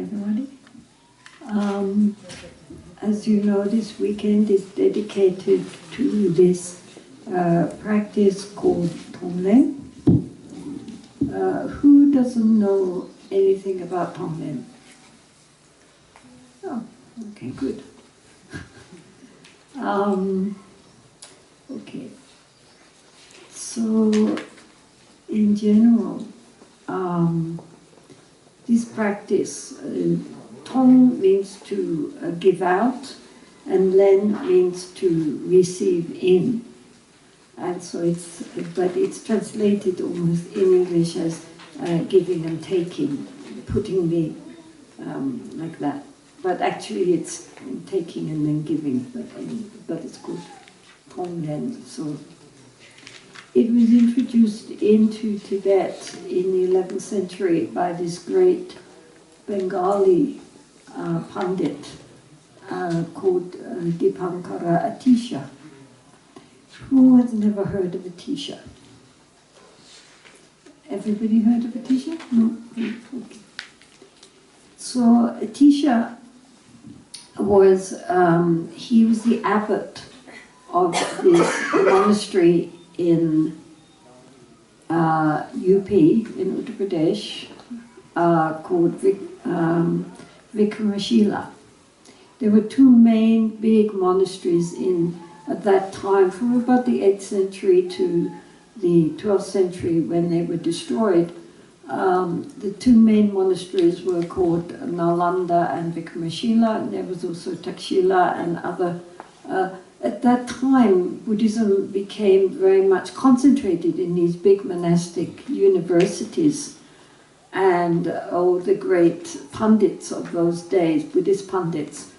everybody. As you know, this weekend is dedicated to this practice called Tonglen. Who doesn't know anything about Tonglen? Oh, okay, good. Okay. So, in general, this practice, Tong means to give out, and Len means to receive in. And so but it's translated almost in English as giving and taking, putting the, like that. But actually it's taking and then giving, but it's called Tonglen. So it was introduced into Tibet in the 11th century by this great Bengali Pandit called Dipankara Atisha. Who has never heard of Atisha? Everybody heard of Atisha? No? Okay. So Atisha was, he was the abbot of this monastery in UP, in Uttar Pradesh, called Vikramashila. There were two main big monasteries at that time, from about the 8th century to the 12th century when they were destroyed. The two main monasteries were called Nalanda and Vikramashila, and there was also Takshila and other. At that time, Buddhism became very much concentrated in these big monastic universities, and all the great pundits of those days, Buddhist pundits,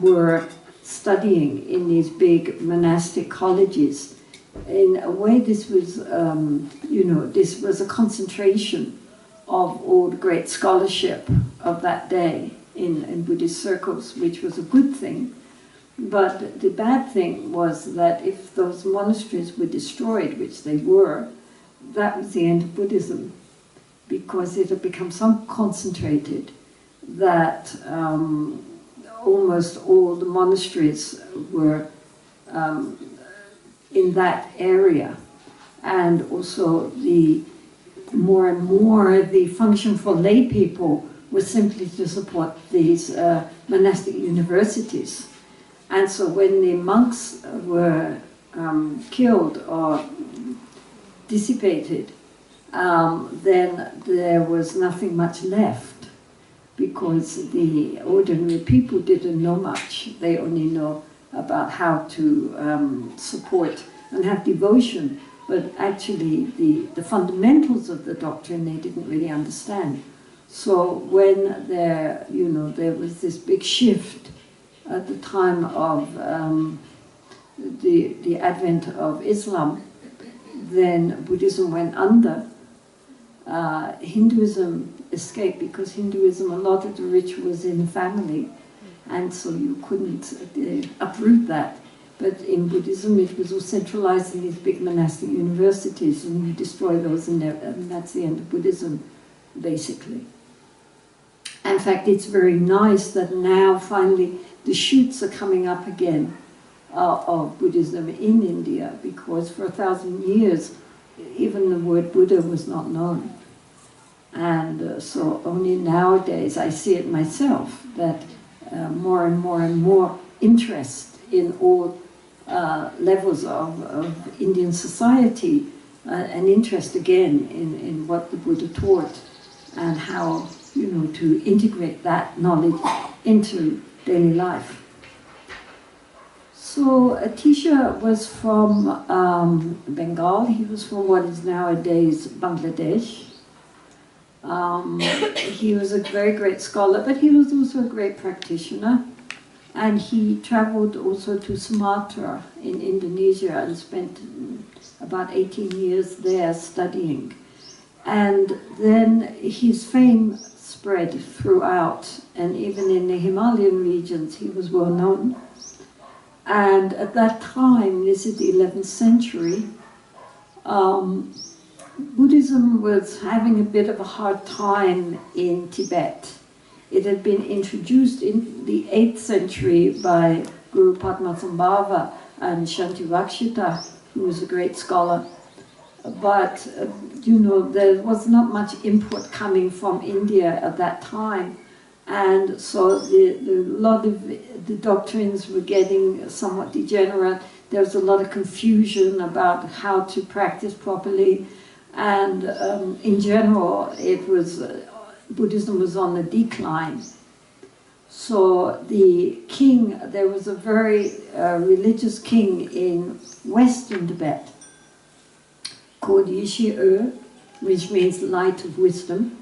were studying in these big monastic colleges. In a way, this was, this was a concentration of all the great scholarship of that day in Buddhist circles, which was a good thing. But the bad thing was that if those monasteries were destroyed, which they were, that was the end of Buddhism, because it had become so concentrated that almost all the monasteries were in that area, and also more and more the function for lay people was simply to support these monastic universities. And so when the monks were killed or dissipated, then there was nothing much left, because the ordinary people didn't know much. They only know about how to support and have devotion, but actually the fundamentals of the doctrine they didn't really understand. So when there was this big shift at the time of the advent of Islam, then Buddhism went under. Hinduism escaped, because Hinduism, a lot of the rituals in the family, and so you couldn't uproot that. But in Buddhism, it was all centralized in these big monastic universities, and you destroy those, and that's the end of Buddhism, basically. In fact, it's very nice that now, finally, the shoots are coming up again of Buddhism in India, because for 1,000 years, even the word Buddha was not known. And so only nowadays, I see it myself, that more and more and more interest in all levels of Indian society, an interest again in what the Buddha taught, and how, to integrate that knowledge into daily life. So Atisha was from Bengal. He was from what is nowadays Bangladesh. He was a very great scholar, but he was also a great practitioner. And he traveled also to Sumatra in Indonesia and spent about 18 years there studying. And then his fame spread throughout, and even in the Himalayan regions he was well known. And at that time, this is the 11th century, Buddhism was having a bit of a hard time in Tibet. It had been introduced in the 8th century by Guru Padmasambhava and Shantivakshita, who was a great scholar. But, you know, there was not much input coming from India at that time. And so a lot of the doctrines were getting somewhat degenerate. There was a lot of confusion about how to practice properly. And in general, it was, Buddhism was on the decline. So the king, there was a very religious king in Western Tibet called Yishi-e, which means light of wisdom.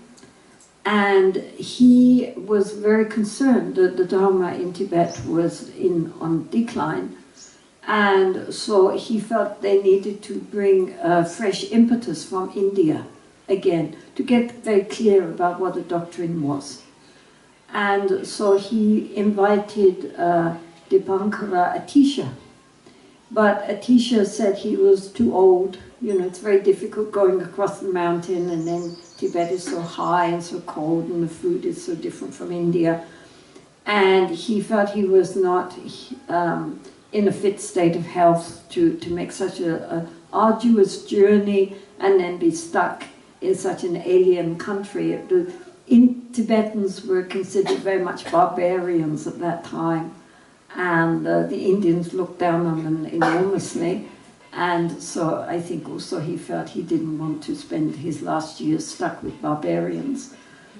And he was very concerned that the Dharma in Tibet was on decline. And so he felt they needed to bring fresh impetus from India again, to get very clear about what the doctrine was. And so he invited Dipankara Atisha. But Atisha said he was too old. You know, it's very difficult going across the mountain, and then Tibet is so high and so cold, and the food is so different from India. And he felt he was not in a fit state of health to make such an arduous journey and then be stuck in such an alien country. Tibetans were considered very much barbarians at that time, and the Indians looked down on them enormously. And so I think also he felt he didn't want to spend his last years stuck with barbarians.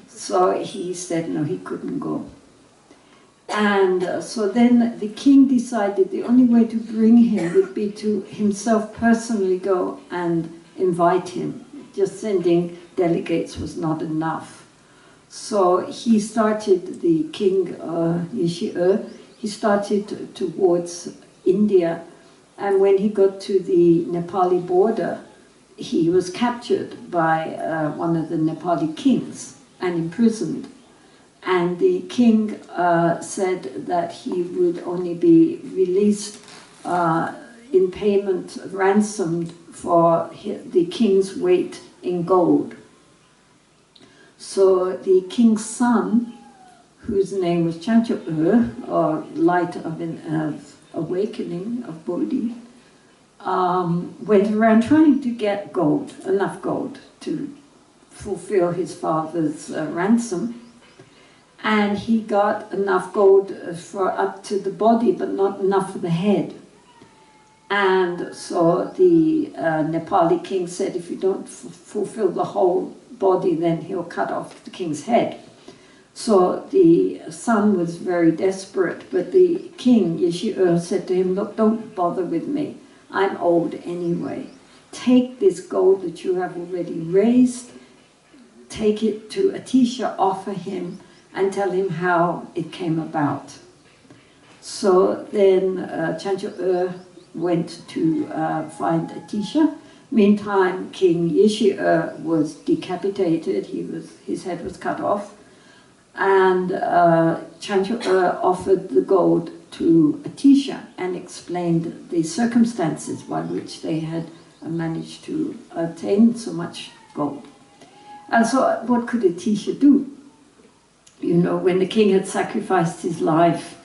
So he said no, he couldn't go. And so then the king decided the only way to bring him would be to himself personally go and invite him. Just sending delegates was not enough. So he started, the king Yishi-e, he started towards India. And when he got to the Nepali border, he was captured by one of the Nepali kings and imprisoned. And the king said that he would only be released in payment, ransomed for the king's weight in gold. So the king's son, whose name was Chancho-e, or light of awakening, of Bodhi, went around trying to get gold, enough gold to fulfill his father's ransom. And he got enough gold for up to the body, but not enough for the head. And so the Nepali king said, if you don't fulfill the whole body, then he'll cut off the king's head. So the son was very desperate, but the king, Yishi-e, said to him, look, don't bother with me. I'm old anyway. Take this gold that you have already raised, take it to Atisha, offer him, and tell him how it came about. So then Chancho-e went to find Atisha. Meantime, King Yishi-e was decapitated. His head was cut off. And Chancho-e offered the gold to Atisha and explained the circumstances by which they had managed to obtain so much gold. And so what could Atisha do? You know, when the king had sacrificed his life,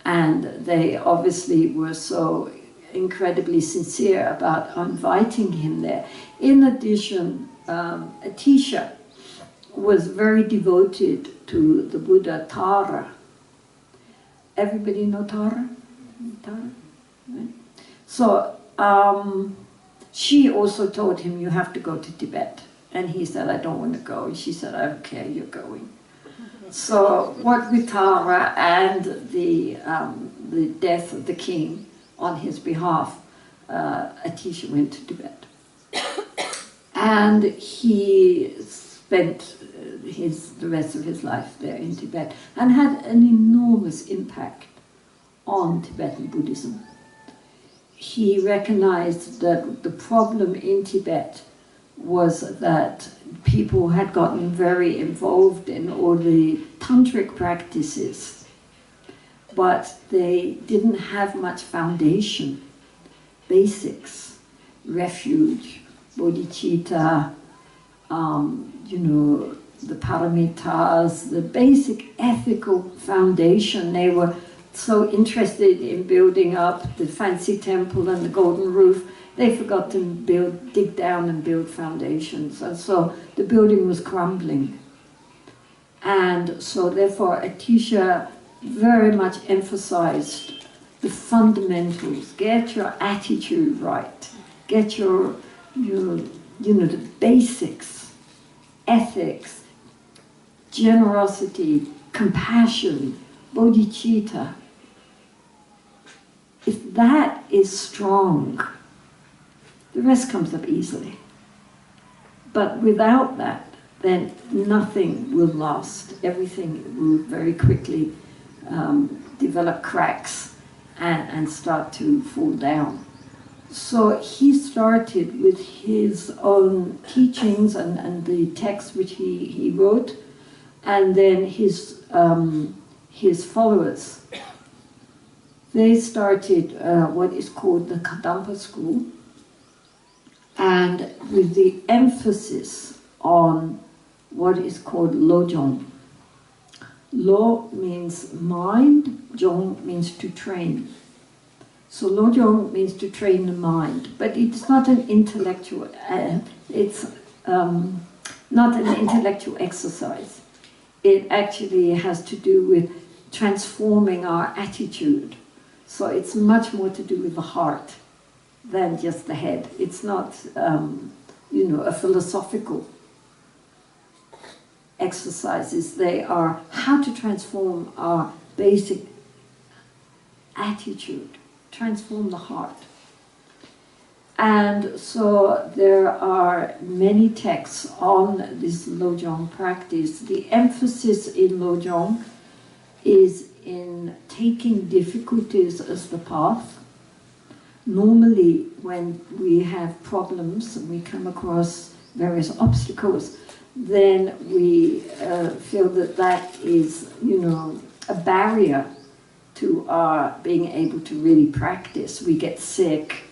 and they obviously were so incredibly sincere about inviting him there. In addition, Atisha was very devoted to the Buddha Tara. Everybody know Tara? Tara? Right? So she also told him, you have to go to Tibet. And he said, I don't want to go. And she said, I don't care, you're going. So what with Tara and the death of the king on his behalf, Atisha went to Tibet. And he spent the rest of his life there in Tibet and had an enormous impact on Tibetan Buddhism. He recognized that the problem in Tibet was that people had gotten very involved in all the tantric practices, but they didn't have much foundation, basics, refuge, bodhicitta, you know, the paramitas, the basic ethical foundation. They were so interested in building up the fancy temple and the golden roof, they forgot to dig down and build foundations. And so the building was crumbling. And so therefore Atisha very much emphasized the fundamentals. Get your attitude right. Get your the basics, ethics, generosity, compassion, bodhicitta. If that is strong, the rest comes up easily. But without that, then nothing will last. Everything will very quickly develop cracks and start to fall down. So he started with his own teachings and the texts which he wrote, and then his followers. They started what is called the Kadampa school, and with the emphasis on what is called Lojong. Lo means mind, Jong means to train. So Lojong means to train the mind, but it's not an intellectual, it's not an intellectual exercise. It actually has to do with transforming our attitude. So it's much more to do with the heart than just the head. It's not, a philosophical exercises. They are how to transform our basic attitude, transform the heart. And so there are many texts on this Lojong practice. The emphasis in Lojong is in taking difficulties as the path. Normally, when we have problems and we come across various obstacles, then we feel that that is, a barrier to our being able to really practice. We get sick,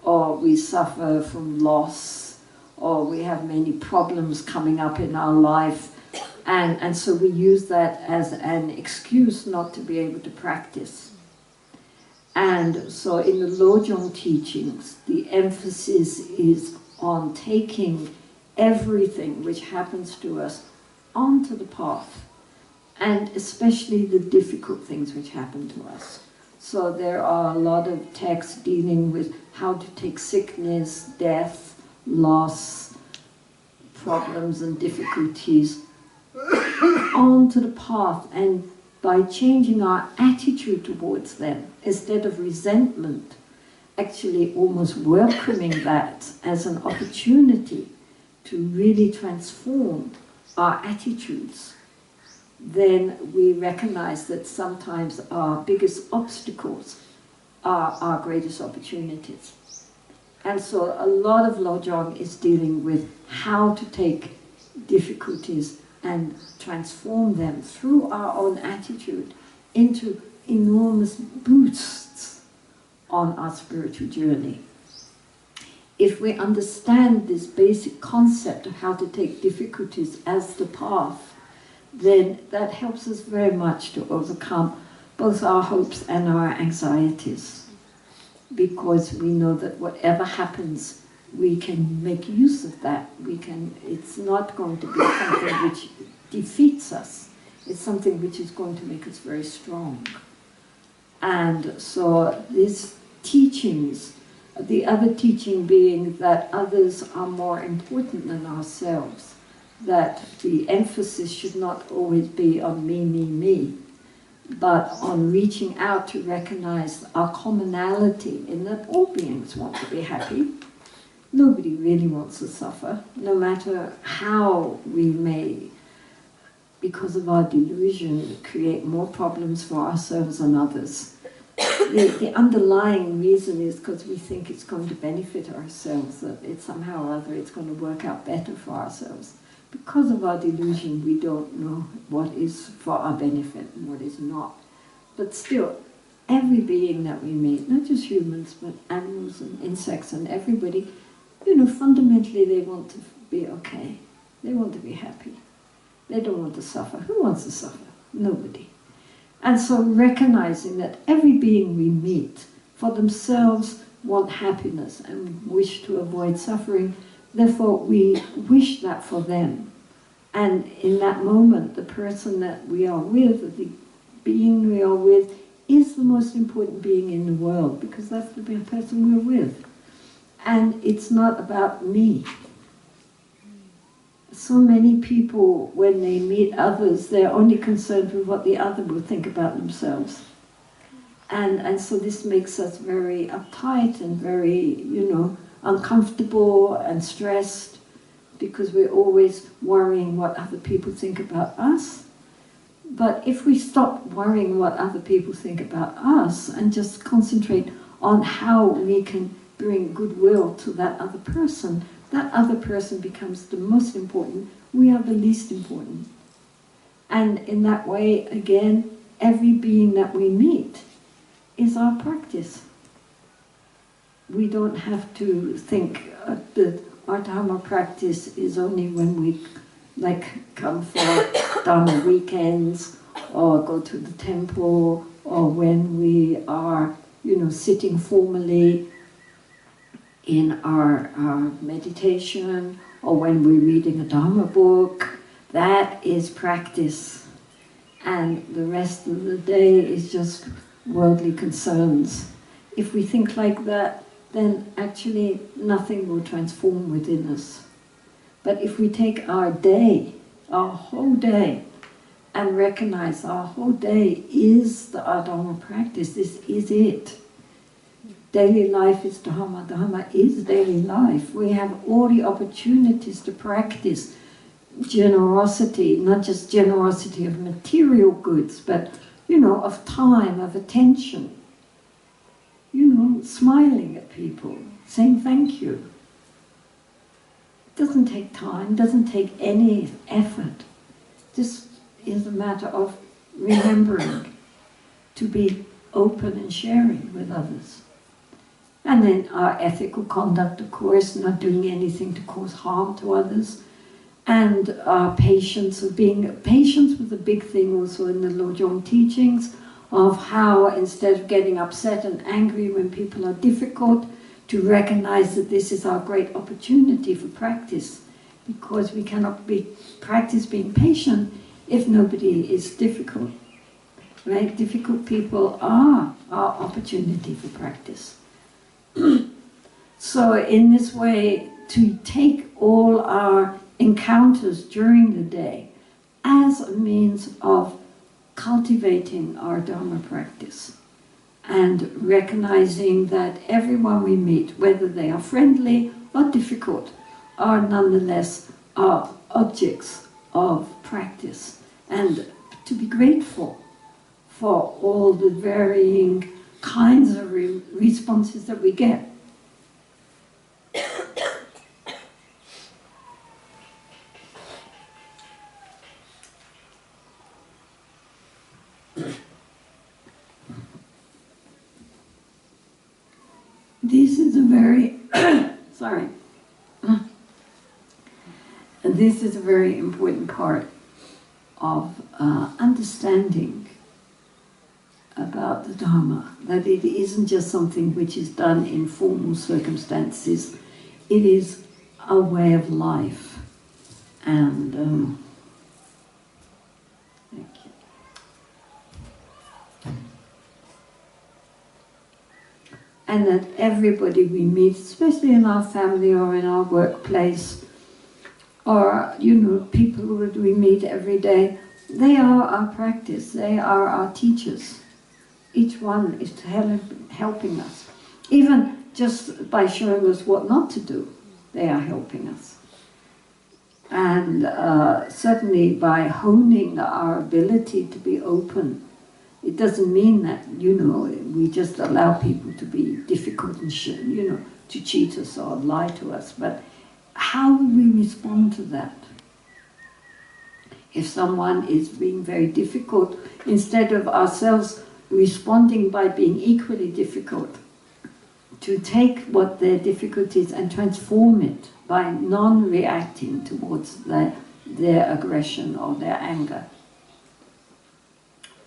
or we suffer from loss, or we have many problems coming up in our life, and so we use that as an excuse not to be able to practice. And so in the Lojong teachings, the emphasis is on taking everything which happens to us onto the path, and especially the difficult things which happen to us. So there are a lot of texts dealing with how to take sickness, death, loss, problems and difficulties onto the path, and by changing our attitude towards them, instead of resentment, actually almost welcoming that as an opportunity to really transform our attitudes, then we recognize that sometimes our biggest obstacles are our greatest opportunities. And so a lot of Lojong is dealing with how to take difficulties and transform them through our own attitude into enormous boosts on our spiritual journey. If we understand this basic concept of how to take difficulties as the path, then that helps us very much to overcome both our hopes and our anxieties, because we know that whatever happens, we can make use of that. It's not going to be something which defeats us. It's something which is going to make us very strong. And so these teachings, the other teaching being that others are more important than ourselves, that the emphasis should not always be on me, but on reaching out to recognize our commonality in that all beings want to be happy. Nobody really wants to suffer, no matter how we may, because of our delusion, create more problems for ourselves and others. The underlying reason is because we think it's going to benefit ourselves, that it's somehow or other it's going to work out better for ourselves. Because of our delusion, we don't know what is for our benefit and what is not. But still, every being that we meet, not just humans, but animals and insects and everybody, fundamentally they want to be okay. They want to be happy. They don't want to suffer. Who wants to suffer? Nobody. And so recognizing that every being we meet for themselves want happiness and wish to avoid suffering, therefore we wish that for them. And in that moment, the person that we are with, the being we are with, is the most important being in the world, because that's the person we're with. And it's not about me. So many people, when they meet others, they're only concerned with what the other will think about themselves. And so this makes us very uptight and very, uncomfortable and stressed, because we're always worrying what other people think about us. But if we stop worrying what other people think about us and just concentrate on how we can bring goodwill to that other person becomes the most important. We are the least important. And in that way, again, every being that we meet is our practice. We don't have to think that our Dharma practice is only when we come for Dharma weekends or go to the temple, or when we are, sitting formally in our meditation, or when we're reading a Dharma book. That is practice. And the rest of the day is just worldly concerns. If we think like that, then actually nothing will transform within us. But if we take our day, our whole day, and recognize our whole day is our Dharma practice, this is it. Daily life is Dharma, Dharma is daily life. We have all the opportunities to practice generosity, not just generosity of material goods, but, of time, of attention. Smiling at people, saying thank you. It doesn't take time, doesn't take any effort. This is a matter of remembering to be open and sharing with others. And then our ethical conduct, of course, not doing anything to cause harm to others. And our patience was a big thing also in the Lojong teachings, of how instead of getting upset and angry when people are difficult, to recognize that this is our great opportunity for practice, because we cannot practice being patient if nobody is difficult. Right? Difficult people are our opportunity for practice. So in this way, to take all our encounters during the day as a means of cultivating our Dharma practice, and recognizing that everyone we meet, whether they are friendly or difficult, are nonetheless objects of practice, and to be grateful for all the varying kinds of responses that we get. This is a very, sorry. This is a very important part of understanding about the Dharma, that it isn't just something which is done in formal circumstances, it is a way of life. And thank you. And that everybody we meet, especially in our family or in our workplace, or people who we meet every day, they are our practice, they are our teachers. Each one is helping us. Even just by showing us what not to do, they are helping us. And certainly by honing our ability to be open. It doesn't mean that, we just allow people to be difficult and to cheat us or lie to us, but how will we respond to that? If someone is being very difficult, instead of ourselves responding by being equally difficult, to take what their difficulties and transform it by non-reacting towards their aggression or their anger.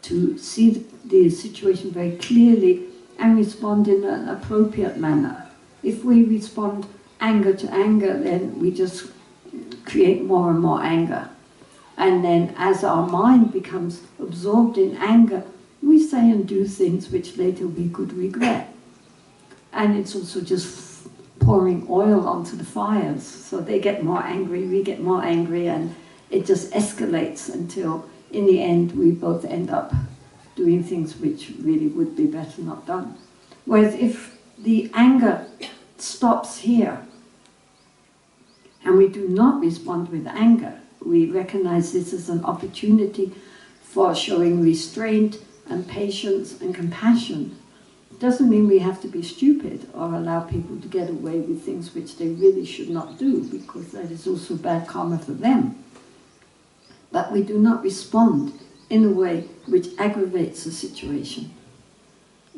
To see the situation very clearly and respond in an appropriate manner. If we respond anger to anger, then we just create more and more anger. And then as our mind becomes absorbed in anger, we say and do things which later we could regret. And it's also just pouring oil onto the fires. So they get more angry, we get more angry, and it just escalates until in the end we both end up doing things which really would be better not done. Whereas if the anger stops here, and we do not respond with anger, we recognize this as an opportunity for showing restraint and patience and compassion. It doesn't mean we have to be stupid or allow people to get away with things which they really should not do, because that is also bad karma for them. But we do not respond in a way which aggravates the situation.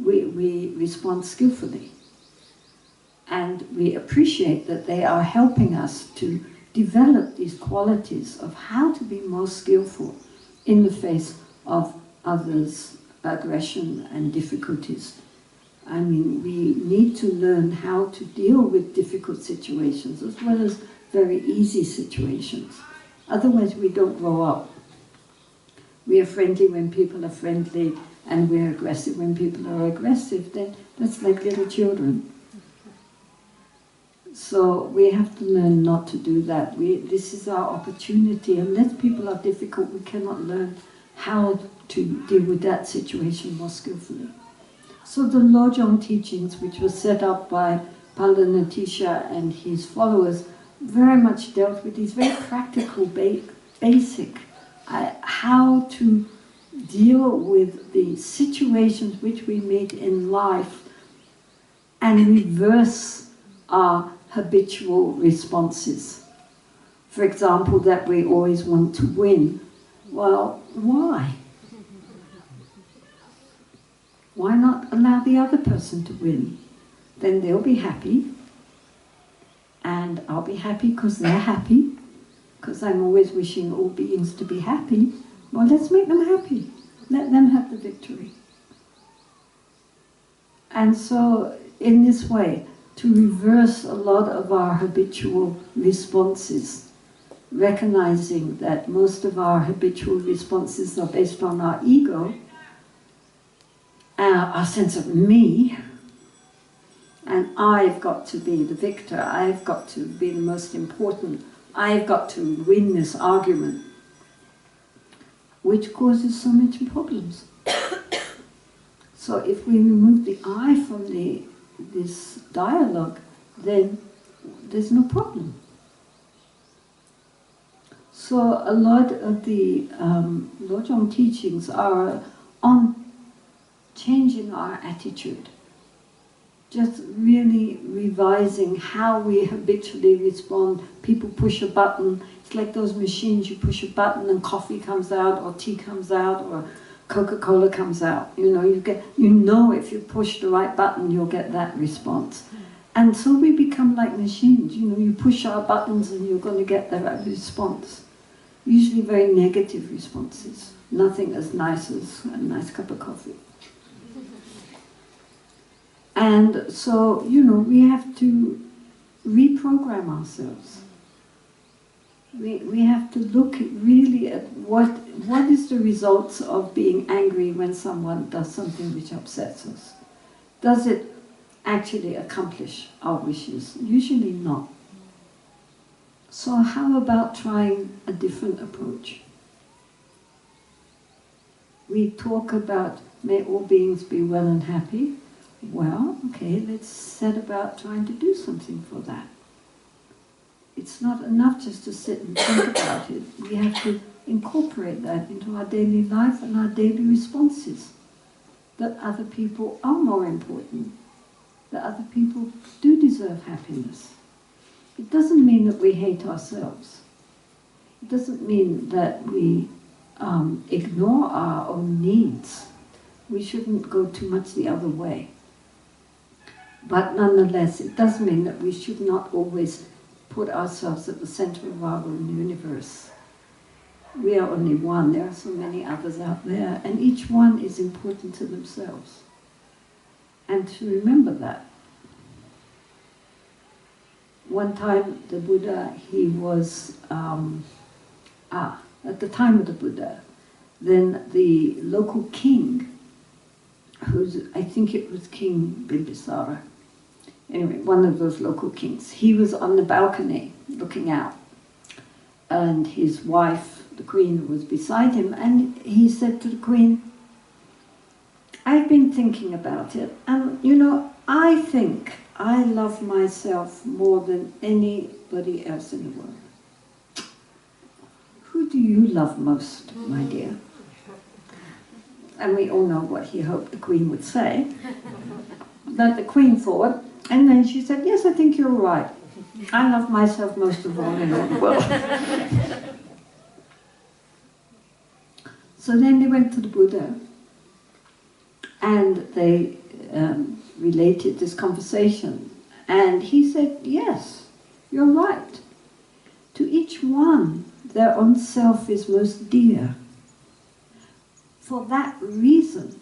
We respond skillfully. And we appreciate that they are helping us to develop these qualities of how to be more skillful in the face of others' aggression and difficulties. I mean, we need to learn how to deal with difficult situations as well as very easy situations. Otherwise, we don't grow up. We are friendly when people are friendly, and we're aggressive when people are aggressive. Then that's like little children. So we have to learn not to do that. This is our opportunity. Unless people are difficult, we cannot learn how to deal with that situation more skillfully. So the Lojong teachings, which were set up by Palanatisha and his followers, very much dealt with these very practical, basic, how to deal with the situations which we meet in life and reverse our habitual responses. For example, that we always want to win. Well, why? Why not allow the other person to win? Then they'll be happy, and I'll be happy because they're happy, because I'm always wishing all beings to be happy. Well, let's make them happy. Let them have the victory. And so, in this way, to reverse a lot of our habitual responses, recognizing that most of our habitual responses are based on our ego, our sense of me, and I've got to be the victor, I've got to be the most important, I've got to win this argument, which causes so many problems. So if we remove the I from this dialogue, then there's no problem. So a lot of the Lojong teachings are on changing our attitude, just really revising how we habitually respond. People push a button, it's like those machines, you push a button and coffee comes out, or tea comes out, or Coca-Cola comes out. You know if you push the right button, you'll get that response. And so we become like machines. You push our buttons and you're going to get the right response. Usually very negative responses. Nothing as nice as a nice cup of coffee. And so, we have to reprogram ourselves. We have to look really at what is the results of being angry when someone does something which upsets us. Does it actually accomplish our wishes? Usually not. So how about trying a different approach? We talk about, may all beings be well and happy. Well, okay, let's set about trying to do something for that. It's not enough just to sit and think about it. We have to incorporate that into our daily life and our daily responses. That other people are more important. That other people do deserve happiness. It doesn't mean that we hate ourselves. It doesn't mean that we ignore our own needs. We shouldn't go too much the other way. But nonetheless, it does mean that we should not always put ourselves at the center of our own universe. We are only one. There are so many others out there, and each one is important to themselves. And to remember that. One time the Buddha, he was, at the time of the Buddha, then the local king, I think it was King Bimbisara, anyway, one of those local kings, he was on the balcony looking out, and his wife, the queen, was beside him, and he said to the queen, I've been thinking about it, and you know, I think I love myself more than anybody else in the world. Who do you love most, my dear? And we all know what he hoped the queen would say. But the queen thought, and then she said, yes, I think you're right. I love myself most of all in all the world. So then they went to the Buddha, and they related this conversation. And he said, yes, you're right. To each one, their own self is most dear. For that reason,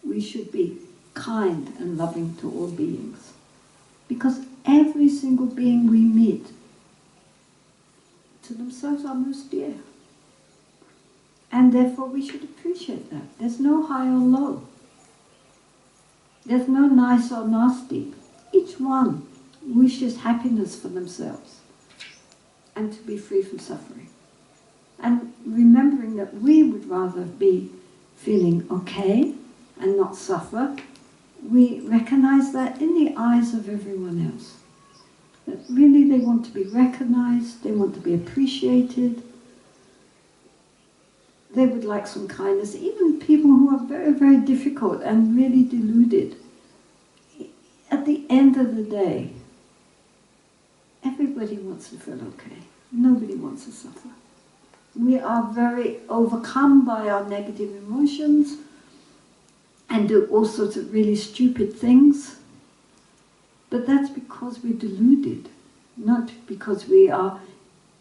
we should be kind and loving to all beings. Because every single being we meet, to themselves are most dear. And therefore we should appreciate that. There's no high or low. There's no nice or nasty. Each one wishes happiness for themselves and to be free from suffering. And remembering that we would rather be feeling okay and not suffer, we recognize that in the eyes of everyone else. That really they want to be recognized, they want to be appreciated, they would like some kindness. Even people who are very, very difficult and really deluded, at the end of the day, everybody wants to feel okay. Nobody wants to suffer. We are very overcome by our negative emotions and do all sorts of really stupid things. But that's because we're deluded, not because we are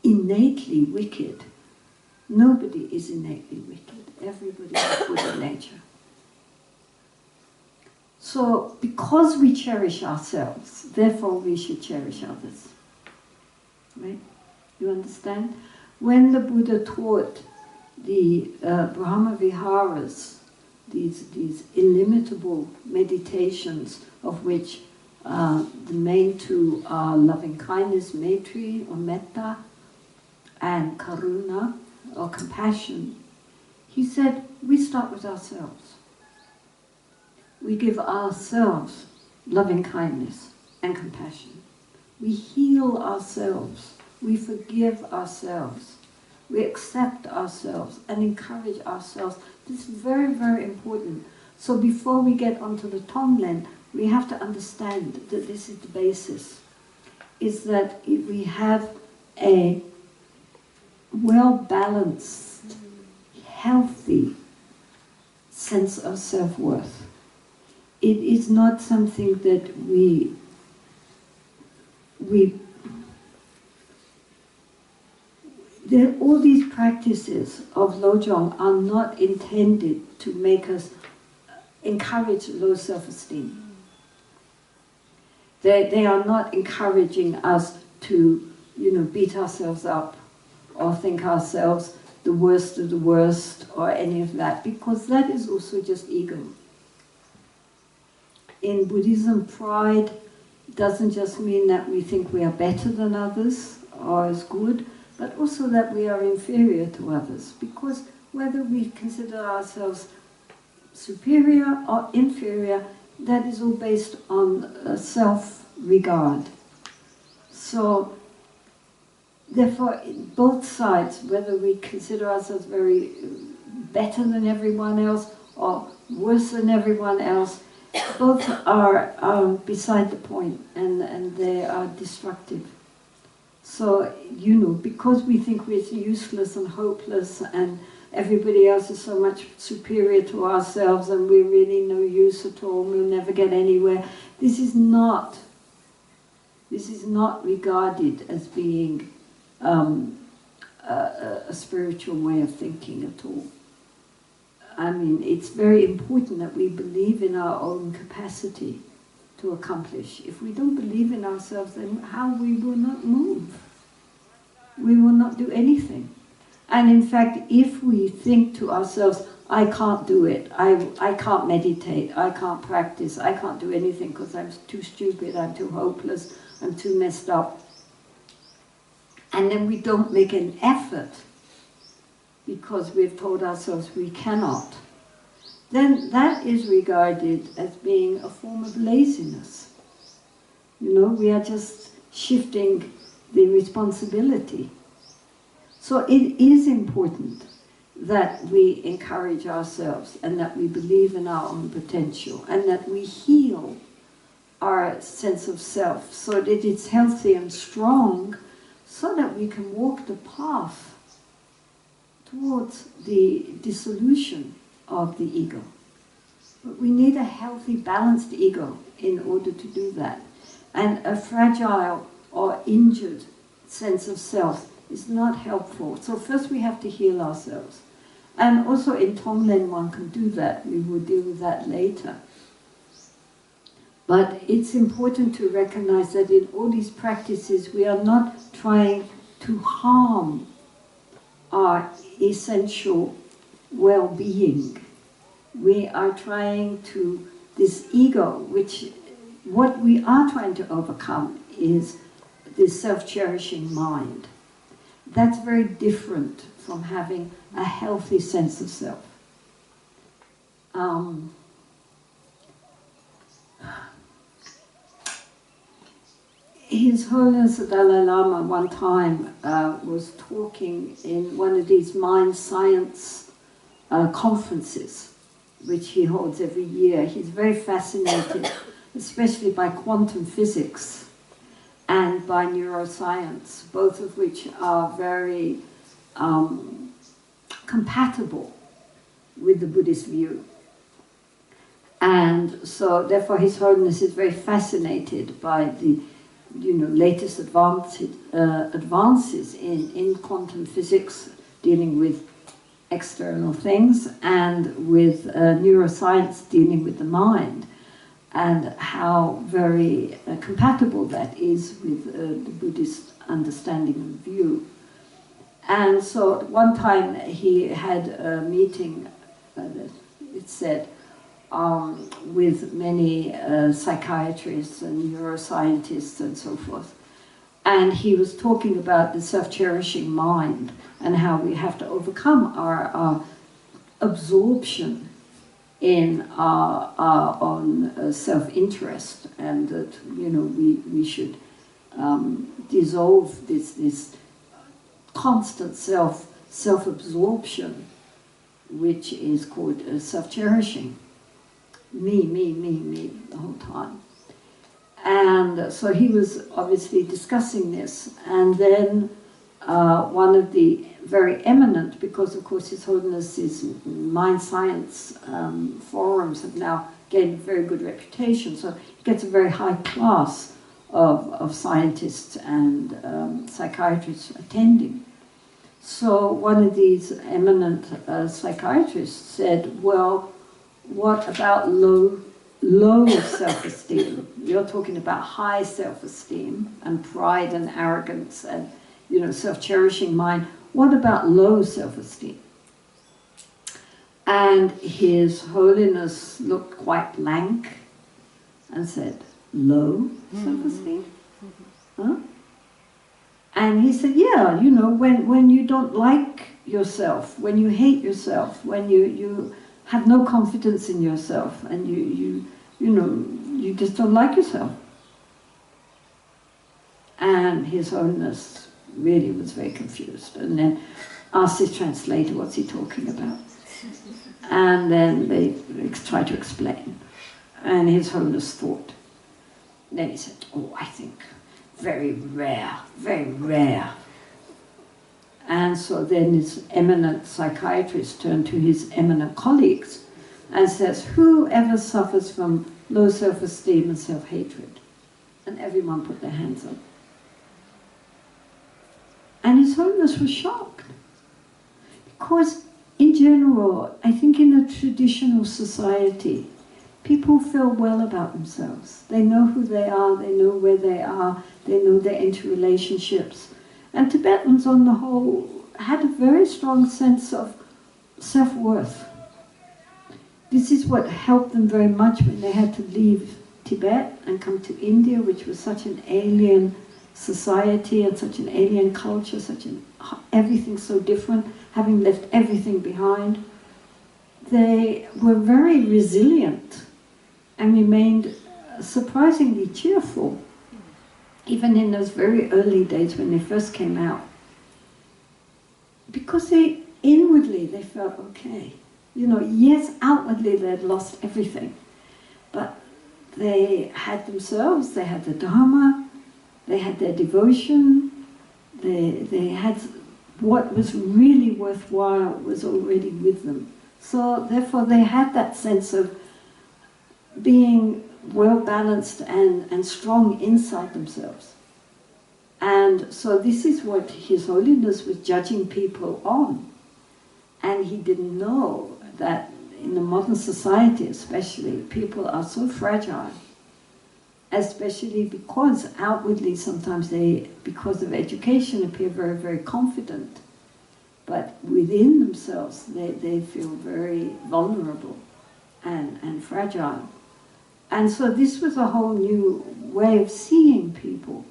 innately wicked. Nobody is innately wicked. Everybody has good nature. So, because we cherish ourselves, therefore we should cherish others. Right? You understand? When the Buddha taught the Brahma Viharas, these illimitable meditations, of which the main two are loving kindness, Maitri or Metta, and Karuna or compassion, he said, we start with ourselves. We give ourselves loving kindness and compassion. We heal ourselves. We forgive ourselves. We accept ourselves and encourage ourselves. This is very, very important. So before we get onto the Tonglen, we have to understand that this is the basis. Is that if we have a well-balanced, healthy sense of self-worth, it is not something that all these practices of Lojong are not intended to make us encourage low self-esteem. They are not encouraging us to, beat ourselves up or think ourselves the worst of the worst or any of that, because that is also just ego. In Buddhism, pride doesn't just mean that we think we are better than others or as good, but also that we are inferior to others, because whether we consider ourselves superior or inferior, that is all based on self-regard. So, therefore, both sides, whether we consider ourselves very better than everyone else or worse than everyone else, both are beside the point, and they are destructive. So, because we think we're useless and hopeless and everybody else is so much superior to ourselves and we're really no use at all, we'll never get anywhere, this is not regarded as being a spiritual way of thinking at all. I mean, it's very important that we believe in our own capacity to accomplish. If we don't believe in ourselves, then how we will not move? We will not do anything. And in fact, if we think to ourselves, I can't do it, I can't meditate, I can't practice, I can't do anything because I'm too stupid, I'm too hopeless, I'm too messed up, and then we don't make an effort because we've told ourselves we cannot, then that is regarded as being a form of laziness. You know, we are just shifting the responsibility. So it is important that we encourage ourselves and that we believe in our own potential and that we heal our sense of self so that it's healthy and strong, so that we can walk the path towards the dissolution of the ego. But we need a healthy, balanced ego in order to do that. And a fragile or injured sense of self is not helpful. So first we have to heal ourselves. And also in Tonglen one can do that. We will deal with that later. But it's important to recognize that in all these practices we are not trying to harm our essential well-being. We are trying to, this ego, which what we are trying to overcome is this self-cherishing mind. That's very different from having a healthy sense of self. His Holiness the Dalai Lama one time was talking in one of these mind science conferences, which he holds every year. He's very fascinated, especially by quantum physics and by neuroscience, both of which are very compatible with the Buddhist view. And so, therefore, His Holiness is very fascinated by the latest advances in quantum physics, dealing with external things, and with neuroscience dealing with the mind, and how very compatible that is with the Buddhist understanding and view. And so at one time he had a meeting, it said, with many psychiatrists and neuroscientists and so forth. And he was talking about the self-cherishing mind and how we have to overcome our absorption in our own self-interest, and that we should dissolve this constant self-absorption, which is called self-cherishing. Me, the whole time. And so he was obviously discussing this, and then one of the very eminent, because of course His Holiness's mind science forums have now gained a very good reputation, so he gets a very high class of scientists and psychiatrists attending. So one of these eminent psychiatrists said, well, what about low self-esteem? You're talking about high self-esteem and pride and arrogance and self-cherishing mind. What about low self-esteem? And His Holiness looked quite blank and said, low self-esteem? Huh? And he said, yeah, when you don't like yourself, when you hate yourself, when you have no confidence in yourself, and you just don't like yourself. And His Holiness really was very confused, and then asked his translator, what's he talking about? And then they tried to explain, and His Holiness thought. Then he said, oh, I think very rare, very rare. And so then this eminent psychiatrist turned to his eminent colleagues and says, whoever suffers from low self-esteem and self-hatred? And everyone put their hands up. And His Holiness was shocked. Because in general, I think in a traditional society, people feel well about themselves. They know who they are, they know where they are, they know their interrelationships. And Tibetans on the whole had a very strong sense of self-worth. This is what helped them very much when they had to leave Tibet and come to India, which was such an alien society and such an alien culture, everything so different, having left everything behind. They were very resilient and remained surprisingly cheerful, even in those very early days when they first came out. Because inwardly they felt okay. You know, yes, outwardly they had lost everything, but they had themselves, they had the Dharma, they had their devotion, they had what was really worthwhile was already with them. So therefore they had that sense of being well balanced and strong inside themselves. And so this is what His Holiness was judging people on. And he didn't know that in the modern society especially, people are so fragile, especially because outwardly sometimes they, because of education, appear very, very confident. But within themselves, they feel very vulnerable and fragile. And so this was a whole new way of seeing people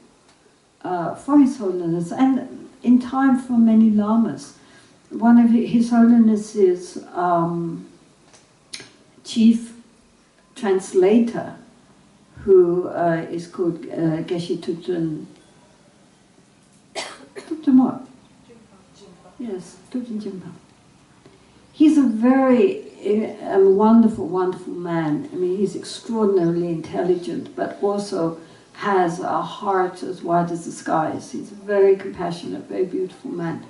for His Holiness, and in time for many lamas. One of His Holiness's chief translator, who is called Geshe Tugten. Tugten what? Yes, Tugten Jimpa. He's a very wonderful, wonderful man. I mean, he's extraordinarily intelligent, but also has a heart as wide as the skies. He's a very compassionate, very beautiful man.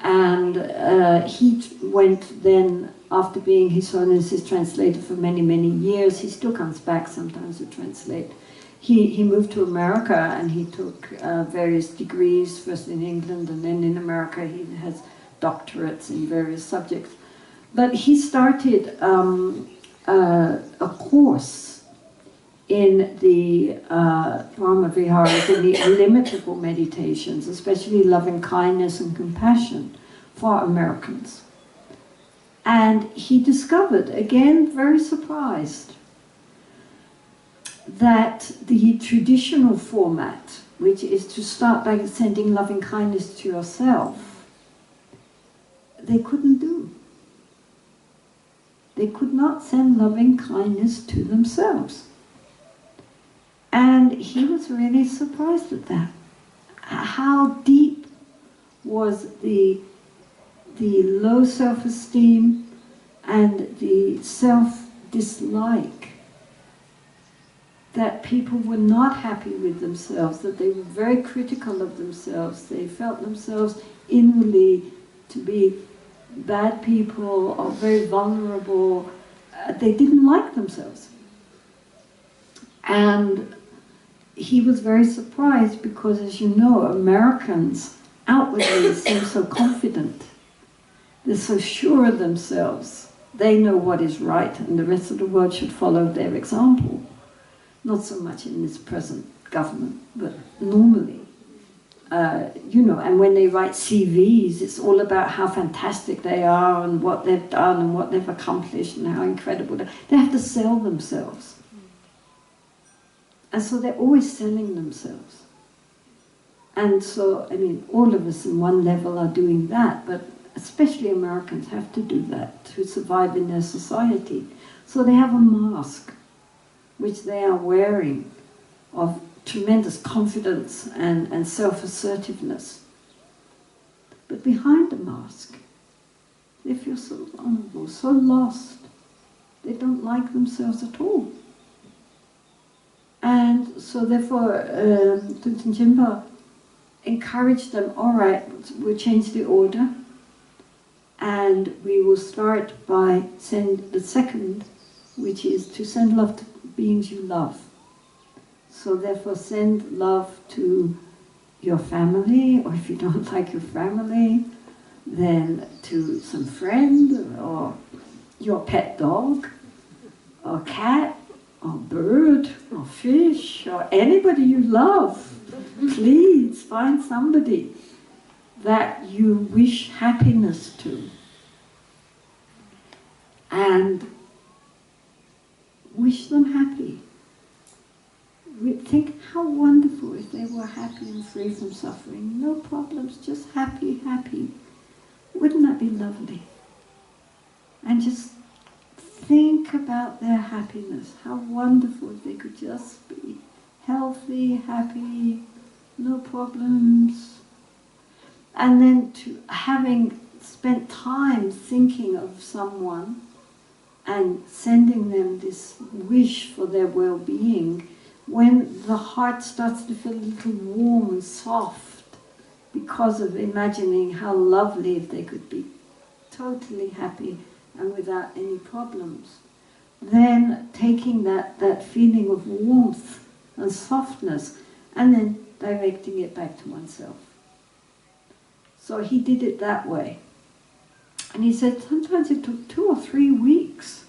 And he went then, after being His Holiness's translator for many, many years, he still comes back sometimes to translate. He moved to America and he took various degrees, first in England and then in America. He has doctorates in various subjects. But he started a course in the Brahma Viharas, in the illimitable meditations, especially loving kindness and compassion for Americans. And he discovered, again very surprised, that the traditional format, which is to start by sending loving kindness to yourself, they couldn't do. They could not send loving kindness to themselves. And he was really surprised at that. How deep was the low self-esteem and the self-dislike, that people were not happy with themselves, that they were very critical of themselves. They felt themselves inwardly to be bad people or very vulnerable. They didn't like themselves. And he was very surprised because, as you know, Americans outwardly seem so confident. They're so sure of themselves. They know what is right and the rest of the world should follow their example. Not so much in this present government, but normally. You know, and when they write CVs, it's all about how fantastic they are and what they've done and what they've accomplished and how incredible they have to sell themselves. And so they're always selling themselves. And so, I mean, all of us in one level are doing that, but especially Americans have to do that to survive in their society. So they have a mask, which they are wearing, of tremendous confidence and self-assertiveness. But behind the mask, they feel so vulnerable, so lost. They don't like themselves at all. And so therefore, Tenzin Palmo encouraged them, all right, we'll change the order, and we will start by send the second, which is to send love to beings you love. So therefore send love to your family, or if you don't like your family, then to some friend, or your pet dog, or cat, or bird, or fish, or anybody you love. Please find somebody that you wish happiness to. And wish them happy. We think how wonderful if they were happy and free from suffering. No problems, just happy, happy. Wouldn't that be lovely? And just think about their happiness. How wonderful if they could just be healthy, happy, no problems. And then to having spent time thinking of someone and sending them this wish for their well-being, when the heart starts to feel a little warm and soft because of imagining how lovely if they could be totally happy and without any problems, then taking that feeling of warmth and softness and then directing it back to oneself. So he did it that way. And he said sometimes it took 2 or 3 weeks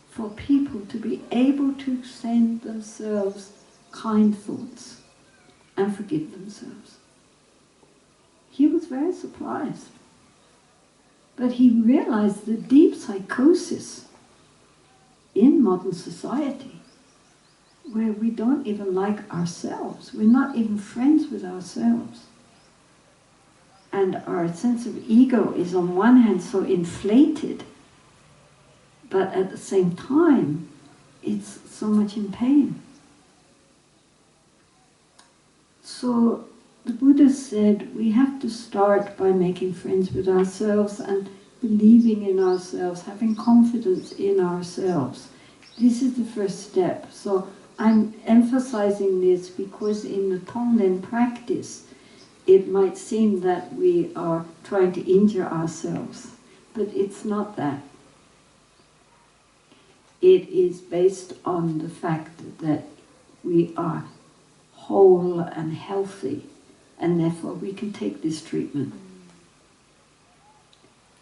for people to be able to send themselves kind thoughts and forgive themselves. He was very surprised. But he realized the deep psychosis in modern society, where we don't even like ourselves, we're not even friends with ourselves. And our sense of ego is on one hand so inflated, but at the same time, it's so much in pain. So the Buddha said we have to start by making friends with ourselves and believing in ourselves, having confidence in ourselves. This is the first step. So I'm emphasizing this because in the Tonglen practice, it might seem that we are trying to injure ourselves, but it's not that. It is based on the fact that we are whole and healthy, and therefore we can take this treatment.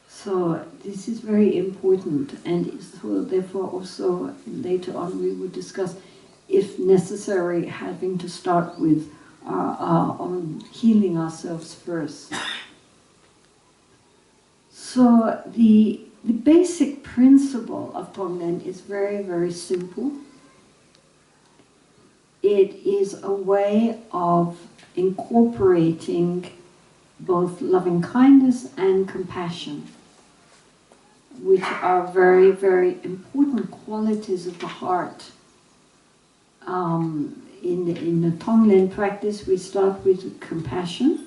So this is very important, and so therefore also later on we will discuss, if necessary, having to start with our own healing ourselves first. So the basic principle of Tonglen is very, very simple. It is a way of incorporating both loving kindness and compassion, which are very, very important qualities of the heart. In the Tonglen practice, we start with compassion,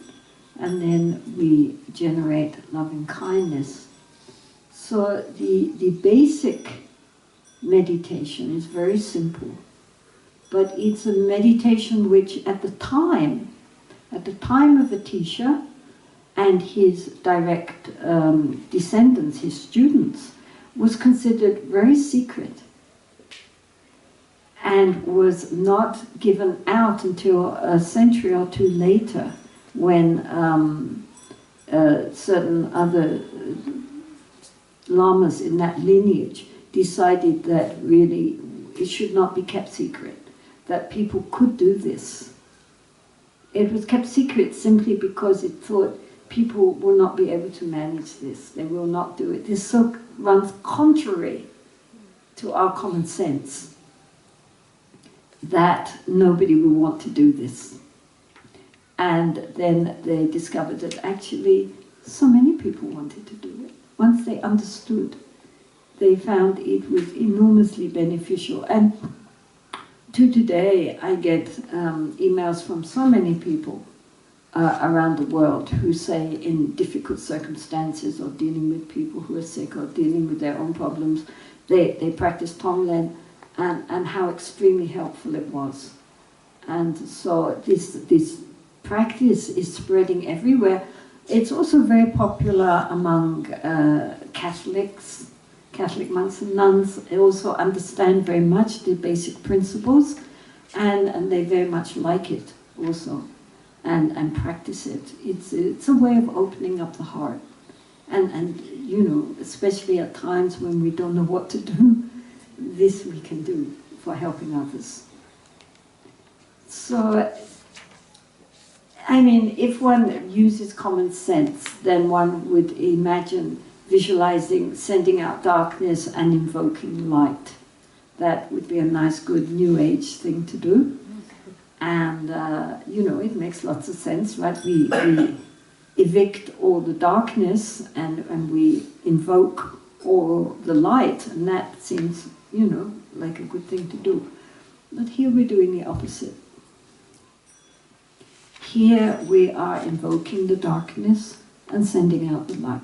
and then we generate loving kindness. So the basic meditation is very simple, but it's a meditation which at the time of Atisha and his direct descendants, his students, was considered very secret and was not given out until a century or two later, when certain other lamas in that lineage decided that really it should not be kept secret, that people could do this. It was kept secret simply because it thought people will not be able to manage this, they will not do it. This so runs contrary to our common sense, that nobody will want to do this. And then they discovered that actually so many people wanted to do it. Once they understood, they found it was enormously beneficial. And to today, I get emails from so many people around the world who say in difficult circumstances, or dealing with people who are sick, or dealing with their own problems, they practice Tonglen, and how extremely helpful it was. And so this practice is spreading everywhere. It's also very popular among Catholics, Catholic monks and nuns. They also understand very much the basic principles, and they very much like it also. and practice it. It's a way of opening up the heart. And you know, especially at times when we don't know what to do, this we can do for helping others. So, I mean, if one uses common sense, then one would imagine visualizing, sending out darkness and invoking light. That would be a nice, good New Age thing to do. And, you know, it makes lots of sense, right? We evict all the darkness and we invoke all the light, and that seems, you know, like a good thing to do. But here we're doing the opposite. Here we are invoking the darkness and sending out the light.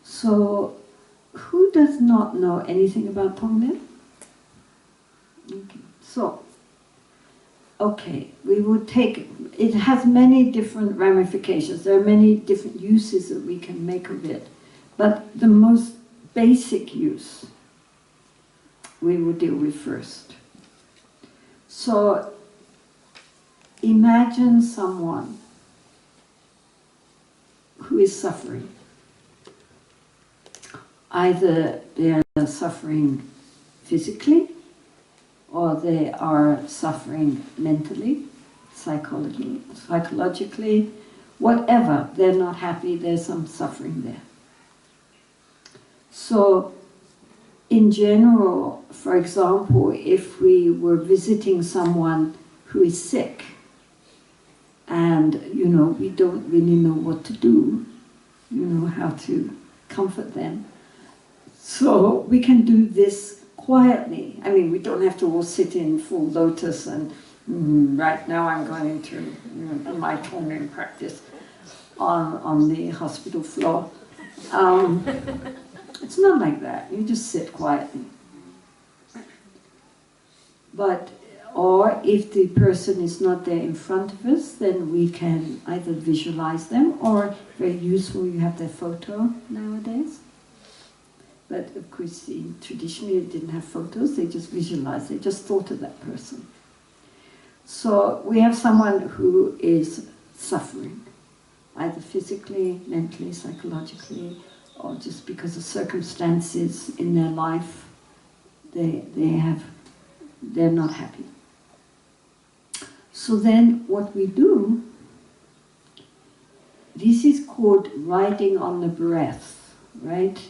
So, who does not know anything about Tonglen? Okay. So, okay, we would take, it has many different ramifications. There are many different uses that we can make of it. But the most basic use we will deal with first. So, imagine someone who is suffering. Either they are suffering physically, or they are suffering mentally, psychologically, whatever. They're not happy, there's some suffering there. So, in general, for example, if we were visiting someone who is sick, and, you know, we don't really know what to do, you know, how to comfort them. So we can do this quietly. I mean, we don't have to all sit in full lotus and right now I'm going to, you know, do my Tonglen practice on the hospital floor. It's not like that. You just sit quietly. But, or if the person is not there in front of us, then we can either visualize them, or very useful, you have their photo nowadays. But of course, traditionally they didn't have photos, they just visualized, they just thought of that person. So we have someone who is suffering, either physically, mentally, psychologically, or just because of circumstances in their life, they're not happy. So then what we do, this is called riding on the breath, right?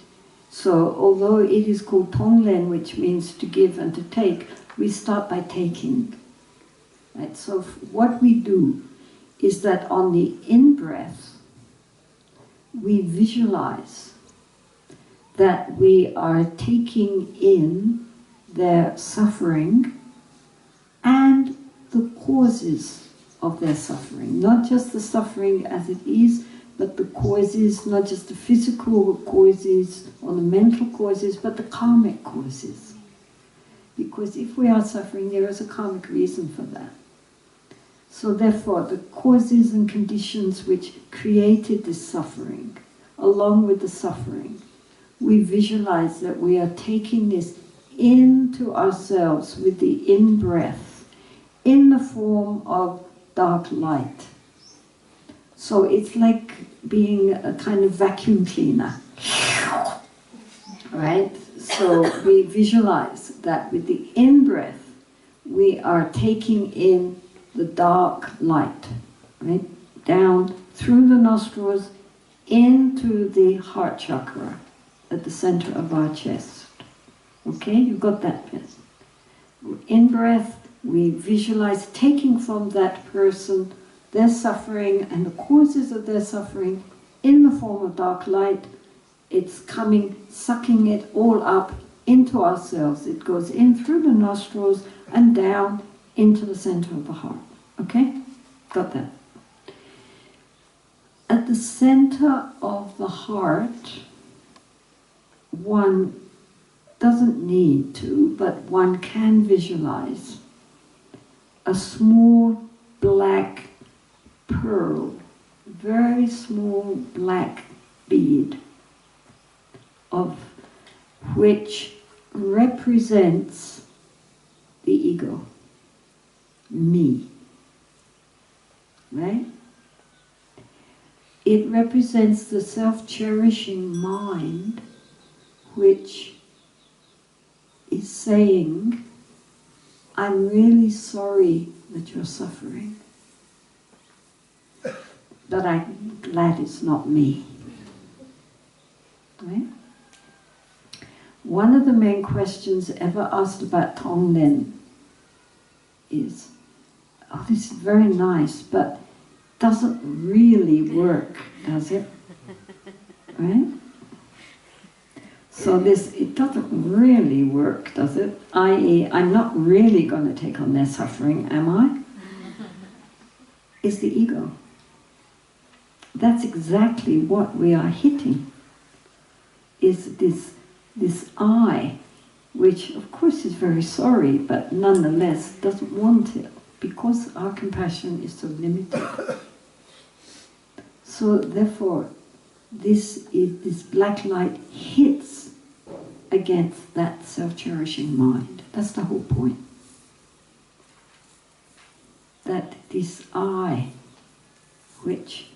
So although it is called Tonglen, which means to give and to take, we start by taking. Right? So what we do is that on the in-breath, we visualize that we are taking in their suffering and the causes of their suffering. Not just the suffering as it is, but the causes, not just the physical causes or the mental causes, but the karmic causes. Because if we are suffering, there is a karmic reason for that. So therefore, the causes and conditions which created this suffering, along with the suffering, we visualize that we are taking this into ourselves with the in-breath, in the form of dark light. So it's like being a kind of vacuum cleaner, right? So we visualize that with the in-breath, we are taking in the dark light, right? Down through the nostrils into the heart chakra at the center of our chest. Okay, you got that bit. In-breath, we visualize taking from that person their suffering and the causes of their suffering in the form of dark light. It's coming, sucking it all up into ourselves. It goes in through the nostrils and down into the center of the heart. Okay? Got that? At the center of the heart, one doesn't need to, but one can visualize a small black pearl, very small black bead, of which represents the ego. me. Right? It represents the self-cherishing mind which is saying, I'm really sorry that you're suffering, but I'm glad it's not me. Right? One of the main questions ever asked about Tonglen is, oh, this is very nice, but doesn't really work, does it? Right? So it doesn't really work, does it? I.e., I'm not really going to take on their suffering, am I? It's the ego. That's exactly what we are hitting, is this I, which of course is very sorry, but nonetheless doesn't want it, because our compassion is so limited. So therefore, this black light hits against that self-cherishing mind. That's the whole point. That this I, which,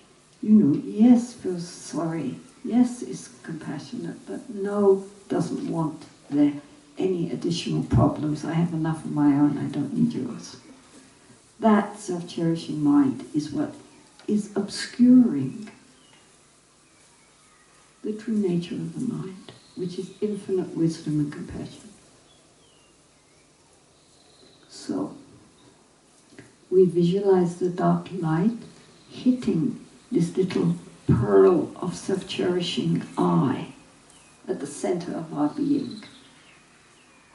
yes, feels sorry, yes, is compassionate, but no, doesn't want there any additional problems. I have enough of my own, I don't need yours. That self-cherishing mind is what is obscuring the true nature of the mind, which is infinite wisdom and compassion. So, we visualize the dark light hitting this little pearl of self-cherishing I at the center of our being.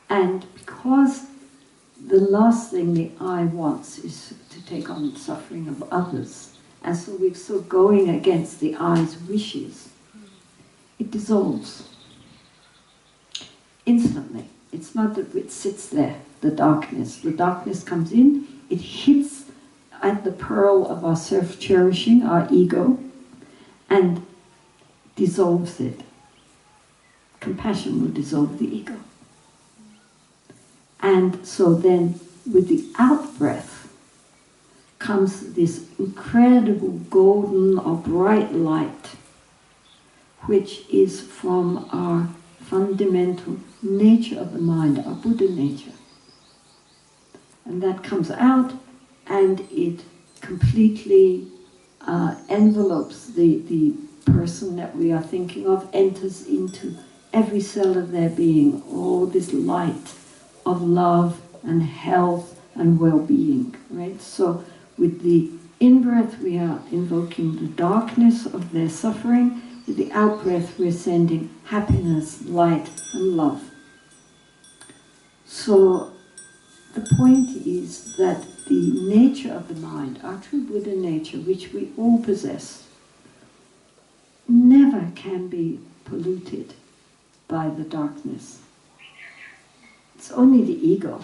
And because the last thing the I wants is to take on the suffering of others, and so we're so going against the I's wishes, it dissolves instantly. It's not that it sits there, the darkness. The darkness comes in, it hits at the pearl of our self-cherishing, our ego, and dissolves it. Compassion will dissolve the ego. And so then, with the out-breath, comes this incredible golden or bright light, which is from our fundamental nature of the mind, our Buddha nature. And that comes out, and it completely envelopes the person that we are thinking of, enters into every cell of their being, all this light of love and health and well-being, right? So with the in-breath we are invoking the darkness of their suffering, with the out-breath we're sending happiness, light and love. So the point is that the nature of the mind, our true Buddha nature, which we all possess, never can be polluted by the darkness. It's only the ego,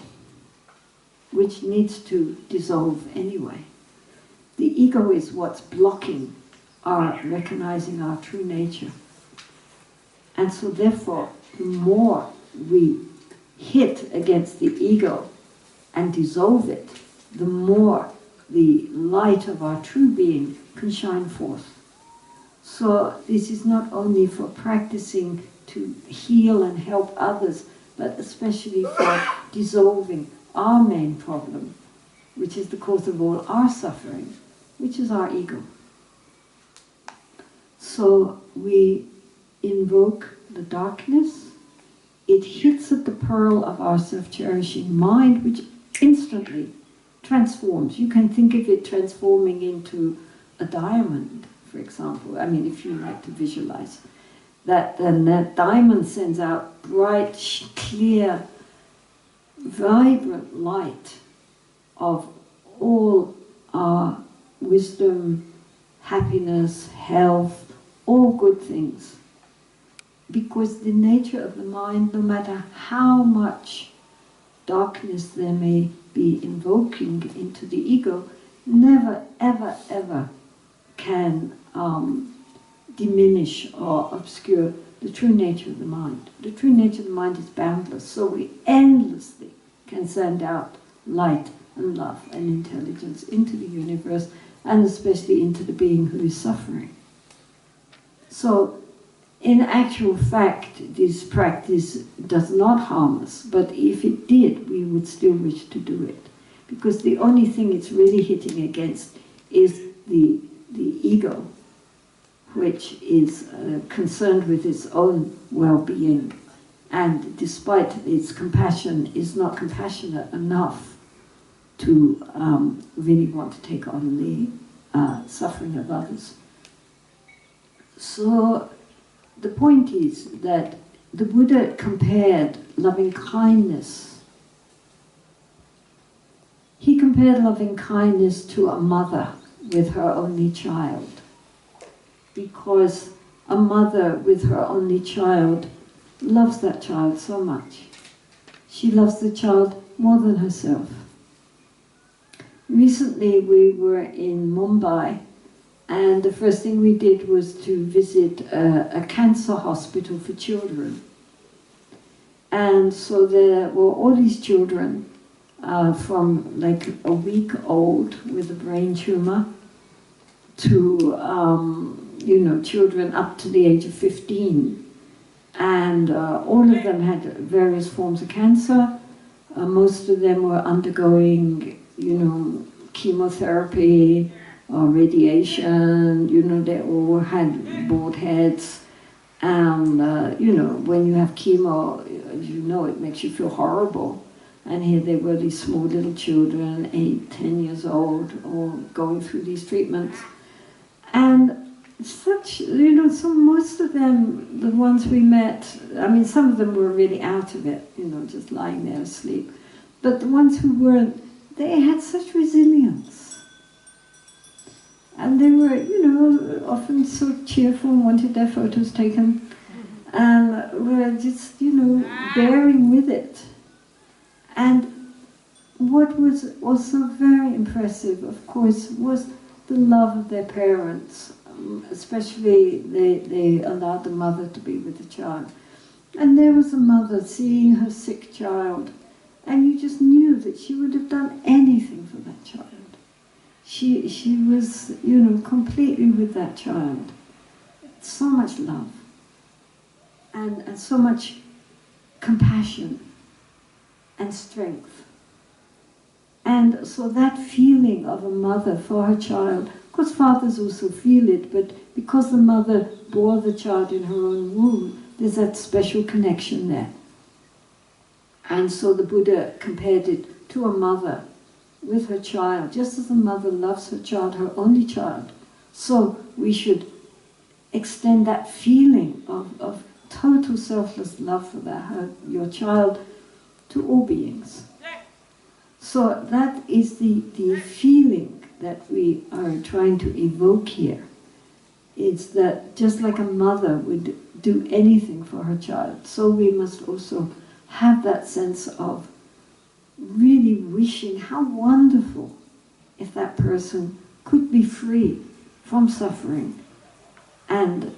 which needs to dissolve anyway. The ego is what's blocking our recognizing our true nature. And so therefore, the more we hit against the ego and dissolve it, the more the light of our true being can shine forth. So this is not only for practicing to heal and help others, but especially for dissolving our main problem, which is the cause of all our suffering, which is our ego. So we invoke the darkness, it hits at the pearl of our self-cherishing mind, which instantly transforms. You can think of it transforming into a diamond, for example. I mean, if you like to visualize that, then that diamond sends out bright, clear, vibrant light of all our wisdom, happiness, health, all good things. Because the nature of the mind, no matter how much darkness there may be invoking into the ego, never, ever, ever can diminish or obscure the true nature of the mind. The true nature of the mind is boundless, so we endlessly can send out light and love and intelligence into the universe, and especially into the being who is suffering. So, in actual fact, this practice does not harm us, but if it did, we would still wish to do it. Because the only thing it's really hitting against is the ego, which is concerned with its own well-being, and despite its compassion, is not compassionate enough to really want to take on the suffering of others. So the point is that the Buddha compared loving kindness. He compared loving kindness to a mother with her only child, because a mother with her only child loves that child so much. She loves the child more than herself. Recently we were in Mumbai, and the first thing we did was to visit a cancer hospital for children. And so there were all these children from like a week old with a brain tumor to, you know, children up to the age of 15. And all of them had various forms of cancer. Most of them were undergoing, you know, chemotherapy or radiation. You know, they all had bald heads. And, you know, when you have chemo, you know, it makes you feel horrible. And here they were, these small little children, 8, 10 years old, all going through these treatments. And such, you know, so most of them, the ones we met, I mean, some of them were really out of it, you know, just lying there asleep. But the ones who weren't, they had such resilience. And they were, you know, often so cheerful and wanted their photos taken. And were just, you know, bearing with it. And what was also very impressive, of course, was the love of their parents. Especially they allowed the mother to be with the child. And there was a mother seeing her sick child, and you just knew that she would have done anything for that child. She was, you know, completely with that child. So much love and so much compassion and strength. And so that feeling of a mother for her child, of course fathers also feel it, but because the mother bore the child in her own womb, there's that special connection there. And so the Buddha compared it to a mother with her child, just as a mother loves her child, her only child. So we should extend that feeling of total selfless love for your child to all beings. So that is the feeling that we are trying to evoke here. It's that just like a mother would do anything for her child, so we must also have that sense of really wishing how wonderful if that person could be free from suffering, and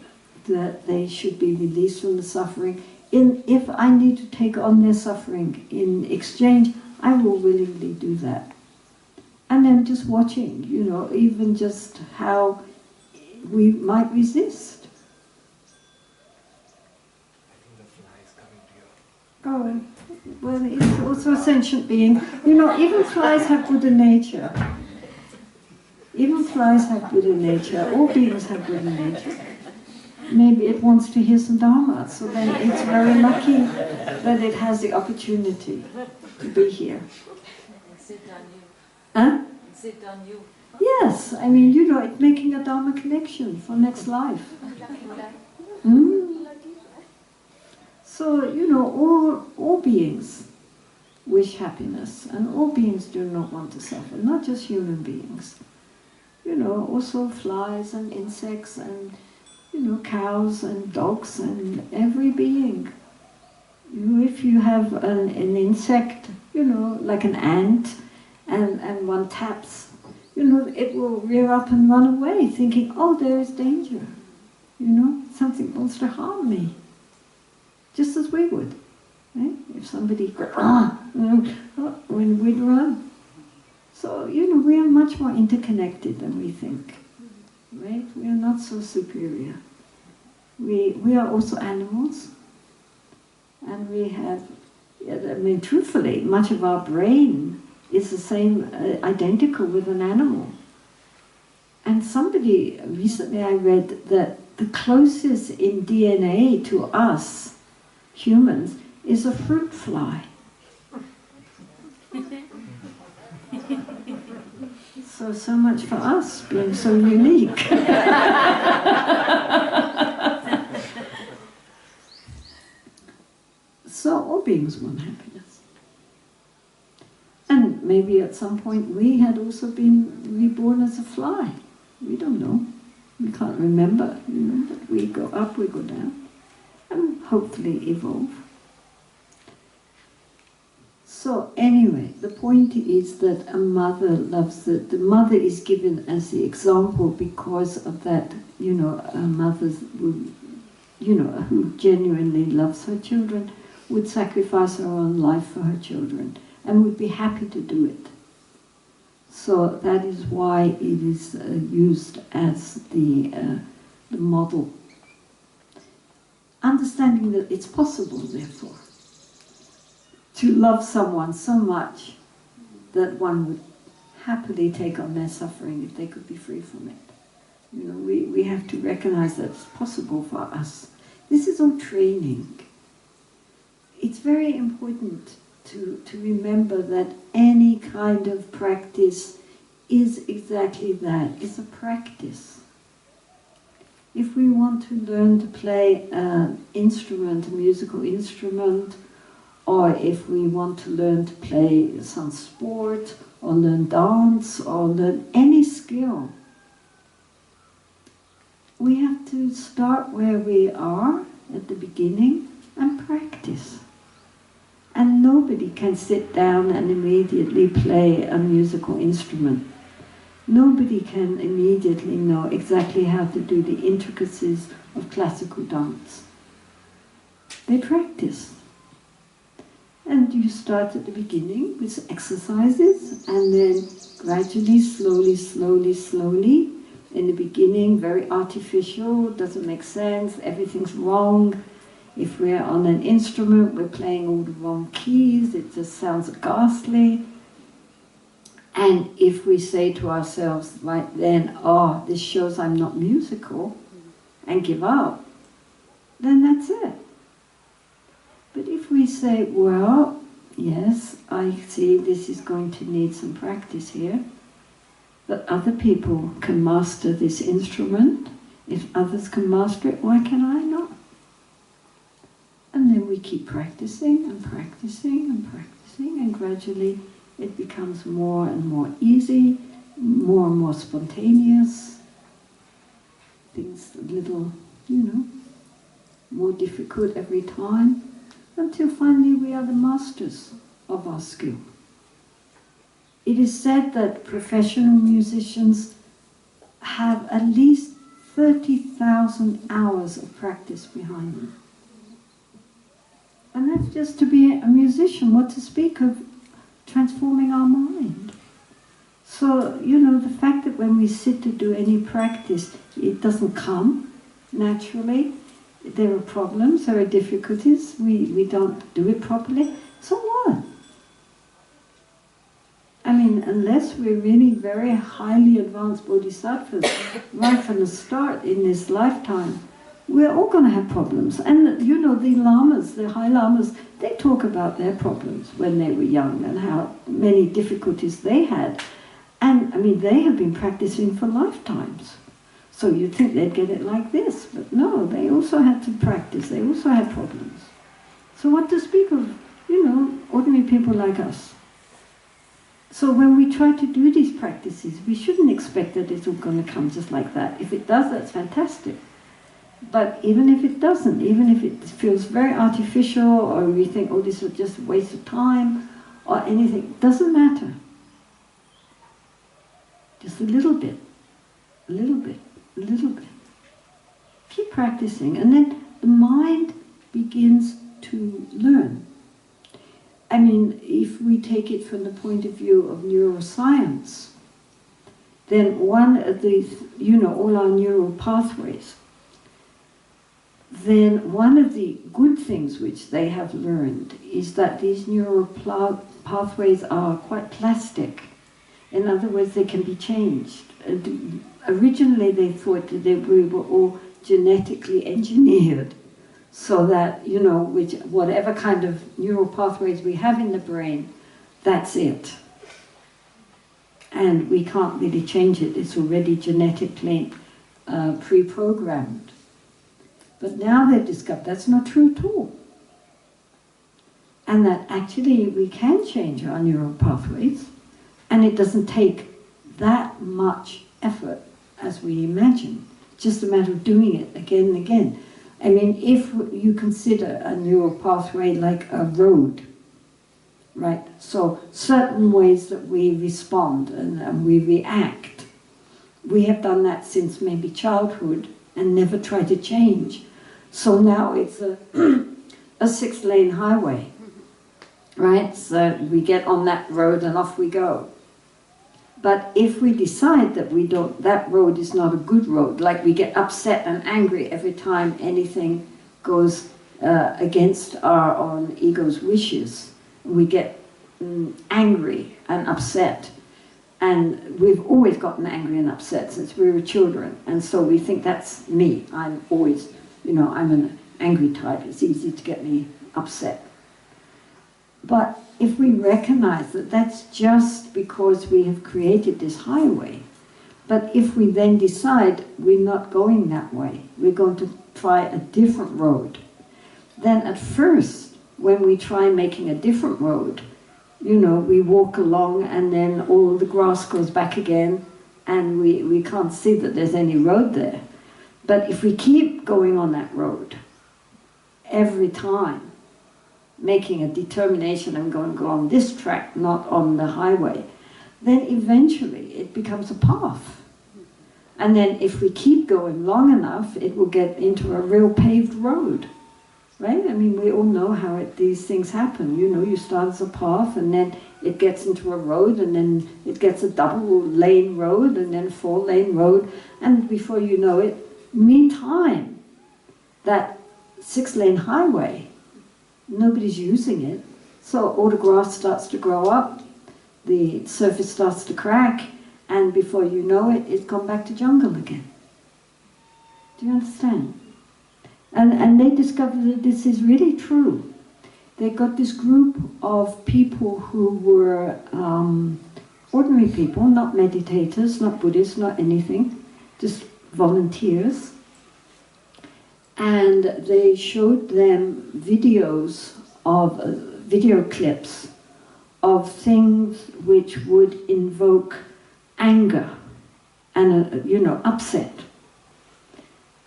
that they should be released from the suffering. If I need to take on their suffering in exchange, I will willingly do that. And then just watching, you know, even just how we might resist. Oh, well, it's also a sentient being. You know, even flies have Buddha nature. Even flies have Buddha nature. All beings have Buddha nature. Maybe it wants to hear some Dharma, so then it's very lucky that it has the opportunity to be here. Sit on you. Huh? Sit on you. Yes, I mean, you know, it's making a Dharma connection for next life. So, you know, all beings wish happiness, and all beings do not want to suffer, not just human beings. You know, also flies and insects and, you know, cows and dogs and every being. If you have an insect, you know, like an ant, and one taps, you know, it will rear up and run away, thinking, oh, there is danger. You know, something wants to harm me. Just as we would. Eh? If somebody, when we'd run. So, we are much more interconnected than we think, right? We are not so superior. We are also animals, and we have, truthfully, much of our brain is the same, identical with an animal. And recently I read that the closest in DNA to us, humans, is a fruit fly. So much for us being so unique. So all beings want happiness. And maybe at some point we had also been reborn as a fly. We don't know. We can't remember, but we go up, we go down, and hopefully evolve. So anyway, the point is that a mother loves the mother is given as the example because of that, a mother who genuinely loves her children would sacrifice her own life for her children and would be happy to do it. So that is why it is used as the model. Understanding that it's possible, therefore, to love someone so much that one would happily take on their suffering if they could be free from it. We have to recognize that it's possible for us. This is all training. It's very important to remember that any kind of practice is exactly that. It's a practice. If we want to learn to play an instrument, a musical instrument, or if we want to learn to play some sport, or learn dance, or learn any skill, we have to start where we are at the beginning and practice. And nobody can sit down and immediately play a musical instrument. Nobody can immediately know exactly how to do the intricacies of classical dance. They practice. And you start at the beginning with exercises, and then gradually, slowly, in the beginning, very artificial, doesn't make sense, everything's wrong. If we're on an instrument, we're playing all the wrong keys, it just sounds ghastly. And if we say to ourselves right then, oh, this shows I'm not musical, and give up, then that's it. But if we say, well, yes, I see this is going to need some practice here, but other people can master this instrument. If others can master it, why can I not? And then we keep practicing and practicing and practicing, and gradually it becomes more and more easy, more and more spontaneous. Things a little, more difficult every time, until finally we are the masters of our skill. It is said that professional musicians have at least 30,000 hours of practice behind them. And that's just to be a musician, what to speak of transforming our mind. So, the fact that when we sit to do any practice, it doesn't come naturally. There are problems, there are difficulties, we don't do it properly. So what? Unless we're really very highly advanced bodhisattvas, right from the start in this lifetime, we're all going to have problems. And the lamas, the high lamas, they talk about their problems when they were young and how many difficulties they had. And they have been practicing for lifetimes. So you'd think they'd get it like this, but no, they also had to practice, they also had problems. So what to speak of, ordinary people like us. So when we try to do these practices, we shouldn't expect that it's all going to come just like that. If it does, that's fantastic. But even if it doesn't, even if it feels very artificial, or we think, oh, this is just a waste of time, or anything, it doesn't matter. Just a little bit, a little bit, a little bit. Keep practicing, and then the mind begins to learn. I mean, if we take it from the point of view of neuroscience, then one of the, you know, all our neural pathways, then one of the good things which they have learned is that these neural pathways are quite plastic. In other words, they can be changed. Originally they thought that we were all genetically engineered so that, you know, whatever kind of neural pathways we have in the brain, that's it. And we can't really change it. It's already genetically pre-programmed. But now they've discovered that's not true at all. And that actually we can change our neural pathways, and it doesn't take that much effort as we imagine. It's just a matter of doing it again and again. I mean, if you consider a neural pathway like a road, right? So certain ways that we respond and we react, we have done that since maybe childhood and never tried to change. So now it's a 6-lane highway, right? So we get on that road and off we go. But if we decide that that road is not a good road, like we get upset and angry every time anything goes against our own ego's wishes, we get angry and upset. And we've always gotten angry and upset since we were children. And so we think that's me. I'm always, you know, I'm an angry type. It's easy to get me upset. But if we recognize that that's just because we have created this highway, but if we then decide we're not going that way, we're going to try a different road, then at first, when we try making a different road, you know, we walk along and then all the grass goes back again and we can't see that there's any road there. But if we keep going on that road every time, making a determination, I'm going to go on this track, not on the highway, then eventually it becomes a path. And then if we keep going long enough, it will get into a real paved road, right? I mean, we all know how these things happen. You know, you start as a path and then it gets into a road and then it gets a double-lane road and then 4-lane road, and before you know it, meantime, that 6-lane highway, nobody's using it, so all the grass starts to grow up, the surface starts to crack, and before you know it, it's gone back to jungle again. Do you understand? And they discovered that this is really true. They got this group of people who were ordinary people, not meditators, not Buddhists, not anything, just volunteers. And they showed them videos of, video clips of things which would invoke anger and, you know, upset.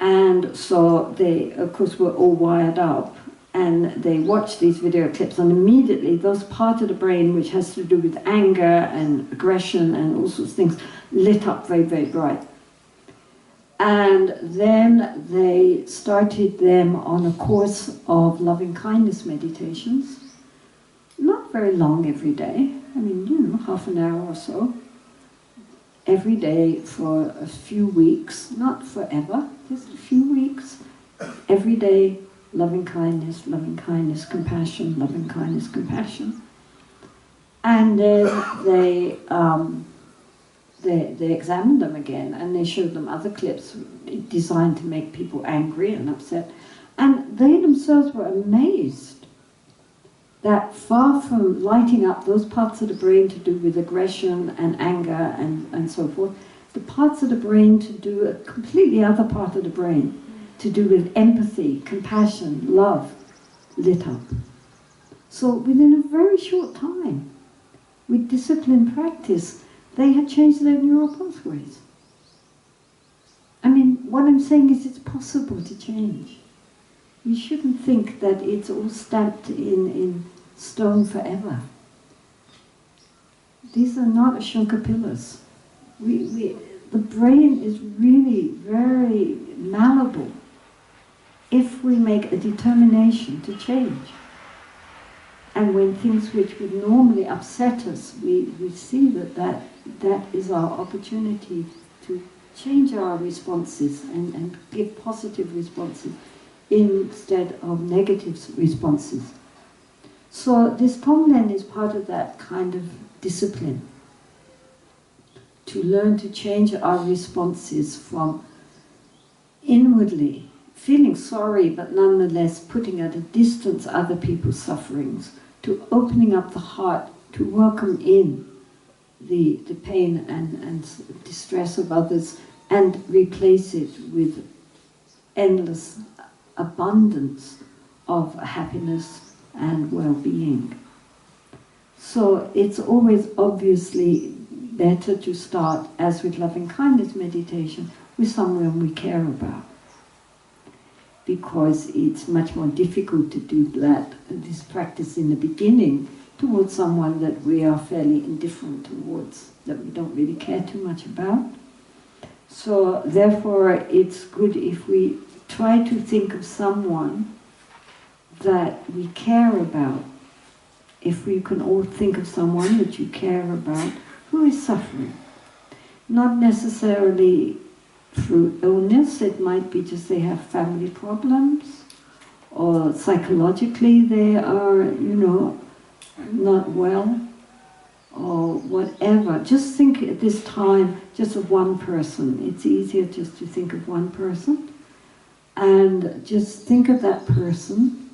And so they, of course, were all wired up, and they watched these video clips, and immediately those parts of the brain which has to do with anger and aggression and all sorts of things lit up very, very bright. And then they started them on a course of loving-kindness meditations. Not very long every day. I mean, you know, half an hour or so. Every day for a few weeks, not forever, just a few weeks. Every day, loving-kindness, compassion, loving-kindness, compassion. And then they examined them again, and they showed them other clips designed to make people angry and upset. And they themselves were amazed that far from lighting up those parts of the brain to do with aggression and anger and so forth, the parts of the brain to do a completely other part of the brain, to do with empathy, compassion, love, lit up. So within a very short time, with disciplined practice, they had changed their neural pathways. I mean, what I'm saying is it's possible to change. You shouldn't think that it's all stamped in stone forever. These are not Ashoka pillars. The brain is really very malleable if we make a determination to change. And when things which would normally upset us, we see that is our opportunity to change our responses and give positive responses instead of negative responses. So this Tonglen is part of that kind of discipline, to learn to change our responses from inwardly feeling sorry but nonetheless putting at a distance other people's sufferings, to opening up the heart to welcome in the pain and distress of others and replace it with endless abundance of happiness and well-being. So it's always obviously better to start, as with loving-kindness meditation, with someone we care about, because it's much more difficult to do this practice in the beginning towards someone that we are fairly indifferent towards, that we don't really care too much about. So therefore it's good if we try to think of someone that we care about. If we can all think of someone that you care about who is suffering. Not necessarily through illness, it might be just they have family problems, or psychologically they are, not well, or whatever. Just think at this time just of one person. It's easier just to think of one person, and just think of that person,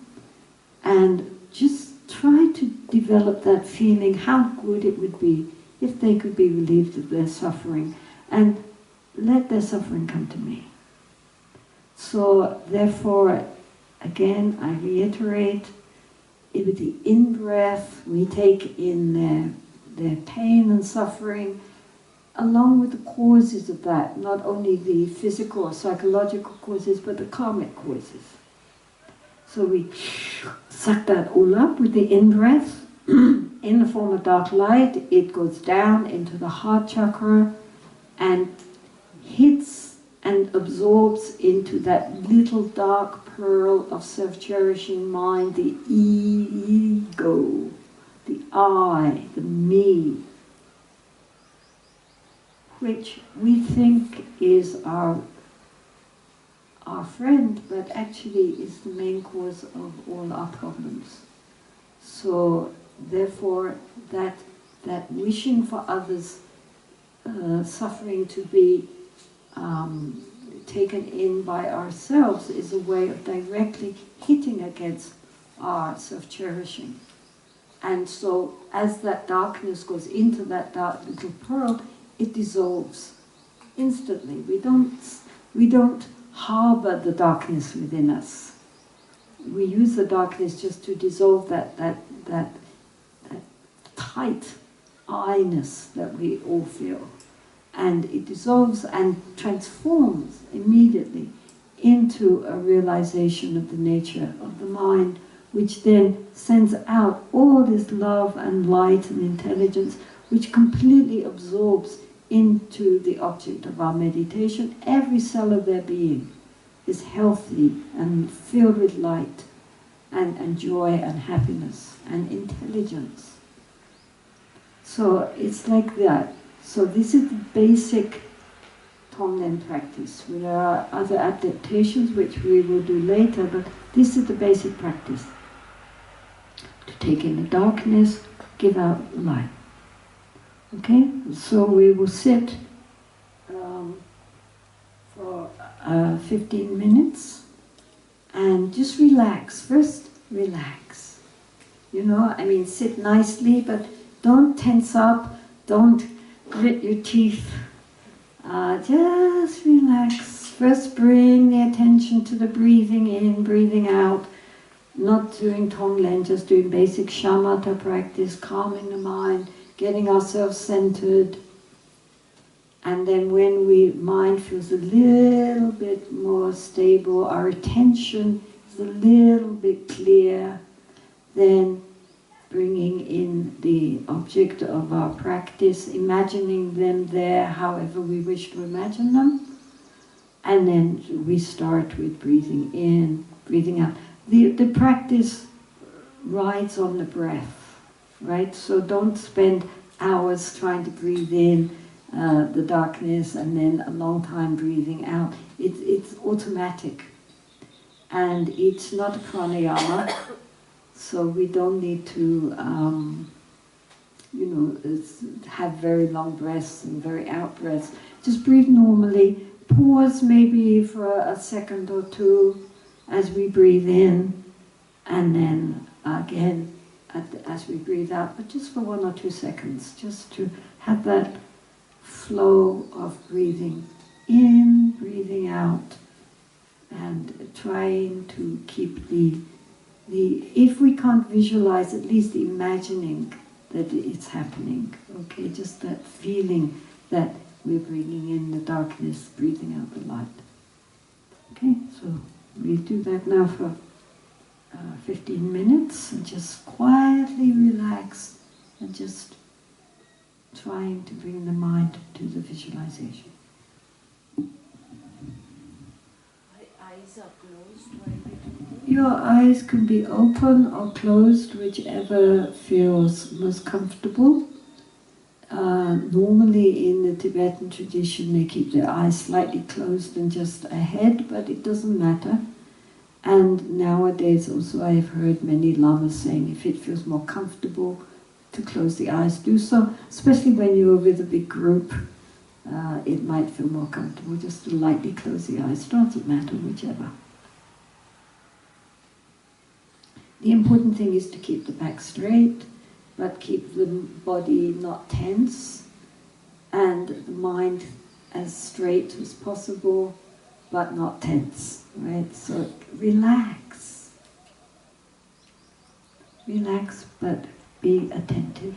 and just try to develop that feeling how good it would be if they could be relieved of their suffering, and let their suffering come to me. So therefore, again, I reiterate, with the in-breath, we take in their pain and suffering, along with the causes of that, not only the physical or psychological causes, but the karmic causes. So we suck that all up with the in-breath. In the form of dark light, it goes down into the heart chakra and hits and absorbs into that little dark pearl of self-cherishing mind, the ego, the I, the me, which we think is our friend, but actually is the main cause of all our problems. So therefore, that wishing for others' suffering to be taken in by ourselves is a way of directly hitting against our self-cherishing. And so as that darkness goes into that dark little pearl, it dissolves instantly. We don't harbor the darkness within us. We use the darkness just to dissolve that tight I-ness that we all feel. And it dissolves and transforms immediately into a realization of the nature of the mind, which then sends out all this love and light and intelligence, which completely absorbs into the object of our meditation. Every cell of their being is healthy and filled with light and joy and happiness and intelligence. So it's like that. So this is the basic Tonglen practice. There are other adaptations which we will do later, but this is the basic practice. To take in the darkness, give out light. Okay? So we will sit for 15 minutes and just relax. First, relax. Sit nicely, but don't tense up, don't grit your teeth. Just relax. First bring the attention to the breathing in, breathing out. Not doing Tonglen, just doing basic shamatha practice, calming the mind, getting ourselves centered. And then when mind feels a little bit more stable, our attention is a little bit clear, then bringing in the object of our practice, imagining them there however we wish to imagine them. And then we start with breathing in, breathing out. The practice rides on the breath, right? So don't spend hours trying to breathe in the darkness and then a long time breathing out. It's automatic. And it's not a pranayama, so we don't need to, have very long breaths and very out breaths. Just breathe normally. Pause maybe for a second or two as we breathe in, and then again as we breathe out, but just for 1 or 2 seconds, just to have that flow of breathing in, breathing out, and trying to keep the if we can't visualize, at least imagining that it's happening, okay? Just that feeling that we're bringing in the darkness, breathing out the light. Okay, so we do that now for 15 minutes, and just quietly relax, and just trying to bring the mind to the visualization. Eyes are closed while we do this? Your eyes can be open or closed, whichever feels most comfortable. Normally in the Tibetan tradition they keep their eyes slightly closed and just ahead, but it doesn't matter. And nowadays also I have heard many lamas saying if it feels more comfortable to close the eyes, do so, especially when you're with a big group. It might feel more comfortable just to lightly close the eyes. It doesn't matter, whichever. The important thing is to keep the back straight, but keep the body not tense, and the mind as straight as possible, but not tense, right? So relax. Relax, but be attentive.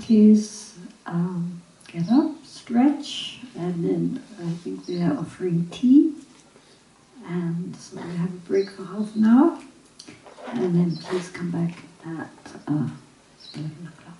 devotees get up, stretch, and then I think they are offering tea. And so we have a break for half an hour, and then please come back at 11 o'clock.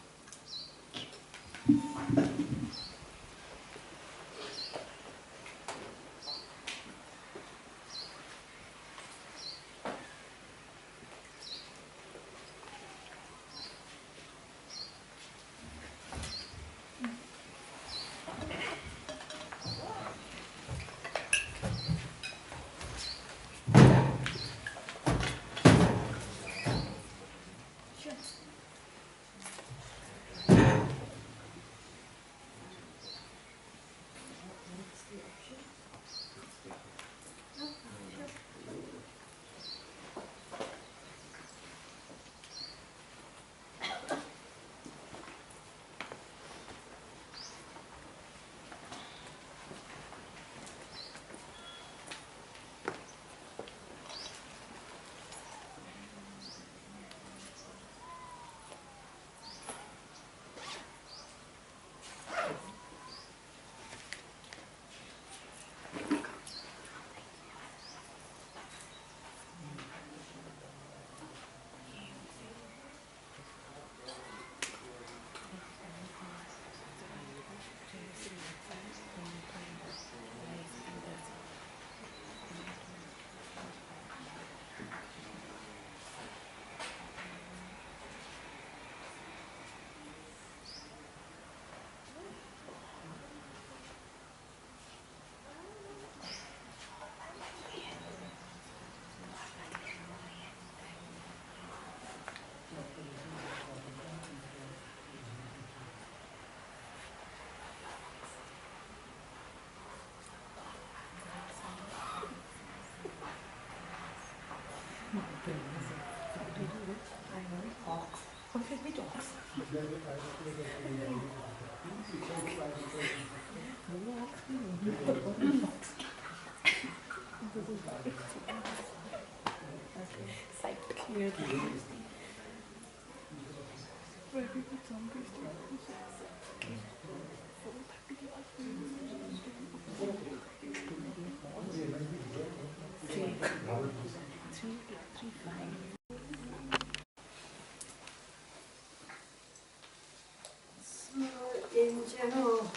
In general,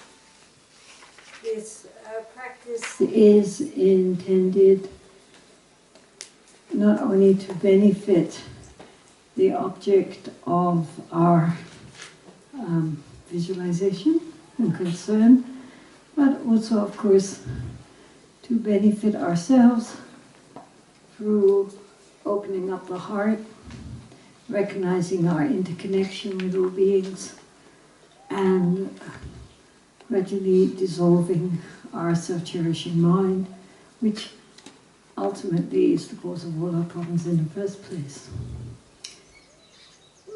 this practice is intended not only to benefit the object of our visualization and concern, but also, of course, to benefit ourselves through opening up the heart, recognizing our interconnection with all beings, and gradually dissolving our self-cherishing mind, which ultimately is the cause of all our problems in the first place.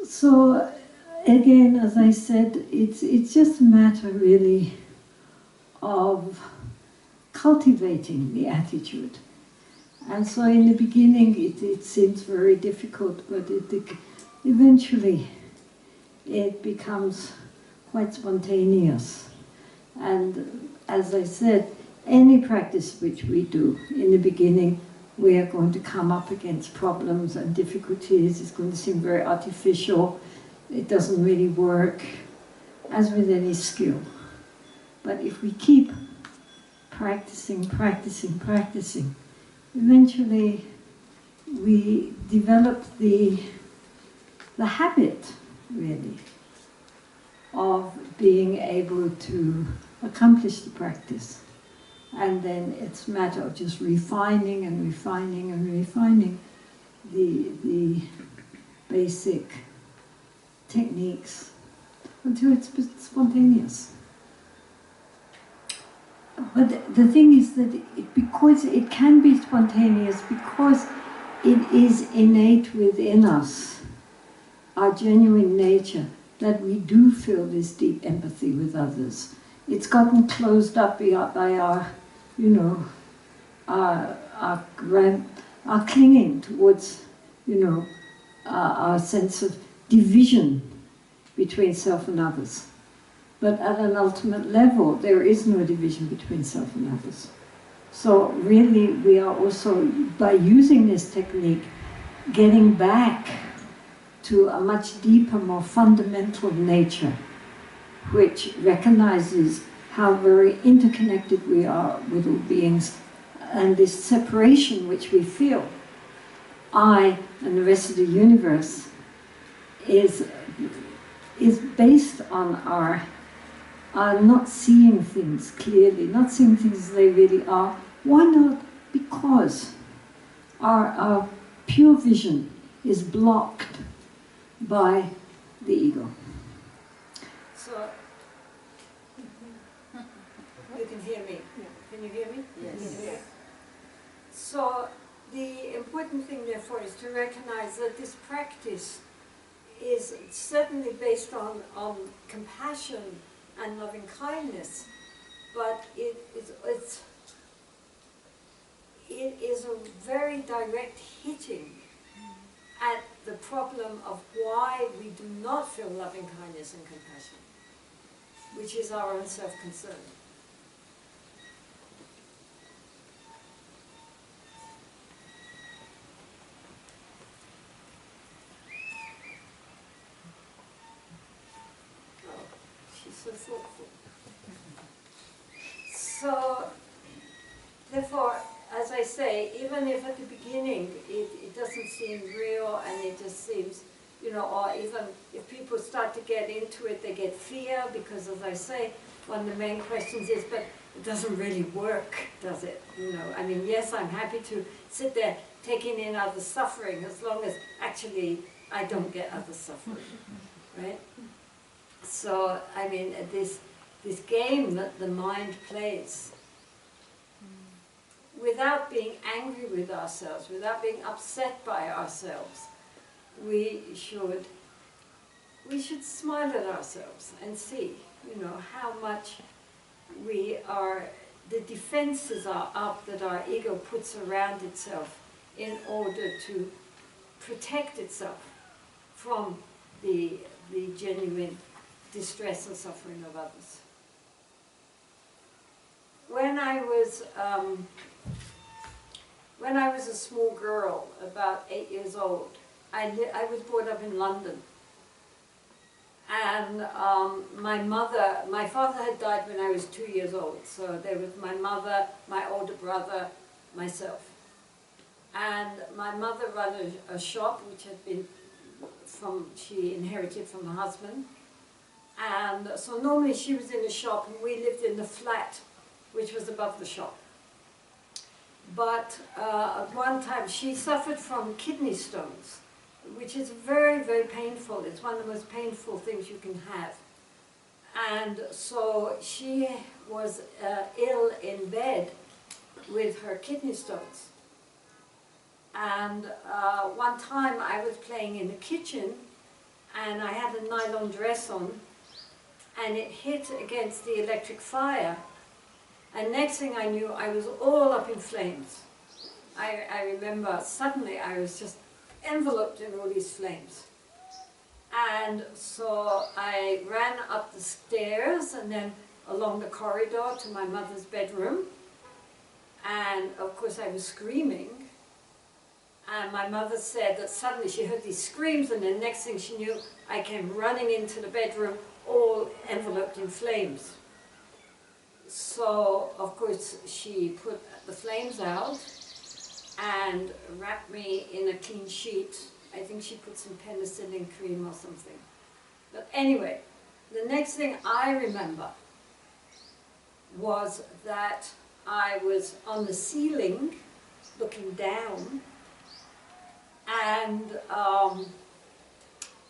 So, again, as I said, it's just a matter really of cultivating the attitude. And so in the beginning it seems very difficult, but eventually it becomes quite spontaneous. And as I said, any practice which we do, in the beginning we are going to come up against problems and difficulties. It's going to seem very artificial. It doesn't really work, as with any skill. But if we keep practicing, eventually we develop the habit, really, of being able to accomplish the practice. And then it's a matter of just refining and refining and refining the basic techniques until it's spontaneous. But the thing is that because it can be spontaneous, because it is innate within us, our genuine nature, that we do feel this deep empathy with others. It's gotten closed up by our, you know, our clinging towards, you know, our sense of division between self and others. But at an ultimate level, there is no division between self and others. So really, we are also, by using this technique, getting back to a much deeper, more fundamental nature, which recognizes how very interconnected we are with all beings, and this separation which we feel, I and the rest of the universe, is based on our not seeing things clearly, not seeing things as they really are. Why not? Because our pure vision is blocked by the ego. So, you can hear me? Yeah. Can you hear me? Yes. Yes. So, the important thing, therefore, is to recognize that this practice is certainly based on compassion and loving kindness, but it is a very direct hitting at the problem of why we do not feel loving kindness and compassion, which is our own self-concern. Oh, she's so thoughtful. So, therefore, as I say, even if at the beginning it doesn't seem real and it just seems, you know, or even if people start to get into it, they get fear because, as I say, one of the main questions is, but it doesn't really work, does it? You know, I mean, yes, I'm happy to sit there taking in others' suffering as long as actually I don't get others' suffering, right? So, I mean, this game that the mind plays, without being angry with ourselves, without being upset by ourselves, we should smile at ourselves and see, you know, how much the defenses are up that our ego puts around itself in order to protect itself from the genuine distress and suffering of others. When I was a small girl, about 8 years old, I was brought up in London. And my father had died when I was 2 years old. So there was my mother, my older brother, myself. And my mother ran a shop which had been she inherited from her husband. And so normally she was in the shop and we lived in the flat which was above the shop. But at one time she suffered from kidney stones, which is very, very painful. It's one of the most painful things you can have. And so she was ill in bed with her kidney stones. And one time I was playing in the kitchen and I had a nylon dress on and it hit against the electric fire. And next thing I knew, I was all up in flames. I remember suddenly I was just enveloped in all these flames. And so I ran up the stairs and then along the corridor to my mother's bedroom. And of course I was screaming. And my mother said that suddenly she heard these screams and then next thing she knew, I came running into the bedroom all enveloped in flames. So, of course, she put the flames out and wrapped me in a clean sheet. I think she put some penicillin cream or something. But anyway, the next thing I remember was that I was on the ceiling looking down and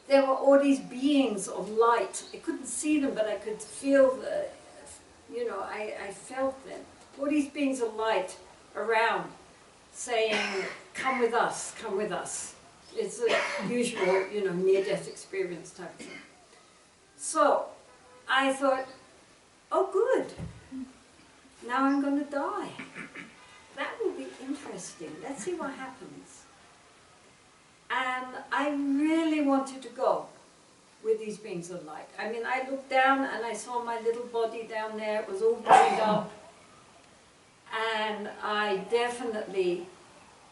there were all these beings of light. I couldn't see them, but I could feel you know, I felt them. All these beings of light around saying, come with us, come with us. It's a usual, you know, near-death experience type thing. So I thought, oh good, now I'm going to die. That will be interesting. Let's see what happens. And I really wanted to go. with these beings of light. I mean, I looked down and I saw my little body down there. It was all burned up. And I definitely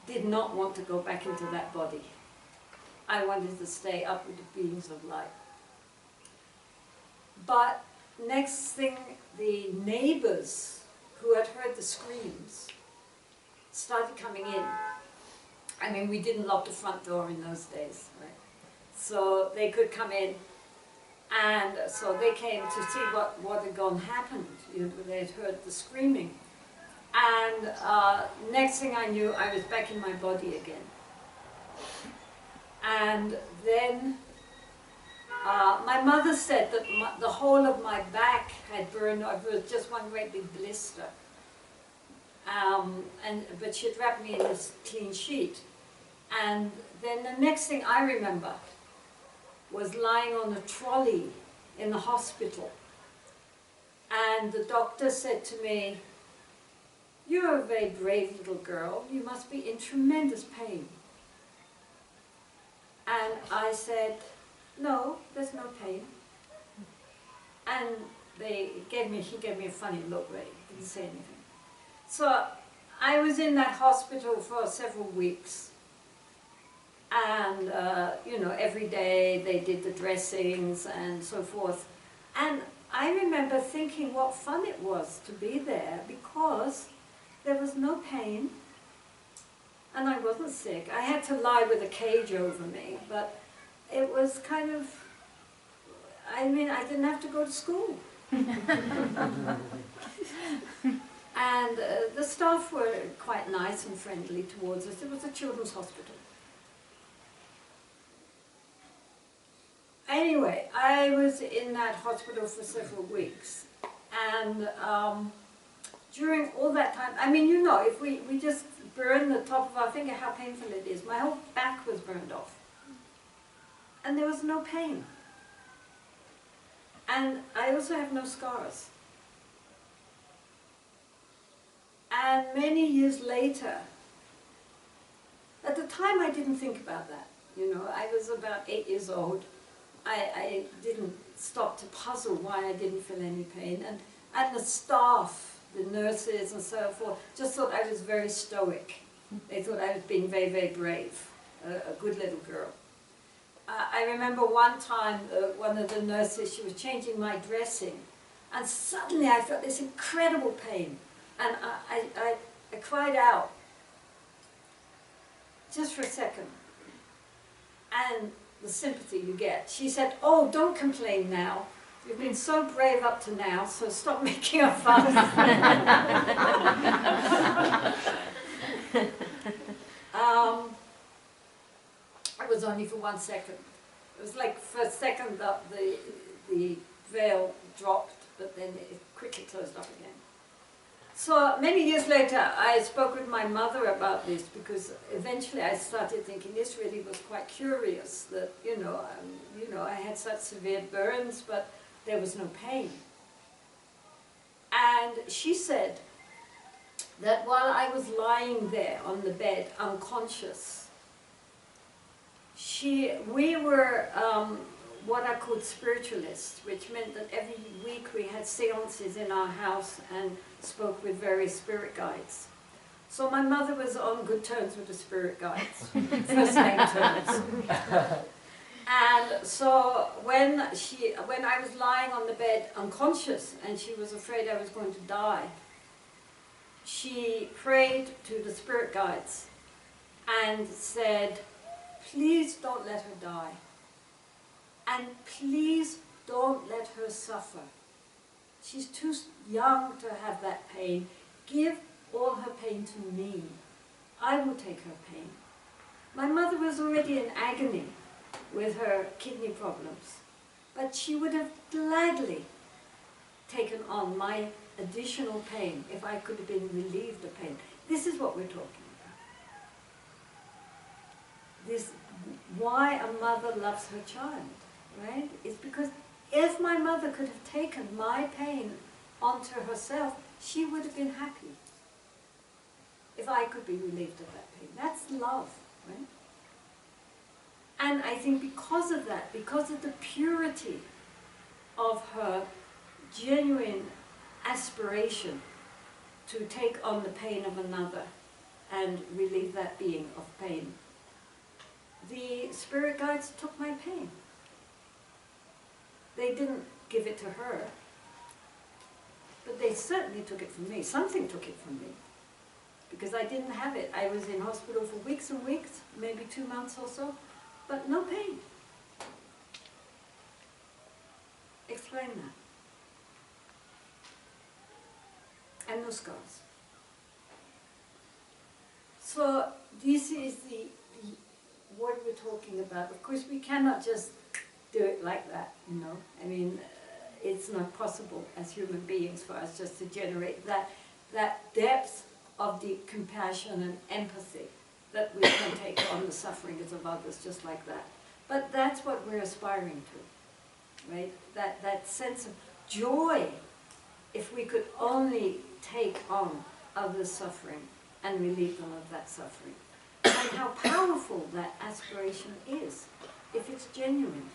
did not want to go back into that body. I wanted to stay up with the beings of light. But next thing, the neighbors who had heard the screams started coming in. I mean, we didn't lock the front door in those days, right? So they could come in, and so they came to see what had happened. You know, they had heard the screaming. And next thing I knew, I was back in my body again. And then my mother said that the whole of my back had burned off. It was just one great big blister. But she had wrapped me in this clean sheet. And then the next thing I remember was lying on a trolley in the hospital. And the doctor said to me, "You're a very brave little girl. You must be in tremendous pain." And I said, "No, there's no pain." And he gave me a funny look, but he didn't say anything. So I was in that hospital for several weeks. And, you know, every day they did the dressings and so forth. And I remember thinking what fun it was to be there, because there was no pain and I wasn't sick. I had to lie with a cage over me, but it was kind of, I mean, I didn't have to go to school. And the staff were quite nice and friendly towards us. It was a children's hospital. Anyway, I was in that hospital for several weeks. And during all that time, I mean, you know, if we just burn the top of our finger, how painful it is. My whole back was burned off. And there was no pain. And I also have no scars. And many years later, at the time I didn't think about that. You know, I was about 8 years old. I didn't stop to puzzle why I didn't feel any pain. And the staff, the nurses and so forth, just thought I was very stoic. They thought I was being very, very brave, a good little girl. I remember one time, one of the nurses, she was changing my dressing, and suddenly I felt this incredible pain. And I cried out, just for a second. And the sympathy you get. She said, "Oh, don't complain now. You've been so brave up to now, so stop making a fuss." It was only for 1 second. It was like for a second that the veil dropped, but then it quickly closed up again. So many years later, I spoke with my mother about this, because eventually I started thinking this really was quite curious, that, you know, I had such severe burns, but there was no pain. And she said that while I was lying there on the bed, unconscious, we were what I called spiritualists, which meant that every week we had seances in our house and spoke with various spirit guides. So my mother was on good terms with the spirit guides, first name terms. And so when I was lying on the bed unconscious and she was afraid I was going to die, she prayed to the spirit guides and said, "Please don't let her die. And please don't let her suffer. She's too young to have that pain. Give all her pain to me. I will take her pain." My mother was already in agony with her kidney problems, but she would have gladly taken on my additional pain if I could have been relieved of pain. This is what we're talking about. This, why a mother loves her child. Right? It's because if my mother could have taken my pain onto herself, she would have been happy. If I could be relieved of that pain. That's love, right? And I think because of that, because of the purity of her genuine aspiration to take on the pain of another and relieve that being of pain, the spirit guides took my pain. They didn't give it to her, but they certainly took it from me. Something took it from me, because I didn't have it. I was in hospital for weeks and weeks, maybe 2 months or so, but no pain. Explain that. And no scars. So this is what we're talking about. Of course, we cannot just do it like that, you know. I mean, it's not possible as human beings for us just to generate that depth of deep compassion and empathy that we can take on the sufferings of others just like that. But that's what we're aspiring to, right? That sense of joy, if we could only take on others' suffering and relieve them of that suffering. And how powerful that aspiration is, if it's genuine.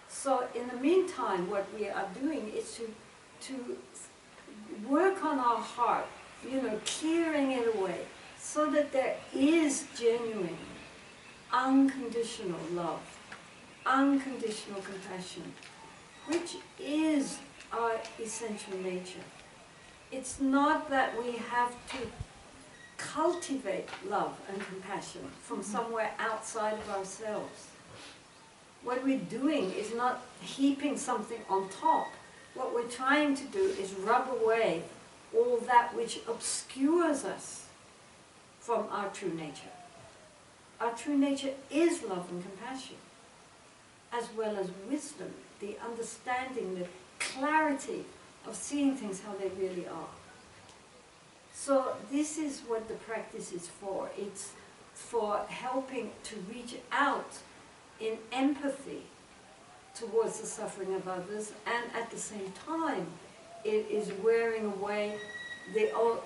So in the meantime, what we are doing is to work on our heart, you know, clearing it away, so that there is genuine, unconditional love, unconditional compassion, which is our essential nature. It's not that we have to cultivate love and compassion from somewhere outside of ourselves. What we're doing is not heaping something on top. What we're trying to do is rub away all that which obscures us from our true nature. Our true nature is love and compassion, as well as wisdom, the understanding, the clarity of seeing things how they really are. So this is what the practice is for. It's for helping to reach out in empathy towards the suffering of others, and at the same time it is wearing away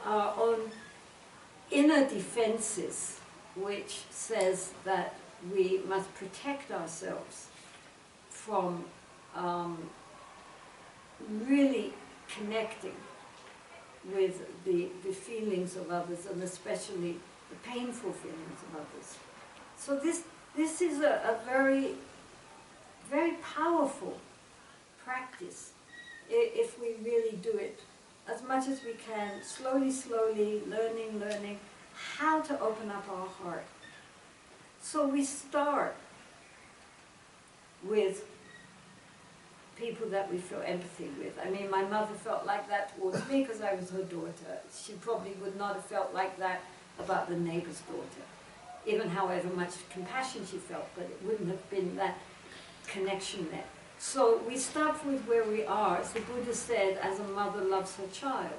our own inner defenses, which says that we must protect ourselves from really connecting with the feelings of others, and especially the painful feelings of others. So this is a very, very powerful practice if we really do it as much as we can, slowly, learning how to open up our heart. So we start with people that we feel empathy with. I mean, my mother felt like that towards me because I was her daughter. She probably would not have felt like that about the neighbor's daughter, even however much compassion she felt, but it wouldn't have been that connection there. So we start with where we are, as the Buddha said, as a mother loves her child.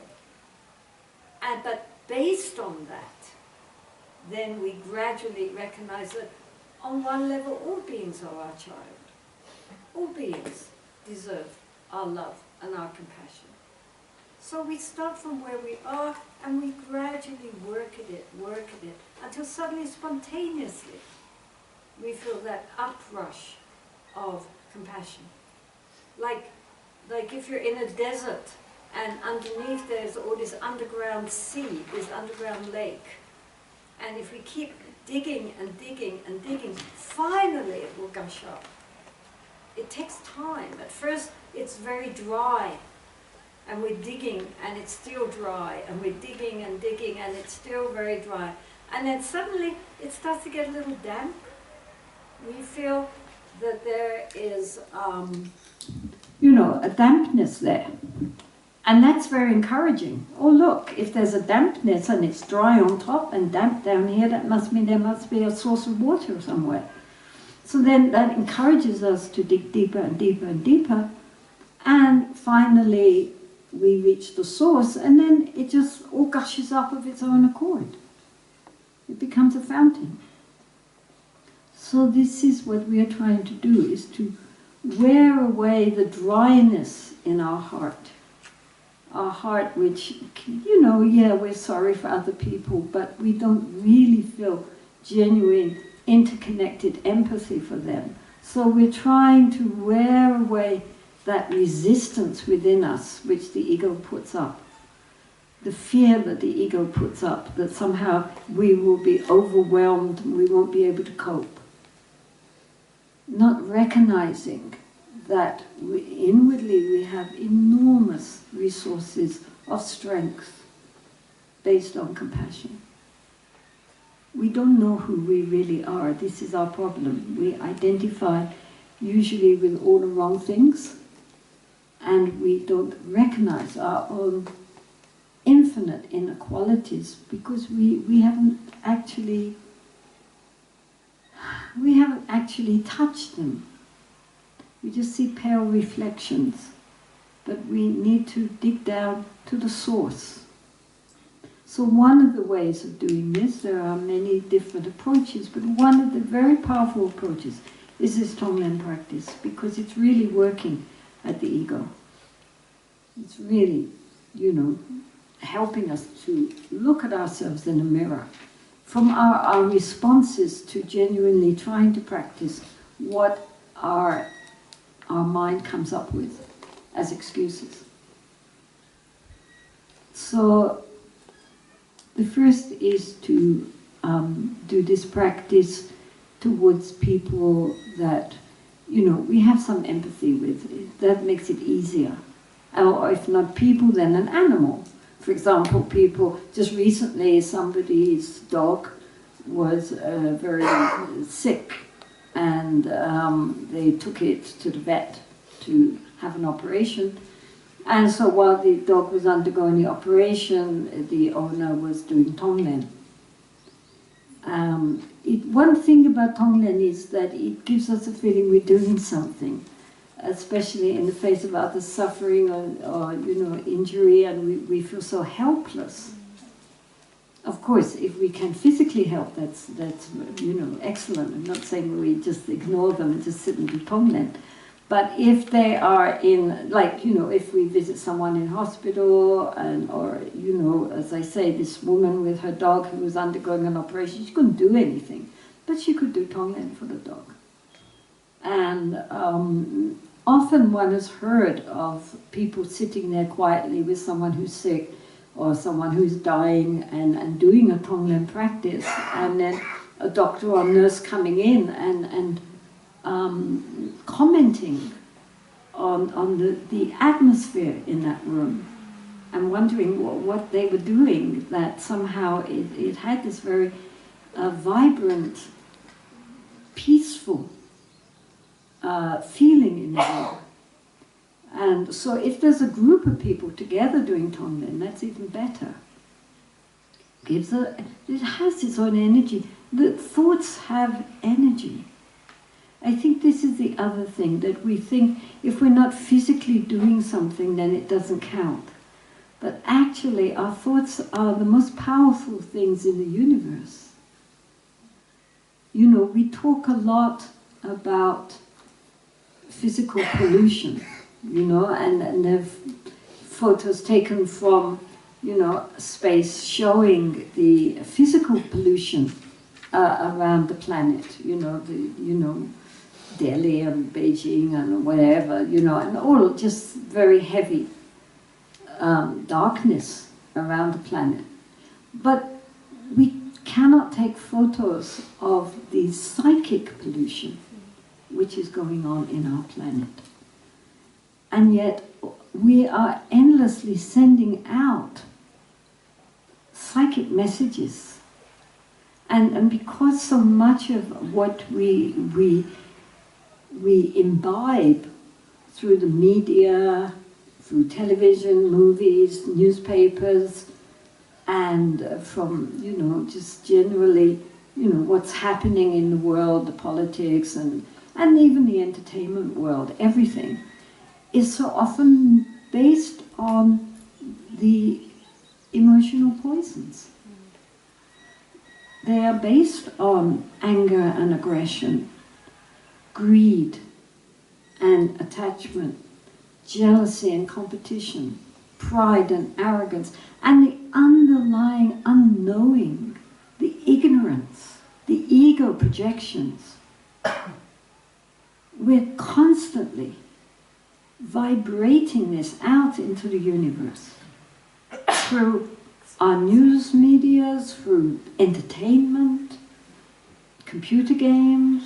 But based on that, then we gradually recognize that on one level all beings are our child. All beings deserve our love and our compassion. So we start from where we are and we gradually work at it, until suddenly, spontaneously, we feel that uprush of compassion. Like if you're in a desert and underneath there's all this underground sea, this underground lake, and if we keep digging and digging and digging, finally it will gush up. It takes time. At first it's very dry, and we're digging and it's still dry, and we're digging and digging and it's still very dry. And then suddenly it starts to get a little damp. We feel that there is, a dampness there. And that's very encouraging. Oh look, if there's a dampness and it's dry on top and damp down here, that must mean there must be a source of water somewhere. So then that encourages us to dig deeper and deeper and deeper. And finally we reach the source, and then it just all gushes up of its own accord. It becomes a fountain. So this is what we are trying to do, is to wear away the dryness in our heart. Our heart which, we're sorry for other people, but we don't really feel genuine interconnected empathy for them. So we're trying to wear away that resistance within us, which the ego puts up. The fear that the ego puts up, that somehow we will be overwhelmed and we won't be able to cope. Not recognizing that inwardly we have enormous resources of strength based on compassion. We don't know who we really are. This is our problem. We identify usually with all the wrong things, and we don't recognize our own infinite inequalities because we haven't actually touched them. We just see pale reflections, but we need to dig down to the source. So one of the ways of doing this, there are many different approaches, but one of the very powerful approaches is this Tonglen practice, because it's really working at the ego. It's really, helping us to look at ourselves in a mirror. From our responses to genuinely trying to practice what our mind comes up with as excuses. So the first is to do this practice towards people that, we have some empathy with. That makes it easier. Or if not people, then an animal. For example, just recently somebody's dog was very sick, and they took it to the vet to have an operation. And so while the dog was undergoing the operation, the owner was doing Tonglen. One thing about Tonglen is that it gives us a feeling we're doing something, especially in the face of other suffering or injury, and we feel so helpless. Of course, if we can physically help, that's excellent. I'm not saying we just ignore them and just sit and do Tonglen. But if they are in, if we visit someone in hospital, or as I say, this woman with her dog who was undergoing an operation, she couldn't do anything, but she could do Tonglen for the dog. And often one has heard of people sitting there quietly with someone who's sick or someone who's dying and doing a Tonglen practice, and then a doctor or nurse coming in and commenting on the atmosphere in that room and wondering what they were doing, that somehow it had this very vibrant, peaceful feeling in the room. And so if there's a group of people together doing Tonglen, that's even better. It has its own energy. The thoughts have energy. I think this is the other thing, that we think if we're not physically doing something, then it doesn't count. But actually, our thoughts are the most powerful things in the universe. We talk a lot about physical pollution, and there are photos taken from, space showing the physical pollution around the planet, Delhi and Beijing and wherever, and all just very heavy darkness around the planet. But we cannot take photos of the psychic pollution which is going on in our planet. And yet we are endlessly sending out psychic messages. And because so much of what we imbibe through the media, through television, movies, newspapers, and from, just generally, what's happening in the world, the politics, and even the entertainment world, everything, is so often based on the emotional poisons. They are based on anger and aggression, greed and attachment, jealousy and competition, pride and arrogance, and the underlying unknowing, the ignorance, the ego projections. We're constantly vibrating this out into the universe through our news medias, through entertainment, computer games.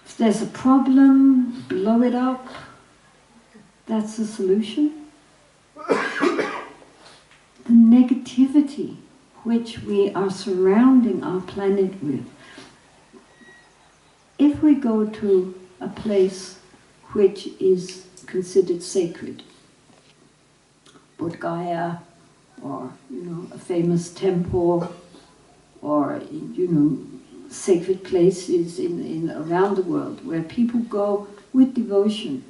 If there's a problem, blow it up. That's the solution. The negativity which we are surrounding our planet with. If we go to a place which is considered sacred, Bodh Gaya, or a famous temple, or sacred places in around the world where people go with devotion,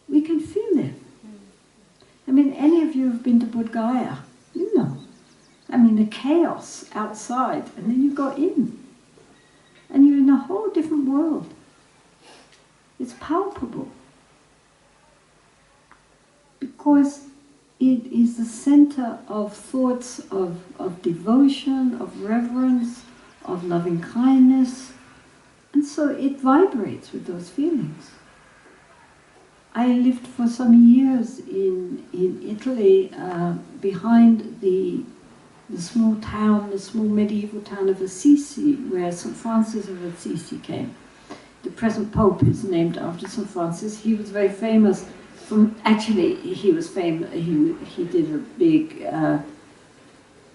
we can feel it. I mean, any of you have been to Bodh Gaya, you know. I mean, the chaos outside, and then you go in, and you're in a whole different world. It's palpable. Because it is the center of thoughts of devotion, of reverence, of loving kindness, and so it vibrates with those feelings. I lived for some years in Italy, behind the small town, the small medieval town of Assisi, where St. Francis of Assisi came. The present Pope is named after St. Francis. He was very famous. He was famous. He did a big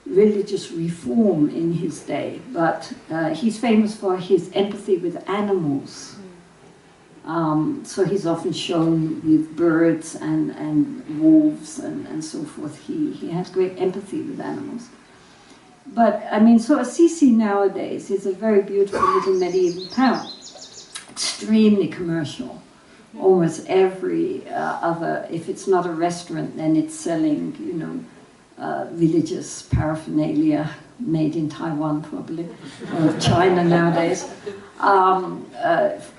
religious reform in his day, but he's famous for his empathy with animals. So he's often shown with birds and wolves and so forth. He has great empathy with animals. But, I mean, so Assisi nowadays is a very beautiful little medieval town. Extremely commercial. Almost every other, if it's not a restaurant, then it's selling, religious paraphernalia made in Taiwan probably, or China nowadays,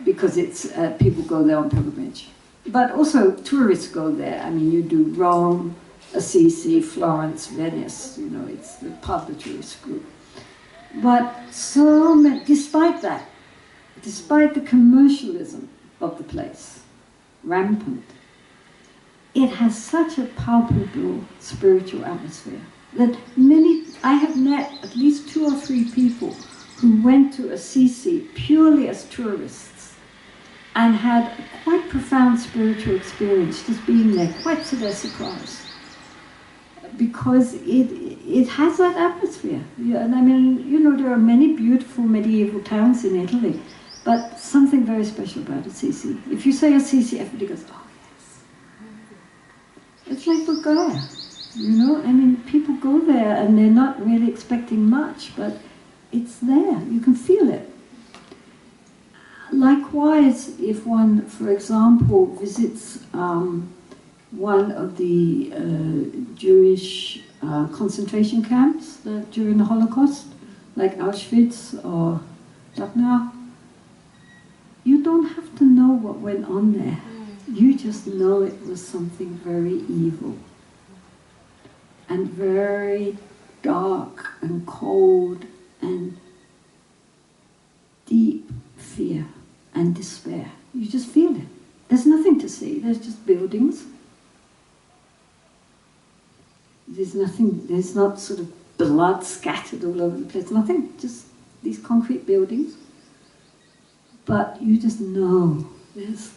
because it's people go there on pilgrimage. But also tourists go there. I mean, you do Rome, Assisi, Florence, Venice, it's the part of the tourist group. But so many, despite that, despite the commercialism of the place, rampant, it has such a palpable spiritual atmosphere that I have met at least 2 or 3 people who went to Assisi purely as tourists and had a quite profound spiritual experience just being there, quite to their surprise. Because it has that atmosphere. And I mean, there are many beautiful medieval towns in Italy, but something very special about Assisi. If you say Assisi, everybody goes, oh yes. It's like Bodh Gaya, I mean, people go there and they're not really expecting much, but it's there, you can feel it. Likewise, if one, for example, visits one of the Jewish concentration camps during the Holocaust, like Auschwitz or Dachau, you don't have to know what went on there. You just know it was something very evil and very dark and cold and deep fear and despair. You just feel it. There's nothing to see, there's just buildings. There's not sort of blood scattered all over the place, nothing, just these concrete buildings. But you just know there's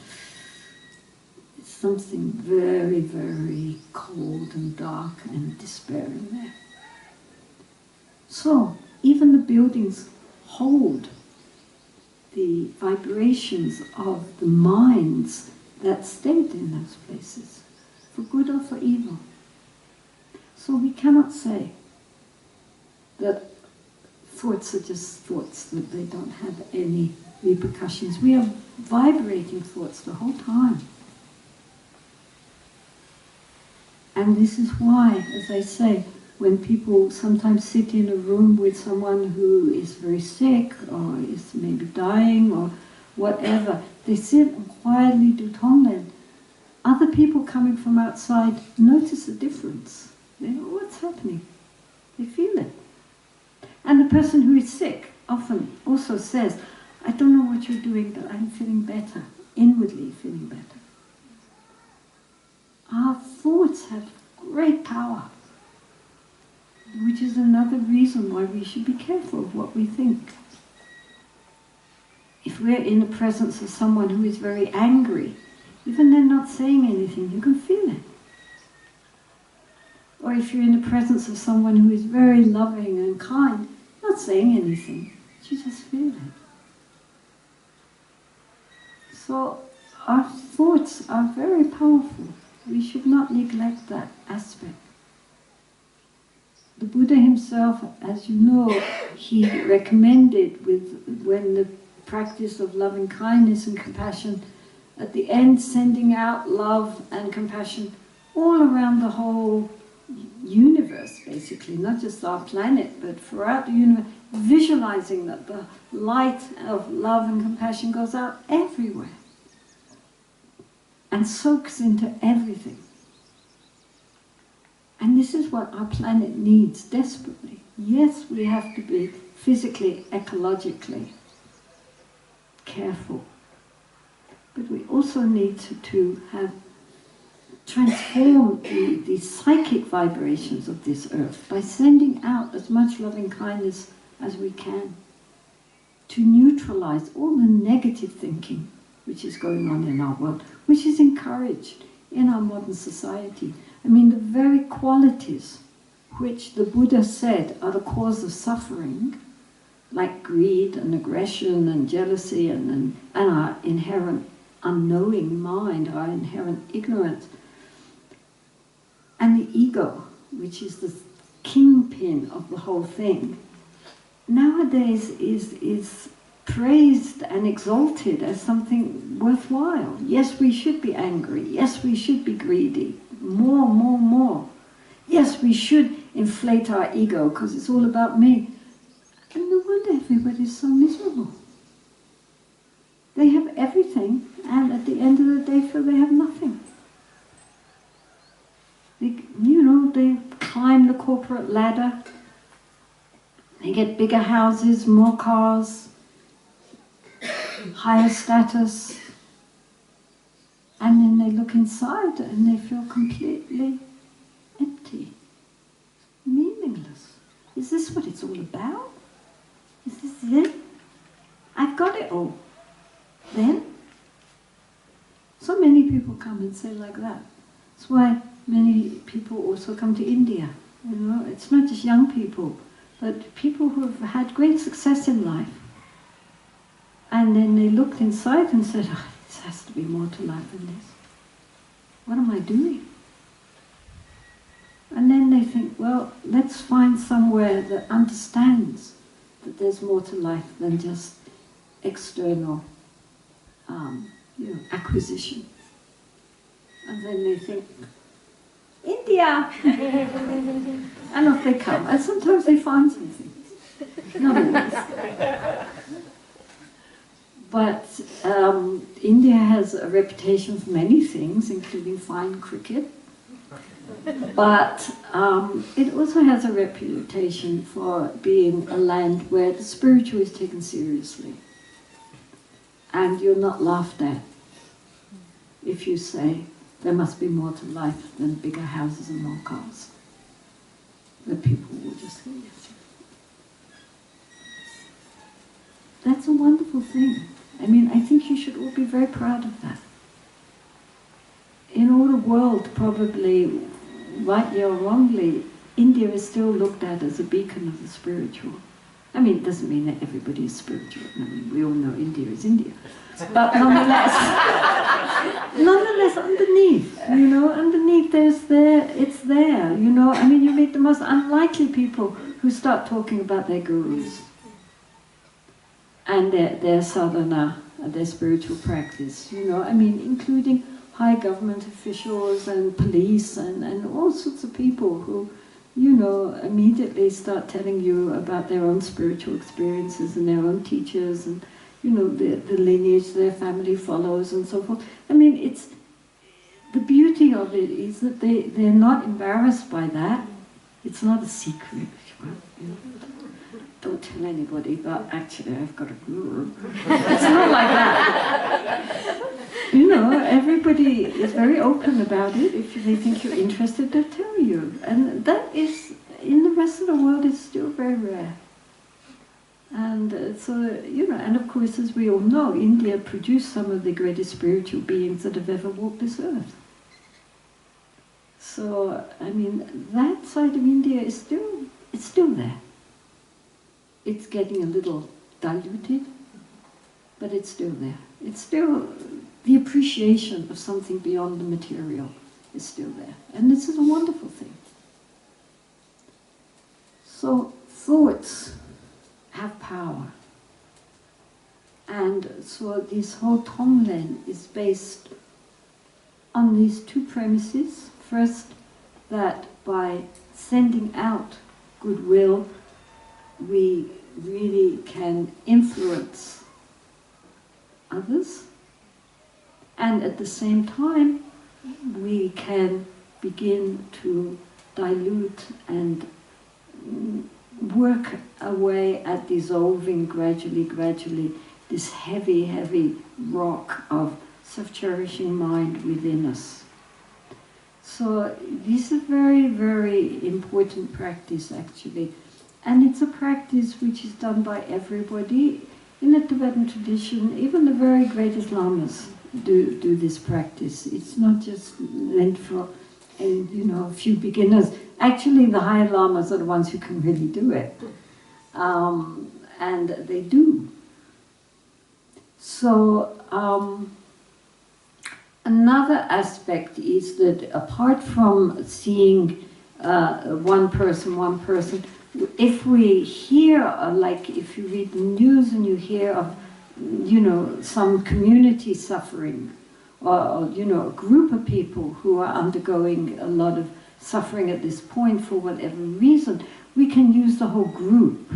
something very, very cold and dark and despairing there. So, even the buildings hold the vibrations of the minds that stayed in those places, for good or for evil. So we cannot say that thoughts are just thoughts, that they don't have any repercussions. We are vibrating thoughts the whole time. And this is why, as I say, when people sometimes sit in a room with someone who is very sick or is maybe dying or whatever, they sit and quietly do Tonglen. Other people coming from outside notice the difference. They know what's happening. They feel it. And the person who is sick often also says, I don't know what you're doing, but I'm feeling better, inwardly feeling better. Our thoughts have great power, which is another reason why we should be careful of what we think. If we're in the presence of someone who is very angry, even they're not saying anything, you can feel it. Or if you're in the presence of someone who is very loving and kind, not saying anything, you just feel it. So our thoughts are very powerful. We should not neglect that aspect. The Buddha himself, as you know, he recommended when the practice of loving kindness and compassion, at the end sending out love and compassion all around the whole universe, basically, not just our planet, but throughout the universe, visualizing that the light of love and compassion goes out everywhere and soaks into everything. And this is what our planet needs desperately. Yes, we have to be physically, ecologically careful, but we also need to have transform the psychic vibrations of this earth by sending out as much loving kindness as we can to neutralize all the negative thinking which is going on in our world, which is encouraged in our modern society. I mean, the very qualities which the Buddha said are the cause of suffering, like greed and aggression and jealousy and our inherent unknowing mind, our inherent ignorance, and the ego, which is the kingpin of the whole thing, nowadays is praised and exalted as something worthwhile. Yes, we should be angry. Yes, we should be greedy. More, more, more. Yes, we should inflate our ego because it's all about me. And no wonder everybody's so miserable. They have everything, and at the end of the day feel they have nothing. They climb the corporate ladder, they get bigger houses, more cars, higher status, and then they look inside and they feel completely empty, meaningless. Is this what it's all about? Is this it? I've got it all. Then? So many people come and say like that. That's why many people also come to India. It's not just young people, but people who have had great success in life. And then they looked inside and said, oh, this has to be more to life than this. What am I doing? And then they think, well, let's find somewhere that understands that there's more to life than just external acquisition. And then they think, India! And off they come. And sometimes they find something. Not always. But India has a reputation for many things, including fine cricket. But it also has a reputation for being a land where the spiritual is taken seriously. And you're not laughed at if you say there must be more to life than bigger houses and more cars. The people will just say yes. That's a wonderful thing. I mean, I think you should all be very proud of that. In all the world, probably, rightly or wrongly, India is still looked at as a beacon of the spiritual. I mean, it doesn't mean that everybody is spiritual. I mean, we all know India is India. But nonetheless, underneath, underneath it's there, I mean, you meet the most unlikely people who start talking about their gurus and their sadhana, their spiritual practice, I mean, including high government officials and police and all sorts of people who, immediately start telling you about their own spiritual experiences and their own teachers and, the lineage their family follows and so forth. I mean, the beauty of it is that they're not embarrassed by that. It's not a secret. don't tell anybody, but actually I've got a guru. It's not like that. You know, everybody is very open about it. If they think you're interested, they'll tell you. And that is, in the rest of the world, it's still very rare. And so, you know, and of course, as we all know, India produced some of the greatest spiritual beings that have ever walked this earth. So, I mean, that side of India is still, it's still there. It's getting a little diluted, but it's still there. It's still, the appreciation of something beyond the material is still there. And this is a wonderful thing. So, thoughts have power. And so this whole Tonglen is based on these two premises. First, that by sending out goodwill, we really can influence others. And at the same time, we can begin to dilute and work away at dissolving gradually this heavy, heavy rock of self-cherishing mind within us. So this is a very, very important practice actually. And it's a practice which is done by everybody. In the Tibetan tradition, even the very greatest lamas do this practice. It's not just meant for a few beginners. Actually, the higher lamas are the ones who can really do it. And they do. So, another aspect is that apart from seeing one person, if we hear, like if you read the news and you hear of, some community suffering, or a group of people who are undergoing a lot of suffering at this point for whatever reason, we can use the whole group,